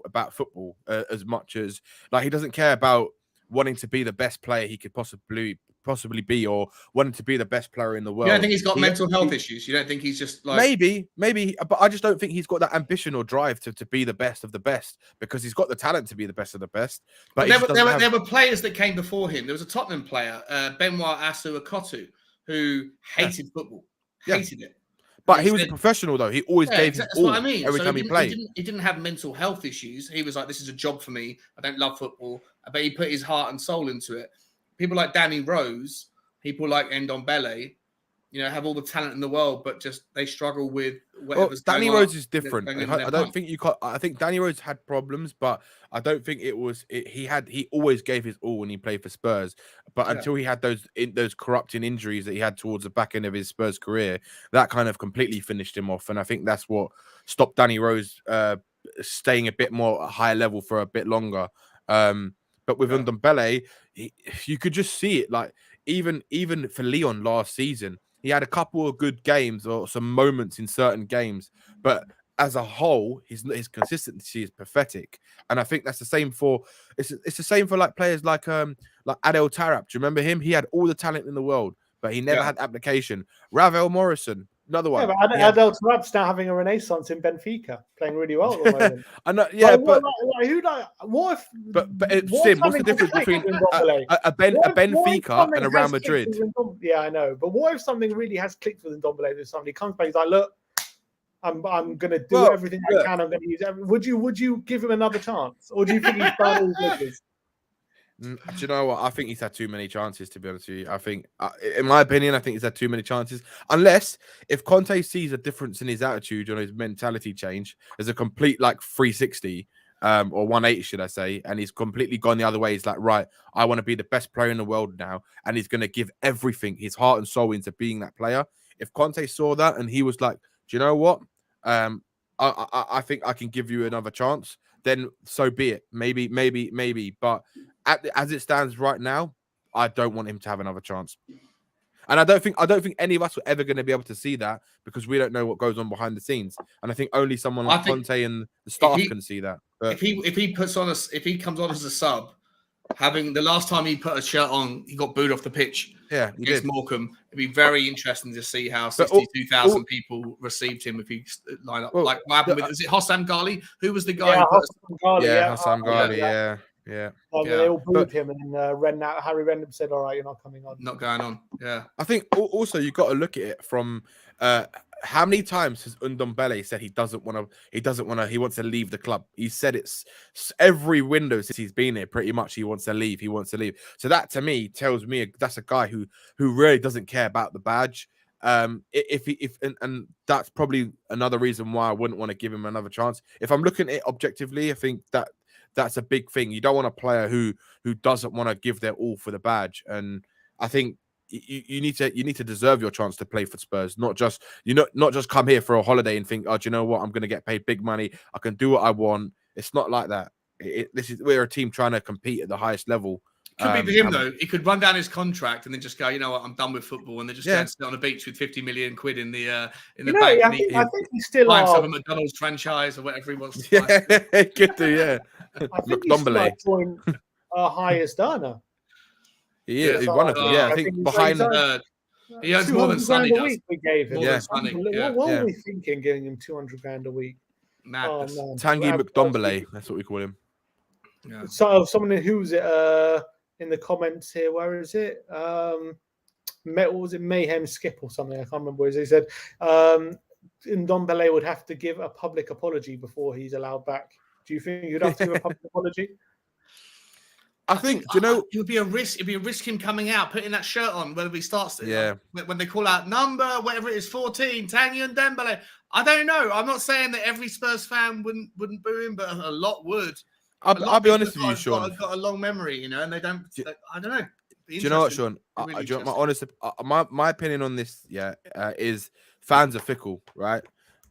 about football as much as, like, he doesn't care about wanting to be the best player he could possibly possibly be, or wanted to be the best player in the world. You don't think he's got mental health issues? You don't think he's just like maybe, but I just don't think he's got that ambition or drive to be the best of the best, because he's got the talent to be the best of the best. But there were players that came before him. There was a Tottenham player, Benoit Asu-Akoto, who hated football, hated it. But he was a professional, though. He always gave his all every time he played. He didn't have mental health issues. He was like, this is a job for me. I don't love football. But he put his heart and soul into it. People like Danny Rose, people like Ndombele, have all the talent in the world, but just they struggle with whatever's going on. Danny Rose is different. I don't think you can't. I think Danny Rose had problems, but I don't think it was. He always gave his all when he played for Spurs. But until he had those corrupting injuries that he had towards the back end of his Spurs career, that kind of completely finished him off. And I think that's what stopped Danny Rose staying a bit more at a higher level for a bit longer. But with Ndombele, you could just see it. Like even for Lyon last season, he had a couple of good games or some moments in certain games, but as a whole, his consistency is pathetic. And I think that's the same for it's the same for like players like Adel Tarap. Do you remember him? He had all the talent in the world, but he never had application. Ravel Morrison, another one. Yeah, but Adel Tarap's now having a renaissance in Benfica, playing really well at the moment. I know, yeah, what's the difference between a Benfica and a Real Madrid? Yeah, I know. But what if something really has clicked with Ndombele? If somebody comes back, he's like, look, I'm going to do everything I can. I'm going to use everything. Would you give him another chance, or do you think he's done all this? Do you know what? I think he's had too many chances, to be honest with you. I think, in my opinion, I think he's had too many chances. Unless if Conte sees a difference in his attitude or his mentality change, as a complete 360 or 180, should I say, and he's completely gone the other way. He's like, right, I want to be the best player in the world now, and he's going to give everything, his heart and soul, into being that player. If Conte saw that and he was like, do you know what? I think I can give you another chance. Then so be it. Maybe. But as it stands right now, I don't want him to have another chance. And I don't think any of us are ever going to be able to see that, because we don't know what goes on behind the scenes. And I think only someone like Conte and the staff can see that. But if he comes on as a sub, having the last time he put a shirt on, he got booed off the pitch. Yeah, he did. Morecambe. It'd be very interesting to see how 62,000 people received him if he lined up. Like what happened with, is it Hossam Ghali? Who was the guy? Hossam Ghali. Yeah. They all booed him, and then Harry Redknapp said, "All right, you're not coming on." Not going on. Yeah. I think also you got to look at it from how many times has Ndombele said he wants to leave the club? He said it's every window since he's been here, pretty much. He wants to leave. So that to me tells me that's a guy who really doesn't care about the badge. And that's probably another reason why I wouldn't want to give him another chance. If I'm looking at it objectively, I think that's a big thing. You don't want a player who doesn't want to give their all for the badge. And I think you need to deserve your chance to play for Spurs, not just come here for a holiday and think, oh, do you know what? I'm going to get paid big money. I can do what I want. It's not like that. We're a team trying to compete at the highest level. Could be for him though. He could run down his contract and then just go, you know what, I'm done with football, and then just go and sit on a beach with 50 million quid in the bank. I think he's still a McDonald's franchise or whatever he wants to buy. Good to, yeah. I think he's still our highest earner. He is one of them. Yeah, I think behind he earns more than Sonny does. A week we gave him. What were we thinking, giving him 200 grand a week? Madness. Tanguy Ndombele, that's what we call him. Yeah. So someone who's in the comments here, where is it? What was it? Mayhem Skip or something? I can't remember. He said Ndombele would have to give a public apology before he's allowed back. Do you think you'd have to give a public apology? I think, do you know, it would be a risk. It'd be a risk him coming out, putting that shirt on, whether he starts it. Yeah. When they call out number, whatever it is, 14, Tanguy Ndombele. I don't know. I'm not saying that every Spurs fan wouldn't boo him, but a lot would. I'll be honest with you, Sean. I've got a long memory, and they don't. I don't know. Do you know what, Sean? My opinion on this, is fans are fickle, right?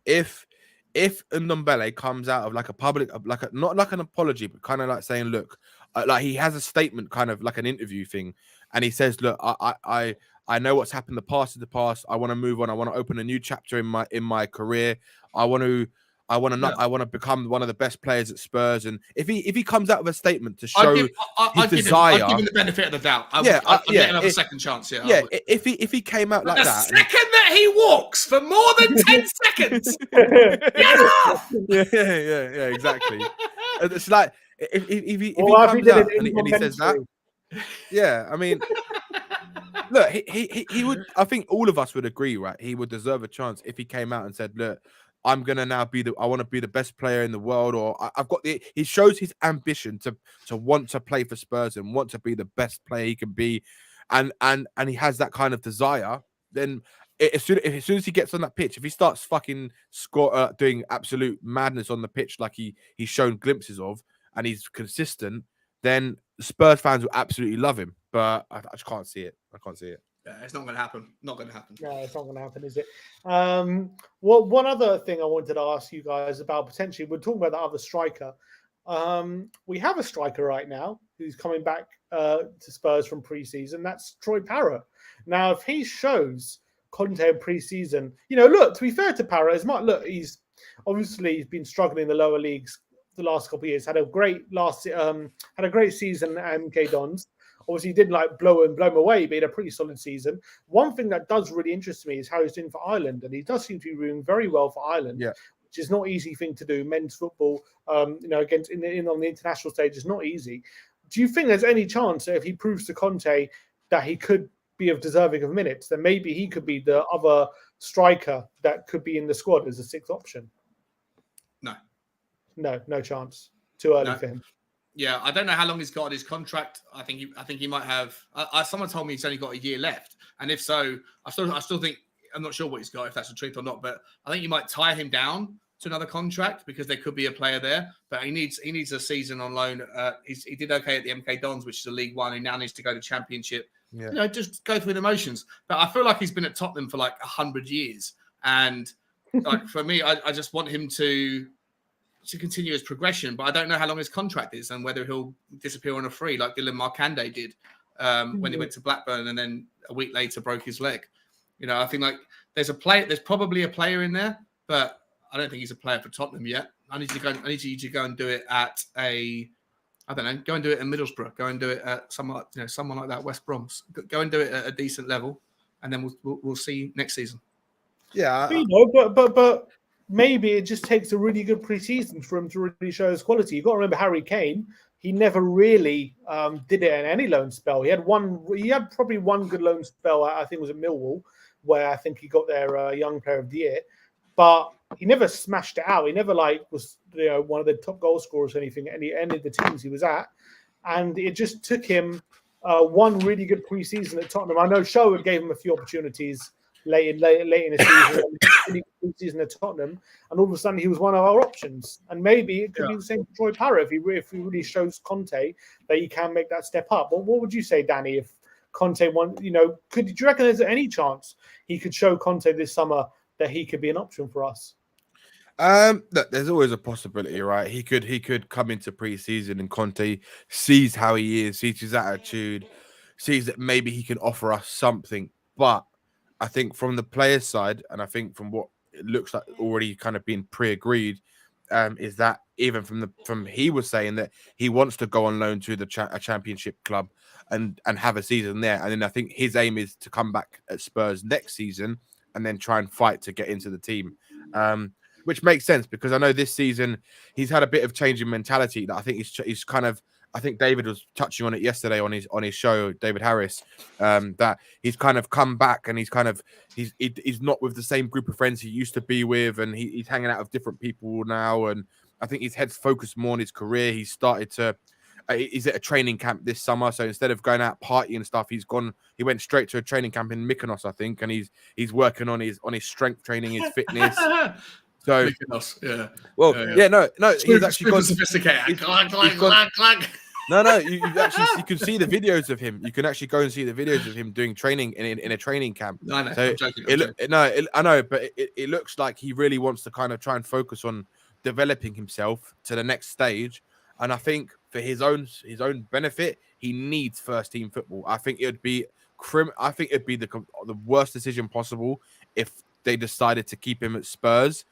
If Ndombele comes out of like a public, not like an apology, but kind of like saying, look, like he has a statement, kind of like an interview thing, and he says, look, I know what's happened. The past is the past. I want to move on. I want to open a new chapter in my career. I want I want to not. I want to become one of the best players at Spurs. And if he comes out with a statement to show his desire, I'd give him the benefit of the doubt. I'd get another second chance. Yeah, if he came out like the that, second that he walks for more than 10 seconds, get off. Yeah, exactly. It's like if he comes out and he says that, yeah, I mean. Look, he would. I think all of us would agree, right? He would deserve a chance if he came out and said, "Look, I'm gonna now I want to be the best player in the world," or I've got the. He shows his ambition to want to play for Spurs and want to be the best player he can be, and he has that kind of desire. Then as soon as he gets on that pitch, if he starts fucking doing absolute madness on the pitch like he's shown glimpses of, and he's consistent, then Spurs fans will absolutely love him. But I just can't see it. I can't see it. Yeah, it's not going to happen. Not going to happen. No, it's not going to happen, is it? Well, one other thing I wanted to ask you guys about potentially, we're talking about the other striker. We have a striker right now who's coming back to Spurs from pre-season. That's Troy Parrott. Now, if he shows Conte in pre-season, look, to be fair to Parrott, he's obviously been struggling in the lower leagues the last couple of years. Had a great season at MK Dons. Obviously, he didn't blow him away, but he had a pretty solid season. One thing that does really interest me is how he's doing for Ireland, and he does seem to be doing very well for Ireland, which is not an easy thing to do. Men's football, against on the international stage is not easy. Do you think there's any chance that if he proves to Conte that he could be deserving of minutes, then maybe he could be the other striker that could be in the squad as a sixth option? No chance. Too early for him. Yeah, I don't know how long he's got on his contract. I think he might have. Someone told me he's only got a year left, and if so, I still think I'm not sure what he's got, if that's the truth or not. But I think you might tie him down to another contract because there could be a player there. But he needs a season on loan. He did okay at the MK Dons, which is a League One. He now needs to go to Championship. Yeah. Just go through the motions. But I feel like he's been at Tottenham for 100 years, and for me, I just want him to continue his progression, but I don't know how long his contract is and whether he'll disappear on a free like Dylan Markande did when he went to Blackburn and then a week later broke his leg. I think there's probably a player in there, but I don't think he's a player for Tottenham yet. I need you to go and do it at go and do it in Middlesbrough, go and do it at someone like that, West Brom. Go and do it at a decent level, and then we'll see next season. Yeah, but maybe it just takes a really good pre-season for him to really show his quality. You've got to remember Harry Kane. He never really did it in any loan spell. He had probably one good loan spell. I think it was at Millwall, where I think he got their Young Player of the Year. But he never smashed it out. He never was one of the top goal scorers or anything. Any of the teams he was at, and it just took him one really good pre-season at Tottenham. I know Sherwood gave him a few opportunities late in the season at Tottenham, and all of a sudden he was one of our options. And maybe it could be the same for Troy Parrott if he really shows Conte that he can make that step up. But what would you say, Danny, if Conte do you reckon there's any chance he could show Conte this summer that he could be an option for us? Look, there's always a possibility, right? He could come into pre-season and Conte sees how he is, sees his attitude, sees that maybe he can offer us something. But I think from the player's side, and I think from what it looks like already kind of being pre-agreed, is that even from he was saying that he wants to go on loan to a championship club and have a season there. And then I think his aim is to come back at Spurs next season and then try and fight to get into the team. Which makes sense because I know this season he's had a bit of change in mentality that I think he's kind of. I think David was touching on it yesterday on his show, David Harris, that he's kind of come back and he's not with the same group of friends he used to be with, and he's hanging out with different people now. And I think his head's focused more on his career. He's started to. He's at a training camp this summer, so instead of going out partying and stuff, he went straight to a training camp in Mykonos, I think, and he's working on his strength training, his fitness. So, yeah. Well, no. He's actually gone sophisticated. No. You can see the videos of him. You can actually go and see the videos of him doing training in a training camp. No, I know. So I'm joking. I know, but it looks like he really wants to kind of try and focus on developing himself to the next stage. And I think for his own benefit, he needs first team football. I think it'd be the worst decision possible if they decided to keep him at Spurs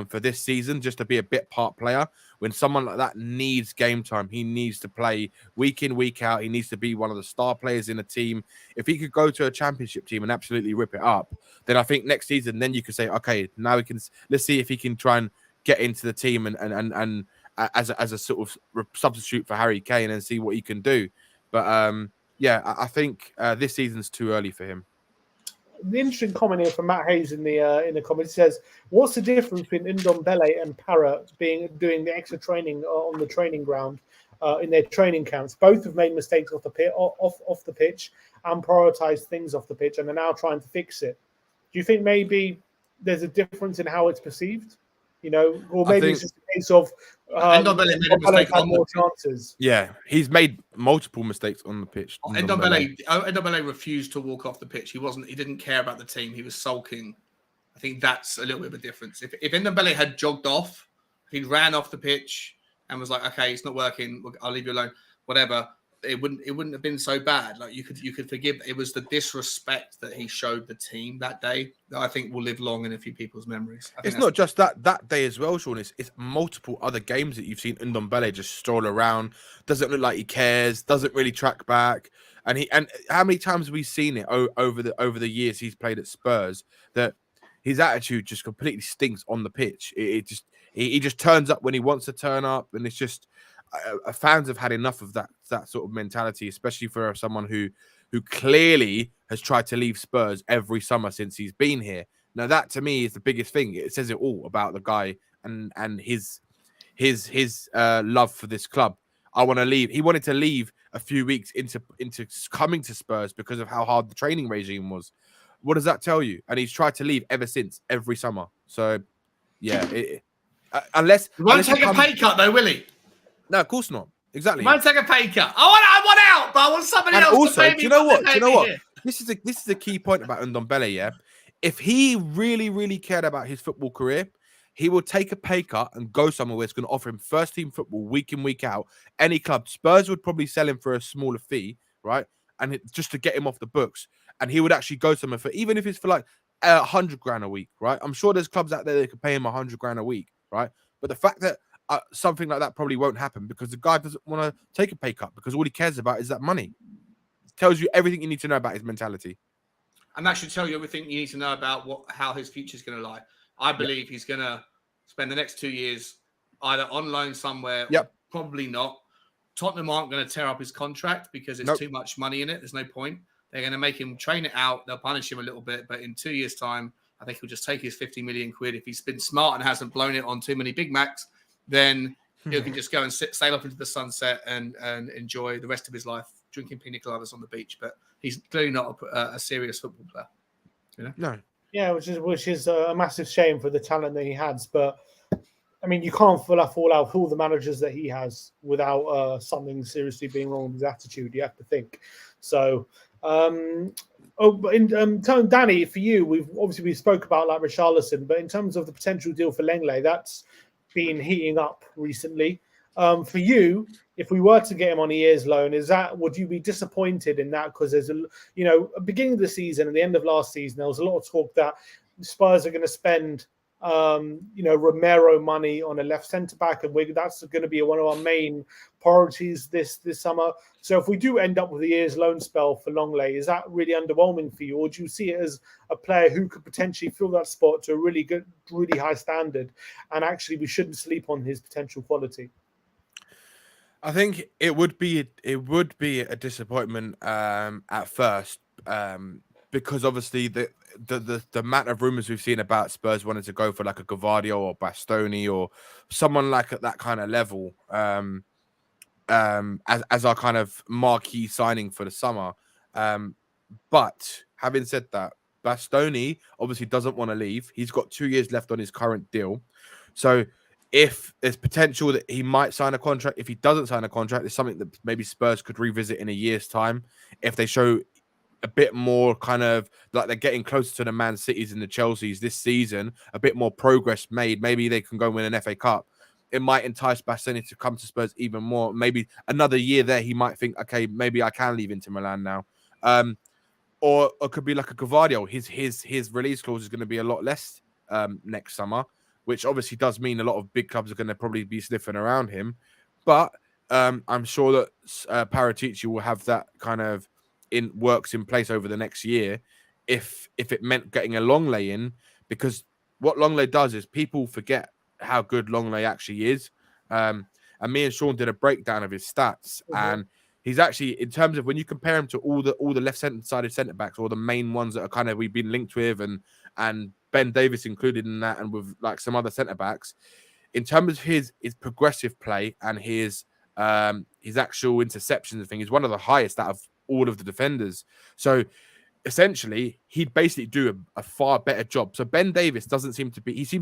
for this season, just to be a bit part player. When someone like that needs game time, he needs to play week in, week out. He needs to be one of the star players in a team. If he could go to a championship team and absolutely rip it up, then I think next season, then you could say, okay, now let's see if he can try and get into the team and as a sort of substitute for Harry Kane and see what he can do. But yeah, I think this season's too early for him. The interesting comment here from Matt Hayes in the comments says, "What's the difference between Ndombele and Parrott doing the extra training on the training ground in their training camps? Both have made mistakes off the pitch and prioritized things off the pitch, and are now trying to fix it. Do you think maybe there's a difference in how it's perceived? Or maybe it's just a case of Ndombele made a mistake had more chances. Yeah, he's made multiple mistakes on the pitch. Ndombele refused to walk off the pitch. He didn't care about the team. He was sulking. I think that's a little bit of a difference. If Ndombele had jogged off, if he ran off the pitch and was like, okay, it's not working, I'll leave you alone, whatever, it wouldn't have been so bad. Like you could forgive. It was the disrespect that he showed the team that day that I think will live long in a few people's memories. It's not just that day as well, Sean. It's multiple other games that you've seen Ndombele just stroll around, doesn't look like he cares, doesn't really track back. And how many times have we seen it over the years he's played at Spurs that his attitude just completely stinks on the pitch. He just turns up when he wants to turn up, and it's just fans have had enough of that sort of mentality, especially for someone who clearly has tried to leave Spurs every summer since he's been here. Now that to me is the biggest thing. It says it all about the guy and his love for this club. I want to leave. He wanted to leave a few weeks into coming to Spurs because of how hard the training regime was. What does that tell you? And he's tried to leave ever since, every summer. So yeah, unless he won't take a pay cut though, will he? No, of course not. Exactly. He won't take a pay cut. I want out, but I want somebody else also, to pay me. Do you know what? Here. This is the key point about Ndombele, yeah? If he really, really cared about his football career, he will take a pay cut and go somewhere where it's going to offer him first team football week in, week out. Any club. Spurs would probably sell him for a smaller fee, right? And just to get him off the books. And he would actually go somewhere for, even if it's for like 100 grand a week, right? I'm sure there's clubs out there that could pay him 100 grand a week, right? But the fact that something like that probably won't happen because the guy doesn't want to take a pay cut because all he cares about is that money. It tells you everything you need to know about his mentality. And that should tell you everything you need to know about how his future is going to lie. I believe he's going to spend the next 2 years either on loan somewhere, or probably not. Tottenham aren't going to tear up his contract because it's too much money in it. There's no point. They're going to make him train it out. They'll punish him a little bit. But in 2 years' time, I think he'll just take his 50 million quid. If he's been smart and hasn't blown it on too many Big Macs, then he can just go and sail off into the sunset and enjoy the rest of his life drinking pina coladas on the beach. But he's clearly not a serious football player. You know? No. Yeah, which is a massive shame for the talent that he has. But I mean, you can't fall out with all the managers that he has without something seriously being wrong with his attitude. You have to think. So, Danny, for you, we spoke about like Richarlison, but in terms of the potential deal for Lenglet, that's been heating up recently. For you, if we were to get him on a year's loan, would you be disappointed in that? Because there's beginning of the season and the end of last season, there was a lot of talk that Spurs are going to spend Romero money on a left centre back, and that's going to be one of our main priorities this summer. So if we do end up with a year's loan spell for Lenglet, is that really underwhelming for you, or do you see it as a player who could potentially fill that spot to a really good, really high standard, and actually we shouldn't sleep on his potential quality? I think it would be a disappointment at first because obviously the amount of rumours we've seen about Spurs wanting to go for like a Gvardiol or Bastoni or someone like at that kind of level as our kind of marquee signing for the summer. But having said that, Bastoni obviously doesn't want to leave. He's got 2 years left on his current deal. So if there's potential that he might sign a contract, if he doesn't sign a contract, it's something that maybe Spurs could revisit in a year's time. If they show a bit more kind of like they're getting closer to the Man Cities and the Chelseas this season, a bit more progress made, maybe they can go win an FA Cup. It might entice Bastoni to come to Spurs even more. Maybe another year there, he might think, okay, maybe I can leave Inter Milan now. Or it could be like a Gvardiol. His release clause is going to be a lot less next summer. which obviously does mean a lot of big clubs are going to probably be sniffing around him. But I'm sure that Parrott will have that kind of works in place over the next year if it meant getting a Lenglet in, because what Lenglet does is people forget how good Lenglet actually is. And me and Sean did a breakdown of his stats, and he's actually, in terms of when you compare him to all the left-sided centre-backs, or the main ones that are kind of we've been linked with, and Ben Davies included in that, and with like some other centre-backs, in terms of his progressive play and his actual interceptions and thing, he's one of the highest out of all of the defenders. So essentially, he'd basically do a far better job. So Ben Davies seems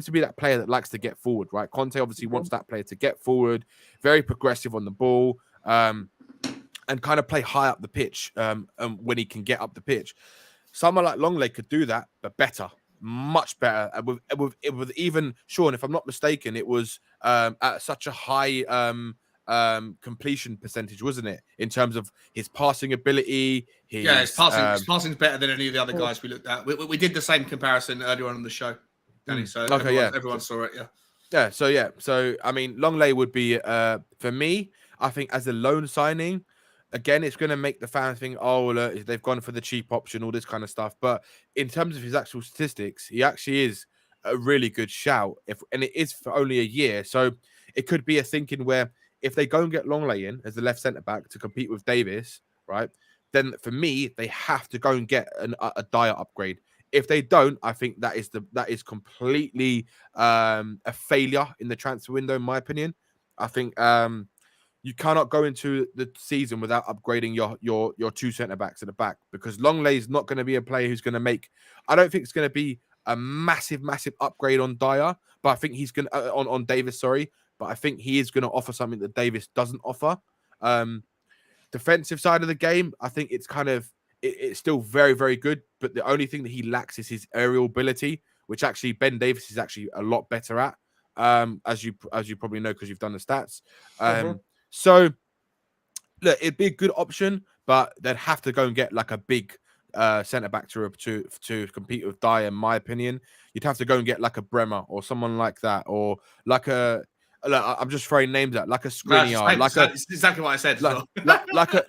to be that player that likes to get forward, right? Conte obviously wants that player to get forward, very progressive on the ball, and kind of play high up the pitch when he can get up the pitch. Someone like Lenglet could do that, but better, much better. With even Sean, if I'm not mistaken, it was at such a high completion percentage, wasn't it? In terms of his passing ability, his passing's better than any of the other guys we looked at. We did the same comparison earlier on in the show, Danny. So everyone saw it. So I mean, Lenglet would be for me. I think as a loan signing, again, it's going to make the fans think, oh, look, they've gone for the cheap option, all this kind of stuff. But in terms of his actual statistics, he actually is a really good shout. And it is for only a year, so it could be a thinking where, if they go and get Lenglet in as the left centre back to compete with Davis, right, then for me they have to go and get a Dyer upgrade. If they don't, I think that is completely a failure in the transfer window, in my opinion. I think you cannot go into the season without upgrading your two centre backs at the back, because Lenglet is not going to be a player who's going to make. I don't think it's going to be a massive upgrade on Dyer, but I think he's going to on Davis. Sorry. But I think he is going to offer something that Davis doesn't offer. Defensive side of the game, I think it's kind of it's still very, very good. But the only thing that he lacks is his aerial ability, which actually Ben Davis is actually a lot better at, as you probably know because you've done the stats. So look, it'd be a good option, but they'd have to go and get like a big centre back to compete with Dyer. In my opinion, you'd have to go and get like a Bremer or someone like that, or like a. Look, I'm just throwing names out, like a Skriniar, that's exactly what I said. Like a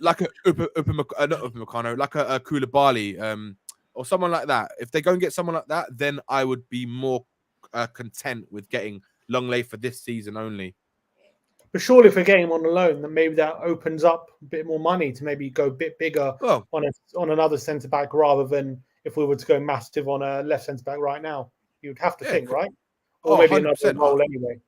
Koulibaly, or someone like that. If they go and get someone like that, then I would be more content with getting Lenglet for this season only. But surely, if we're getting him on a loan, then maybe that opens up a bit more money to maybe go a bit bigger on another centre back, rather than if we were to go massive on a left centre back right now. You'd have to think, right? Or maybe another role anyway.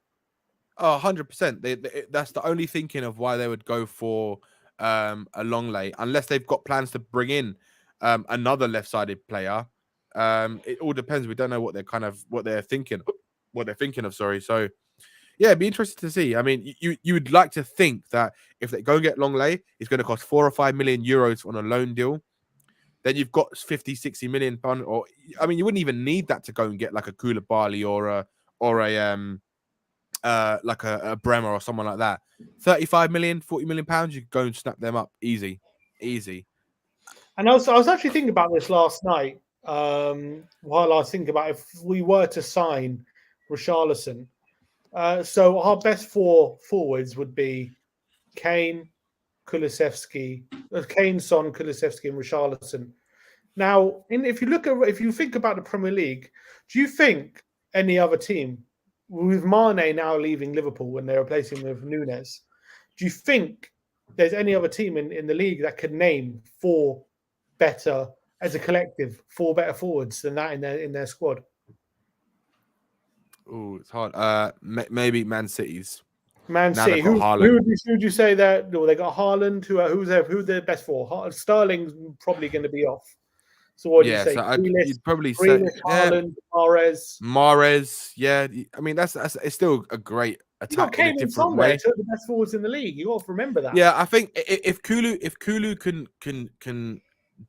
100%. That's the only thinking of why they would go for a Lenglet, unless they've got plans to bring in another left-sided player. It all depends. We don't know what they're thinking of. Sorry. So yeah, it'd be interesting to see. I mean, you would like to think that if they go and get Lenglet, it's going to cost 4 or 5 million euros on a loan deal. Then you've got 50-60 million pound, or I mean, you wouldn't even need that to go and get like a Koulibaly or like a Bremer or someone like that. 35 million, 40 million pounds, you could go and snap them up easy. And I was actually thinking about this last night while I was thinking about if we were to sign Richarlison. So our best four forwards would be Kane, Son, Kulusevski, and Richarlison. Now, if you think about the Premier League, do you think any other team, with Mane now leaving Liverpool when they're replacing him with Nunes, do you think there's any other team in the league that could name four better, as a collective, four better forwards than that in their squad? Oh, it's hard. Maybe Man City's. Man City. Who would you say that? Well, they got Haaland. Who are their best four? Sterling's probably going to be off. So what do you say? So you'd probably say Haaland, Mahrez. Yeah, I mean that's it's still a great attack in a different way. Two of the best forwards in the league. You got to remember that. Yeah, I think if Kulu can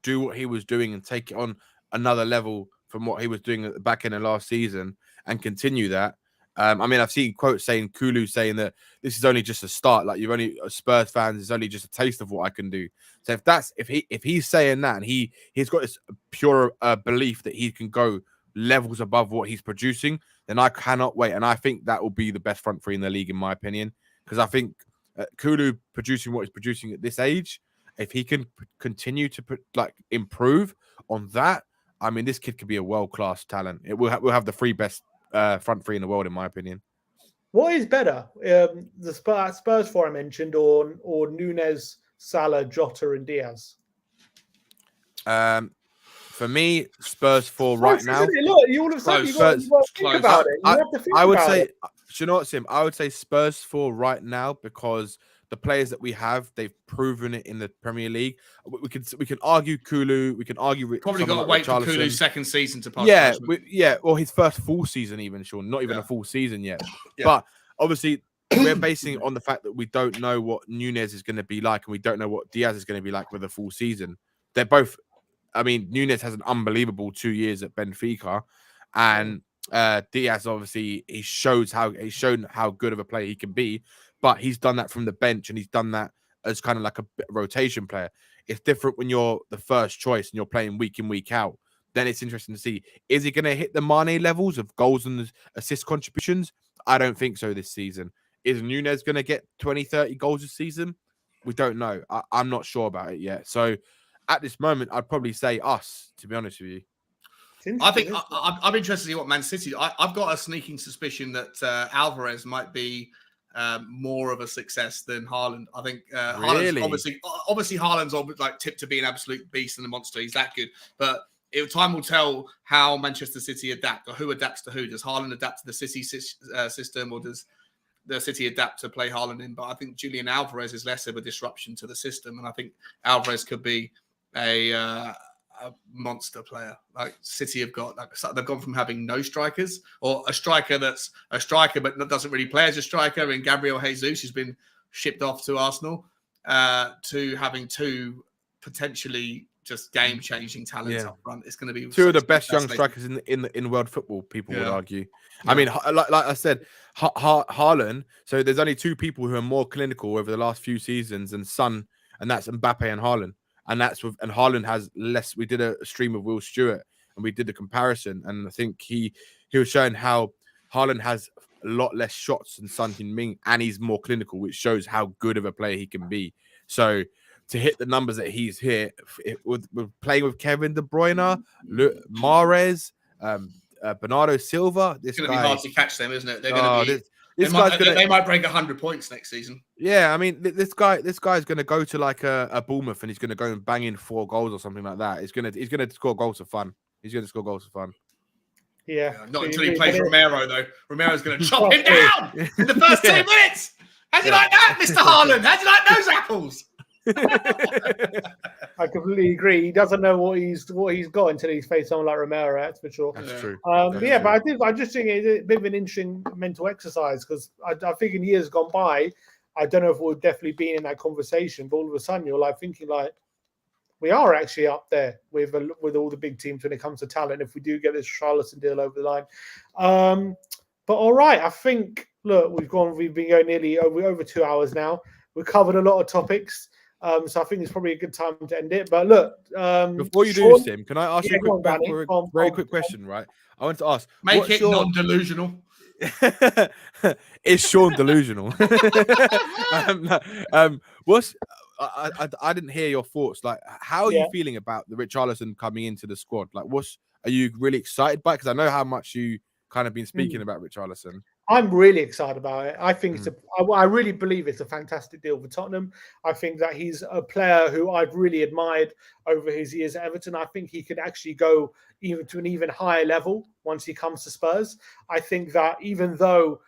do what he was doing and take it on another level from what he was doing at the back end of last season and continue that. I mean, I've seen quotes saying Kulu saying that this is only just a start. Like you're only Spurs fans, it's only just a taste of what I can do. So if he's saying that and he's got this pure belief that he can go levels above what he's producing, then I cannot wait. And I think that will be the best front three in the league, in my opinion, because I think Kulu producing what he's producing at this age, if he can continue to improve on that, I mean, this kid could be a world-class talent. We'll have the three best front three in the world, in my opinion. What is better, the Spurs four I mentioned, or Nunez, Salah, Jota, and Diaz? For me, Spurs four right now. Look, you all of a sudden you got to think about it. You have to think I would about say, it. do you know what, Sim? I would say Spurs four right now, because the players that we have, they've proven it in the Premier League. We can argue Kulu. We can argue probably got to wait for Kulu's second season to pass. Yeah, well, his first full season, even Sean, not even a full season yet. Yeah. But obviously, we're basing it on the fact that we don't know what Nunez is going to be like, and we don't know what Diaz is going to be like with a full season. They're both. I mean, Nunez has an unbelievable 2 years at Benfica, and Diaz obviously he's shown how good of a player he can be. But he's done that from the bench, and he's done that as kind of like a rotation player. It's different when you're the first choice and you're playing week in, week out. Then it's interesting to see, is he going to hit the Mane levels of goals and assist contributions? I don't think so this season. Is Nunez going to get 20, 30 goals this season? We don't know. I'm not sure about it yet. So at this moment, I'd probably say us, to be honest with you. I think I'm interested to see what Man City. I've got a sneaking suspicion that Alvarez might be more of a success than Haaland. I think really? obviously Haaland's like tipped to be an absolute beast and a monster. He's that good, but time will tell how Manchester City adapt, or who adapts to who. Does Haaland adapt to the City system, or does the City adapt to play Haaland in? But I think Julian Alvarez is less of a disruption to the system, and I think Alvarez could be a monster player. Like City have got, they've gone from having no strikers, or a striker that's a striker but doesn't really play as a striker, in Gabriel Jesus, who's been shipped off to Arsenal, to having two potentially just game-changing talents up front. It's going to be two of the best young strikers in world football. People would argue. Yeah. I mean, like I said, Haaland. So there's only two people who are more clinical over the last few seasons than Son, and that's Mbappe and Haaland. And Haaland has less. We did a stream of Will Stewart, and we did the comparison, and I think he was showing how Haaland has a lot less shots than Son Heung-min, and he's more clinical, which shows how good of a player he can be. So to hit the numbers that he's hit with playing with Kevin De Bruyne, Mahrez, Bernardo Silva, it's going to be hard to catch them, isn't it? They're going to be. They might break 100 points next season. Yeah, I mean, this guy's going to go to like a Bournemouth, and he's going to go and bang in 4 goals or something like that. He's going to score goals for fun. He's going to score goals for fun. Yeah. Not until he plays Romero, though. Romero's going to chop him down in the first 2 minutes. How do you like that, Mr. Haaland? How do you like those apples? I completely agree. He doesn't know what he's got until he's faced someone like Romero. That's for sure. That's true. But I just think it's a bit of an interesting mental exercise, because I think in years gone by, I don't know if we've definitely been in that conversation, but all of a sudden you're like thinking like we are actually up there with all the big teams when it comes to talent. If we do get this Richarlison deal over the line, but all right, I think we've been going nearly over 2 hours now. We've covered a lot of topics. So I think it's probably a good time to end it. But look, before you do, Sim, can I ask you a very quick question? Right, I want to ask. Make it non-delusional. Is Sean delusional? I didn't hear your thoughts. Like, how are you feeling about the Richarlison coming into the squad? Like, are you really excited by it? Because I know how much you kind of been speaking about Richarlison. I'm really excited about it. I think I really believe it's a fantastic deal for Tottenham. I think that he's a player who I've really admired over his years at Everton. I think he could actually go even to an even higher level once he comes to Spurs. I think that even though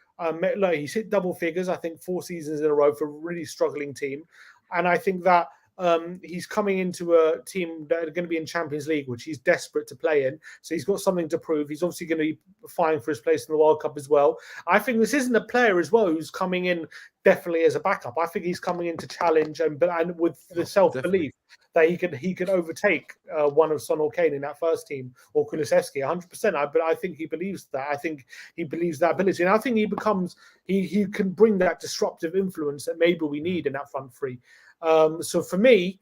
he's hit double figures, I think 4 seasons in a row for a really struggling team. And I think that he's coming into a team that are going to be in Champions League, which he's desperate to play in. So he's got something to prove. He's obviously going to be vying for his place in the World Cup as well. I think this isn't a player as well who's coming in definitely as a backup. I think he's coming in to challenge and with the self-belief that he could overtake one of Son or Kane in that first team, or Kulusevski 100%. But I think he believes that. I think he believes that ability, and I think he can bring that disruptive influence that maybe we need in that front three. So for me,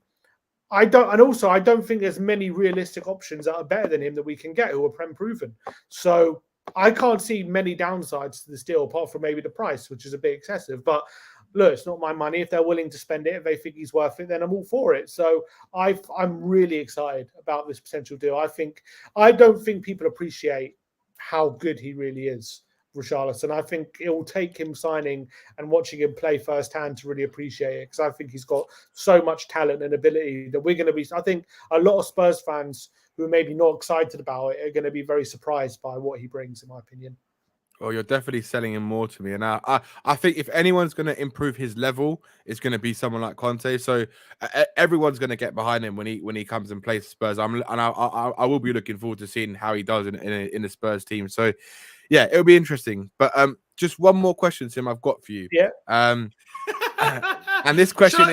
I don't think there's many realistic options that are better than him that we can get who are Prem proven. So I can't see many downsides to this deal apart from maybe the price, which is a bit excessive. But look, it's not my money. If they're willing to spend it, if they think he's worth it, then I'm all for it. So I'm really excited about this potential deal. I don't think people appreciate how good he really is, Richarlison. I think it will take him signing and watching him play firsthand to really appreciate it, because I think he's got so much talent and ability that we're going to be. I think a lot of Spurs fans who are maybe not excited about it are going to be very surprised by what he brings, in my opinion. Well, you're definitely selling him more to me, and I think if anyone's going to improve his level, it's going to be someone like Conte. So everyone's going to get behind him when he comes and plays Spurs. I will be looking forward to seeing how he does in the Spurs team. So yeah, it'll be interesting. But just one more question, Tim, I've got for you. Yeah. And this question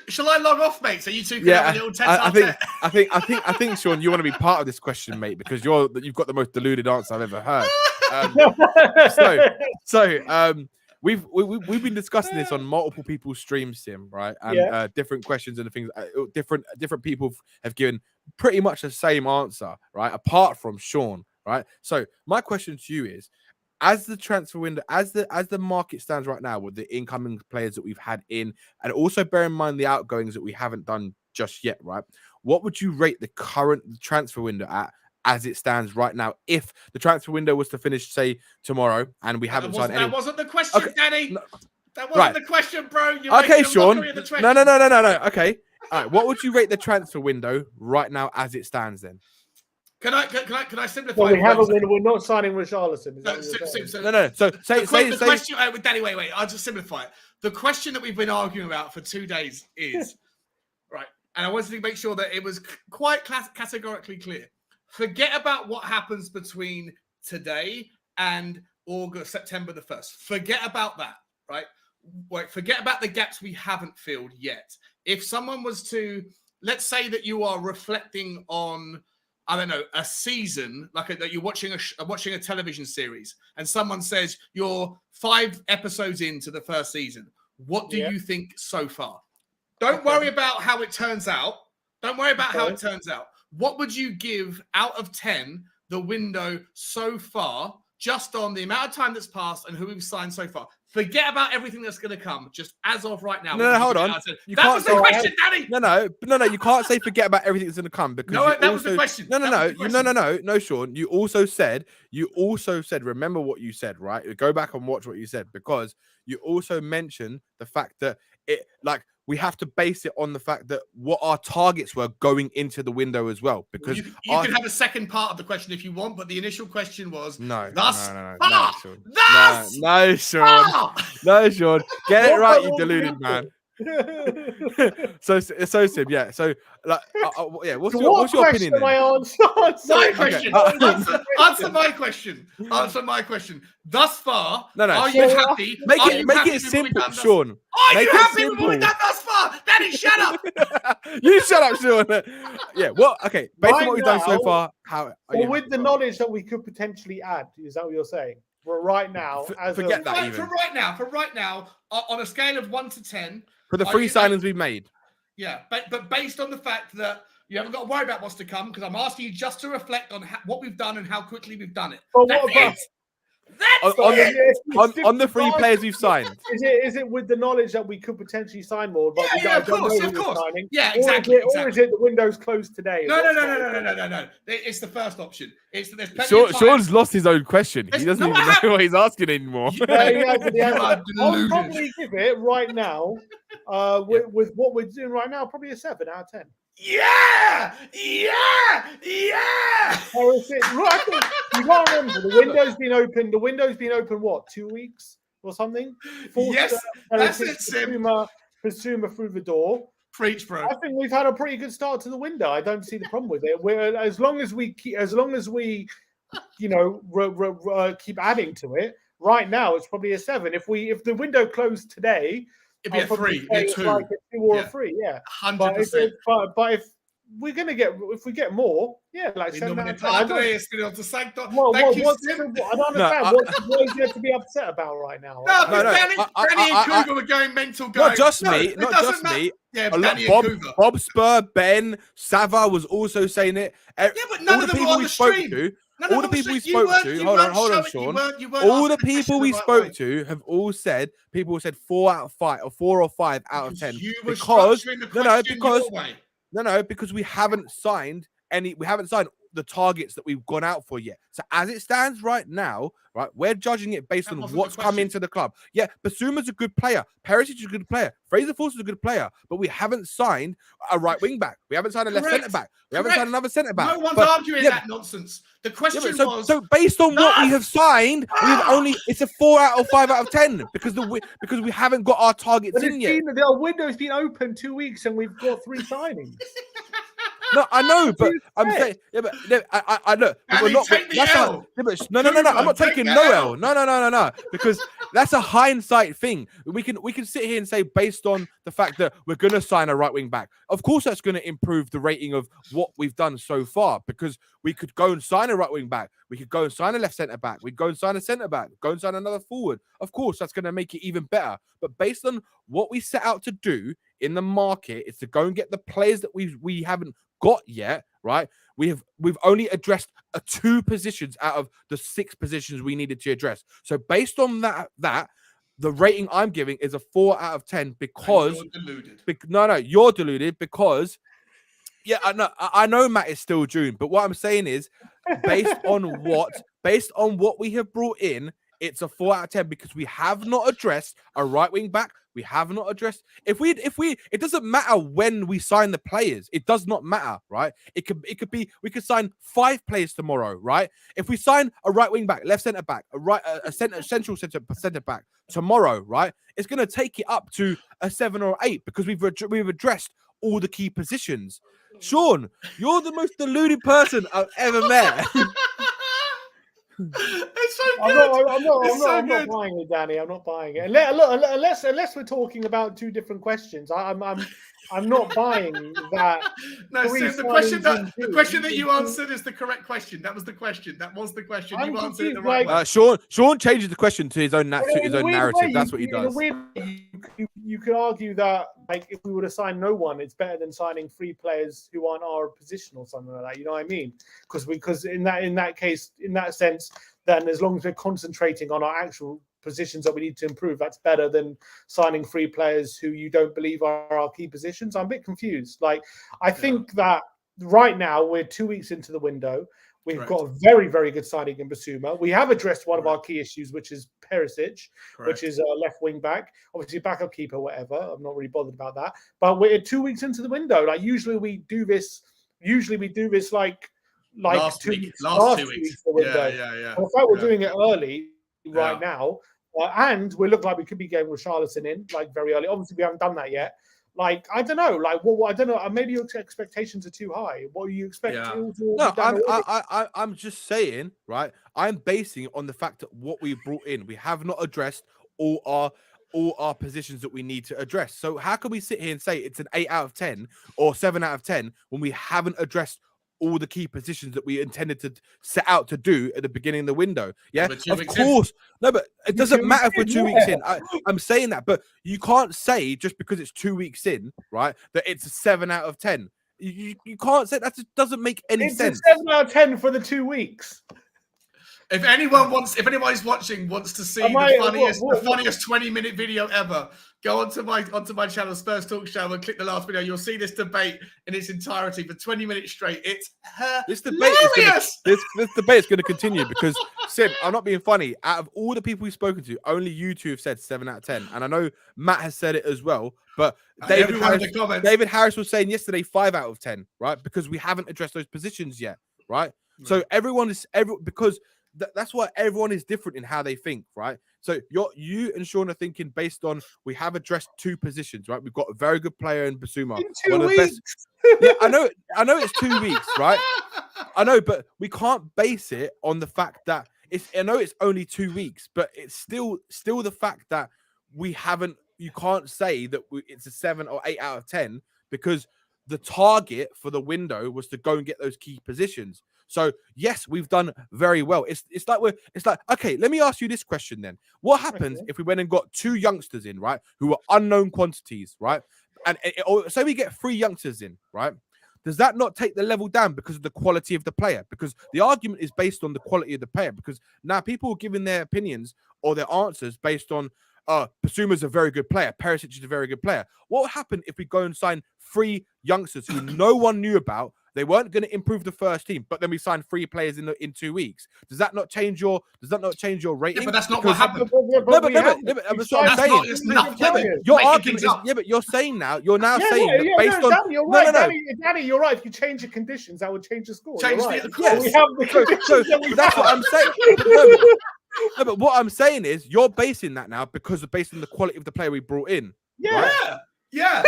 shall I log off, mate? So you two can have a little I think, Sean, you want to be part of this question, mate, because you've got the most deluded answer I've ever heard. We've been discussing this on multiple people's streams, Tim, right? And different questions and things. Different people have given pretty much the same answer, right? Apart from Sean, right? So my question to you is, as the transfer window, as the market stands right now with the incoming players that we've had in, and also bear in mind the outgoings that we haven't done just yet, right? What would you rate the current transfer window at as it stands right now? If the transfer window was to finish, say, tomorrow, and we haven't signed any... That wasn't the question, okay. Danny. No. That wasn't the question, bro. Okay, Sean. No. Okay. All right. What would you rate the transfer window right now as it stands then? Can I simplify? Well, we're not signing Richarlison. No. So say question. Danny, wait. I'll just simplify it. The question that we've been arguing about for 2 days is right, and I wanted to make sure that it was quite categorically clear. Forget about what happens between today and September the 1st. Forget about that, right? Forget about the gaps we haven't filled yet. If someone was to, let's say that you are reflecting on, I don't know, a season, that you're watching a television series, and someone says you're 5 episodes into the first season. What do you think so far? Don't worry about how it turns out. What would you give out of 10 the window so far, just on the amount of time that's passed and who we've signed so far? Forget about everything that's going to come, just as of right now. No, hold on. That was the question, Danny. No. You can't say forget about everything that's going to come, because that was the question. No, Sean. You also said. Remember what you said, right? Go back and watch what you said, because you also mentioned the fact that we have to base it on the fact that what our targets were going into the window as well. Because you can have a second part of the question if you want, but the initial question was no, Sean. Get it right, you deluded man. So Sim, yeah. So what's your opinion? Answer my question. Answer my question. Thus far, are you happy? Make it simple, Sean. Are you happy with what we've done thus far? Danny, shut up. You shut up, Sean. Yeah. Well, okay. Based on what we've done so far, with the knowledge that we could potentially add, is that what you're saying? For right now, for right now, on a scale of 1 to 10, for the 3 signings we've made. Yeah, but based on the fact that you haven't got to worry about what's to come, because I'm asking you just to reflect on what we've done and how quickly we've done it. On the 3 players we've signed. Is it with the knowledge that we could potentially sign more? But of course. Yeah, exactly. Or is it the window's closed today? No. It's the first option. Sean's lost his own question. He doesn't even know what he's asking anymore. I'll probably give it right now, with what we're doing right now, probably a 7 out of 10. Yeah. You can't remember, the window's been open. The window's been open what, 2 weeks or something? Yes, that's it, Sim. Bissouma through the door. Preach, bro. I think we've had a pretty good start to the window. I don't see the problem with it. As long as we keep adding to it. Right now, it's probably a 7. If the window closed today, it'd be a 3, a 2, like a 2 or a 3, yeah. 100%. But if we're gonna get if we get more, yeah, like 7 out of 10. I don't understand. What is there to be upset about right now? No, Danny and Cougar were going mental. Not just me. Yeah, Bob Spur, Ben, Sava was also saying it. Yeah, but none of them were on the stream. All the people we spoke to, hold on, Sean. All the people we spoke to have all said, people said 4 out of 5 or 4 or 5 out of 10. Because we haven't signed the targets that we've gone out for yet. So as it stands right now, right, we're judging it based on what's come into the club. Yeah, Bissouma's a good player. Perisic is a good player. Fraser Forster's a good player. But we haven't signed a right wing back. We haven't signed a left centre back. We haven't signed another centre back. No one's arguing that nonsense. The question was... So based on what we have signed, it's a 4 out of 5 out of 10 because we haven't got our targets in yet. The window's been open 2 weeks and we've got 3 signings. No, I know, but I'm saying, I look. We're not. No. I'm not taking no L. No. Because that's a hindsight thing. We can sit here and say based on the fact that we're going to sign a right wing back. Of course, that's going to improve the rating of what we've done so far. Because we could go and sign a right wing back. We could go and sign a left centre back. We'd go and sign a centre back. Go and sign another forward. Of course, that's going to make it even better. But based on what we set out to do in the market, is to go and get the players that we haven't got yet, right? We've only addressed 2 positions out of the 6 positions we needed to address. So based on that the rating I'm giving is a 4 out of 10 because you're deluded. You're deluded because I know Matt is still June, but what I'm saying is based on what we have brought in, it's a 4 out of 10 because we have not addressed a right wing back. We have not addressed. It doesn't matter when we sign the players. It does not matter, right? It could be we could sign 5 players tomorrow, right? If we sign a right wing back, left centre back, a central centre back tomorrow, right? It's going to take it up to a 7 or 8 because we've addressed all the key positions. Sean, you're the most deluded person I've ever met. It's so good. I'm not buying it, Danny. I'm not buying it. Unless we're talking about 2 different questions. I'm not buying that. No, Sim, the question that you answered is the correct question. That was the question. You answered it the right way. Sean changes the question to his own narrative. That's what he does. You could argue that, like, if we would have signed no one, it's better than signing 3 players who aren't our position or something like that. You know what I mean? Because in that case, in that sense, then as long as we're concentrating on our actual positions that we need to improve, that's better than signing 3 players who you don't believe are our key positions. I'm a bit confused. I think that right now we're 2 weeks into the window. We've got a very, very good signing in Bissouma. We have addressed one of our key issues, which is Perisic, which is a left wing back, obviously backup keeper, whatever. I'm not really bothered about that. But we're 2 weeks into the window. Usually we do this like last 2 weeks. Yeah. In fact, we're doing it early right now. And we look like we could be getting Richarlison in very early. Obviously, we haven't done that yet. I don't know. I don't know. Maybe your expectations are too high. What are you expecting? No, I'm just saying, right? I'm basing it on the fact that what we brought in, we have not addressed all our positions that we need to address. So how can we sit here and say it's an 8 out of 10 or 7 out of 10 when we haven't addressed all the key positions that we intended to set out to do at the beginning of the window? Yeah, of course. No, but it doesn't matter if we're 2 weeks in. I'm saying that, but you can't say just because it's 2 weeks in, right, that it's a 7 out of 10. You can't say that. Just doesn't make any sense. It's a 7 out of 10 for the 2 weeks. If anybody's watching wants to see the funniest 20-minute video ever, go onto my channel, Spurs Talk Show, and click the last video. You'll see this debate in its entirety for 20 minutes straight. It's hilarious. This debate is going to continue because, Sim, I'm not being funny. Out of all the people we've spoken to, only you 2 have said 7 out of 10. And I know Matt has said it as well. But David Harris was saying yesterday 5 out of 10, right? Because we haven't addressed those positions yet, right? So because that's why everyone is different in how they think, right? So you and Sean are thinking based on we have addressed 2 positions, right? We've got a very good player in Bissouma. In 2 weeks. Yeah, I know it's 2 weeks, right? I know, but we can't base it on the fact that I know it's only 2 weeks, but it's still the fact that we haven't. You can't say that it's a 7 or 8 out of 10 because the target for the window was to go and get those key positions. So yes, we've done very well. It's like okay, let me ask you this question then. What happens if we went and got 2 youngsters in, right, who are unknown quantities, right? And or say we get 3 youngsters in, right? Does that not take the level down because of the quality of the player? Because the argument is based on the quality of the player. Because now people are giving their opinions or their answers based on Bissouma's a very good player, Perisic is a very good player. What would happen if we go and sign 3 youngsters who no one knew about? They weren't going to improve the first team, but then we signed 3 players in 2 weeks. Does that not change your rating? Yeah, but that's not what happened. That's what I'm saying. Your argument is but you're saying now. You're now saying that based on. Danny, you're right. Danny, you're right. If you change the conditions, that would change the score. Change the course. So that's what I'm saying. No, but what I'm saying is you're basing that now based on the quality of the player we brought in. Yeah. Right? Yeah.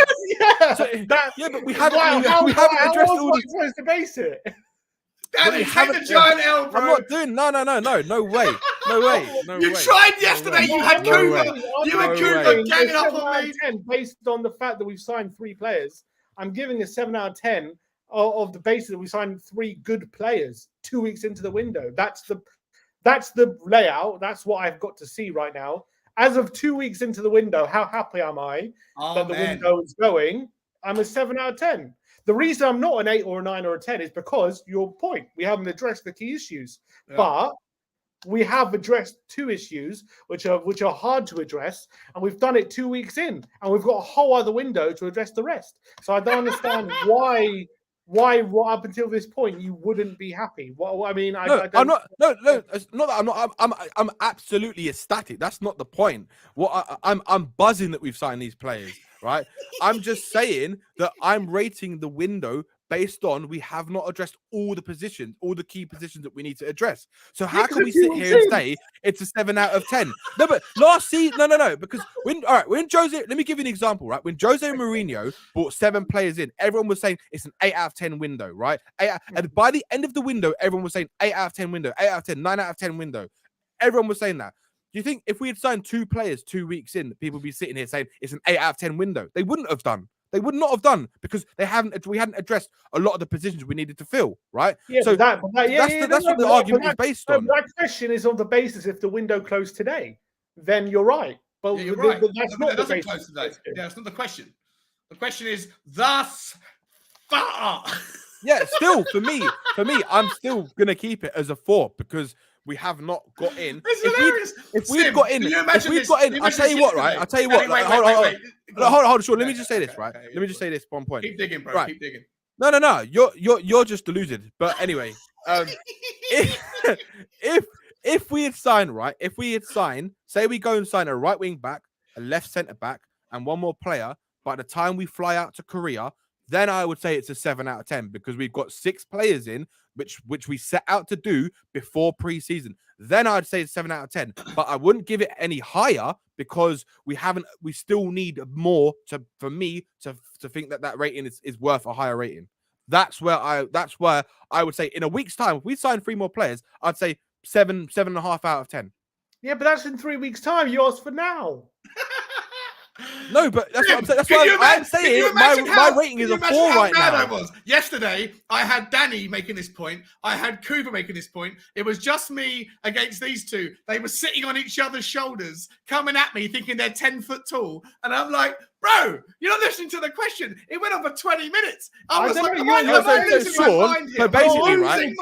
So, but we haven't addressed all the supposed to base it. Danny, take the giant L, bro. I'm not doing no way. You tried yesterday. You had Cooper. You had Cooper ganging up on me. Based on the fact that we've signed 3 players, I'm giving a 7 out of 10 of the basis that we signed 3 good players 2 weeks into the window. That's the layout. That's what I've got to see right now. As of 2 weeks into the window, how happy am I that the window is going? I'm a 7 out of 10. The reason I'm not an 8 or a 9 or a 10 is because your point. We haven't addressed the key issues, but we have addressed 2 issues which are hard to address, and we've done it 2 weeks in, and we've got a whole other window to address the rest. So I don't understand why up until this point you wouldn't be happy. I mean, I'm not. No, it's not that I'm absolutely ecstatic. That's not the point. I'm buzzing that we've signed these players, right? I'm just saying that I'm rating the window based on we have not addressed all the key positions that we need to address. So how can we sit here and say it's a 7 out of 10? No, but last season, no, because when Jose, let me give you an example, right? When Jose Mourinho brought 7 players in, everyone was saying it's an 8 out of 10 window, right? And by the end of the window, everyone was saying 8 out of 10 window, 8 out of 10, 9 out of 10 window. Everyone was saying that. Do you think if we had signed 2 players 2 weeks in, people would be sitting here saying it's an 8 out of 10 window? They wouldn't have done. They would not have done because we hadn't addressed a lot of the positions we needed to fill, right? Yeah, so that's what the argument is based on. That question is on the basis if the window closed today, then you're right. But, you're right. But that's not the basis. Close today. Yeah, it's not the question. The question is thus far. Yeah, still for me, I'm still gonna keep it as a 4 because we have not got in. If we've got in, I'll tell you what, right? I'll tell you what. Hold on, Sean. Let me just say this, right? Let me just say this one point. Keep digging, bro. Right. Keep digging. No. You're just deluded. But anyway, if we had signed, say we go and sign a right wing back, a left centre back, and 1 more player. By the time we fly out to Korea, then I would say it's a 7 out of 10 because we've got 6 players in, which we set out to do before pre-season. Then I'd say it's 7 out of 10, but I wouldn't give it any higher because we still need more for me to think that rating is worth a higher rating. That's where I would say in a week's time, if we sign 3 more players, I'd say 7.5 out of 10. Yeah, but that's in 3 weeks' time. You asked for now. No, but that's what I'm saying. That's why I'm saying my rating is a 4 right now. I was. Yesterday, I had Danny making this point. I had Cooper making this point. It was just me against these 2. They were sitting on each other's shoulders, coming at me, thinking they're 10 foot tall. And I'm like, bro, you're not listening to the question. It went on for 20 minutes. I was like, am I losing my mind here? So basically, right?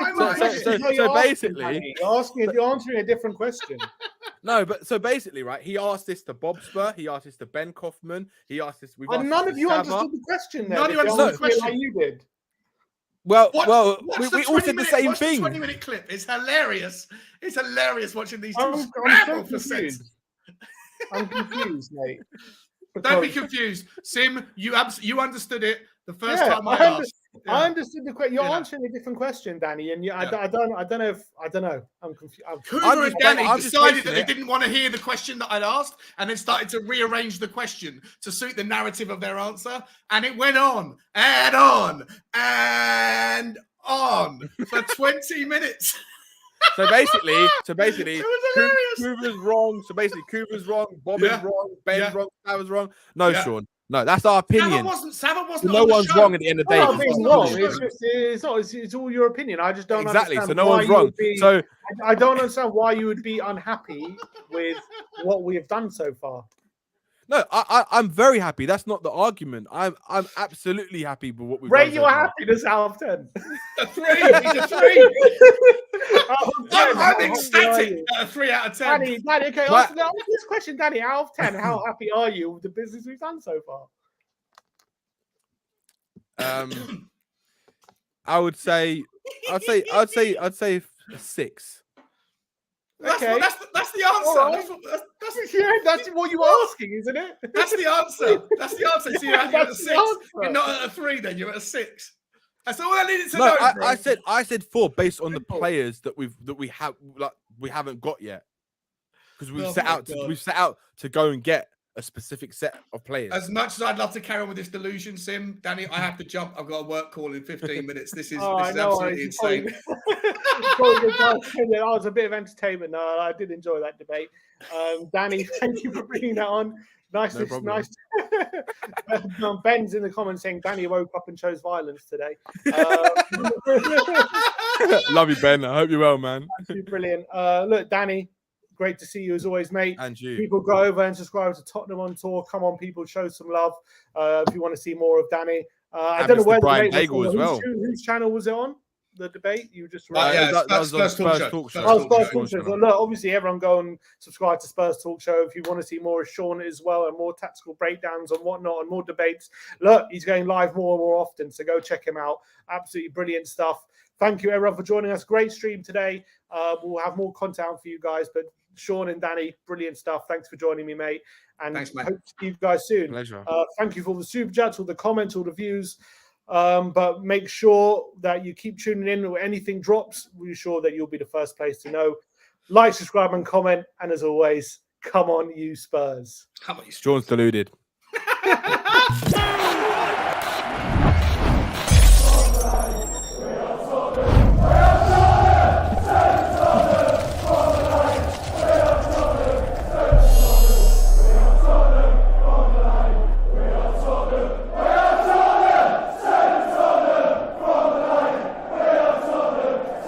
So basically, you're answering a different question. No, but so basically, right? He asked this to Bob Spur. He asked this to Ben Kaufman. He asked this. None of you understood the question. Then, none of you understood the question. Like you did. Well, we all said the same thing. 20-minute clip. It's hilarious. It's hilarious watching these 2 I'm scramble so for sense. I'm confused, mate. Don't be confused, Sim. You understood it the first time I asked. I understood the question. You're answering a different question, Danny, and I don't know. I'm confused. Cooper and Danny decided that they didn't want to hear the question that I'd asked, and then started to rearrange the question to suit the narrative of their answer, and it went on and on and on for 20 minutes. So basically, it was hilarious. Cooper's wrong. So basically, Cooper's wrong. Bob is wrong. Ben's wrong. I was wrong. No, Sean. No, that's our opinion. Savage wasn't No on the one's show. wrong at the end of the day. I'm being wrong. It's It's all your opinion. I just don't Exactly. understand. So no why one's you wrong. would be- So I don't understand why you would be unhappy with what we have done so far. no, I'm very happy. That's not the argument. I'm absolutely happy with what we've done. Rate your happiness out of 10. A 3. He's a 3. I'm ecstatic at a 3 out of 10. Danny, okay, ask this question, Danny. Out of 10, how happy are you with the business we've done so far? I'd say a 6. Okay. That's the answer. Right. That's what you were asking, isn't it? That's the answer. That's the answer. So you're at a 6. You're not at a 3 then. You're at a 6. That's all I needed to know. I said 4 based on the players that we haven't got yet. Because we've set out to go and get a specific set of players. As much as I'd love to carry on with this delusion, Sim, Danny, I have to jump. I've got a work call in 15 minutes. This is absolutely insane. That was a bit of entertainment. No, I did enjoy that debate. Danny, thank you for bringing that on. Nice. Ben's in the comments saying Danny woke up and chose violence today. Love you, Ben. I hope you're well, man. Absolutely brilliant. Look, Danny, great to see you as always, mate. And you. People go over and subscribe to Tottenham on Tour. Come on, people, show some love if you want to see more of Danny. I don't know where Brian the debate was as well. Whose channel was it on? The debate you just that was on Spurs Talk Show. Spurs Talk Show. So look, obviously everyone go and subscribe to Spurs Talk Show if you want to see more of Sean as well and more tactical breakdowns and whatnot and more debates. Look, he's going live more and more often, so go check him out. Absolutely brilliant stuff. Thank you everyone for joining us. Great stream today. We'll have more content for you guys, but Sean and Danny, brilliant stuff. Thanks for joining me, mate. And thanks, mate. Hope to see you guys soon. Pleasure. Thank you for all the super chats, all the comments, all the views. But make sure that you keep tuning in. When anything drops, we're sure that you'll be the first place to know. Like, subscribe, and comment. And as always, come on, you Spurs. Come on, you Spurs. Sean's deluded.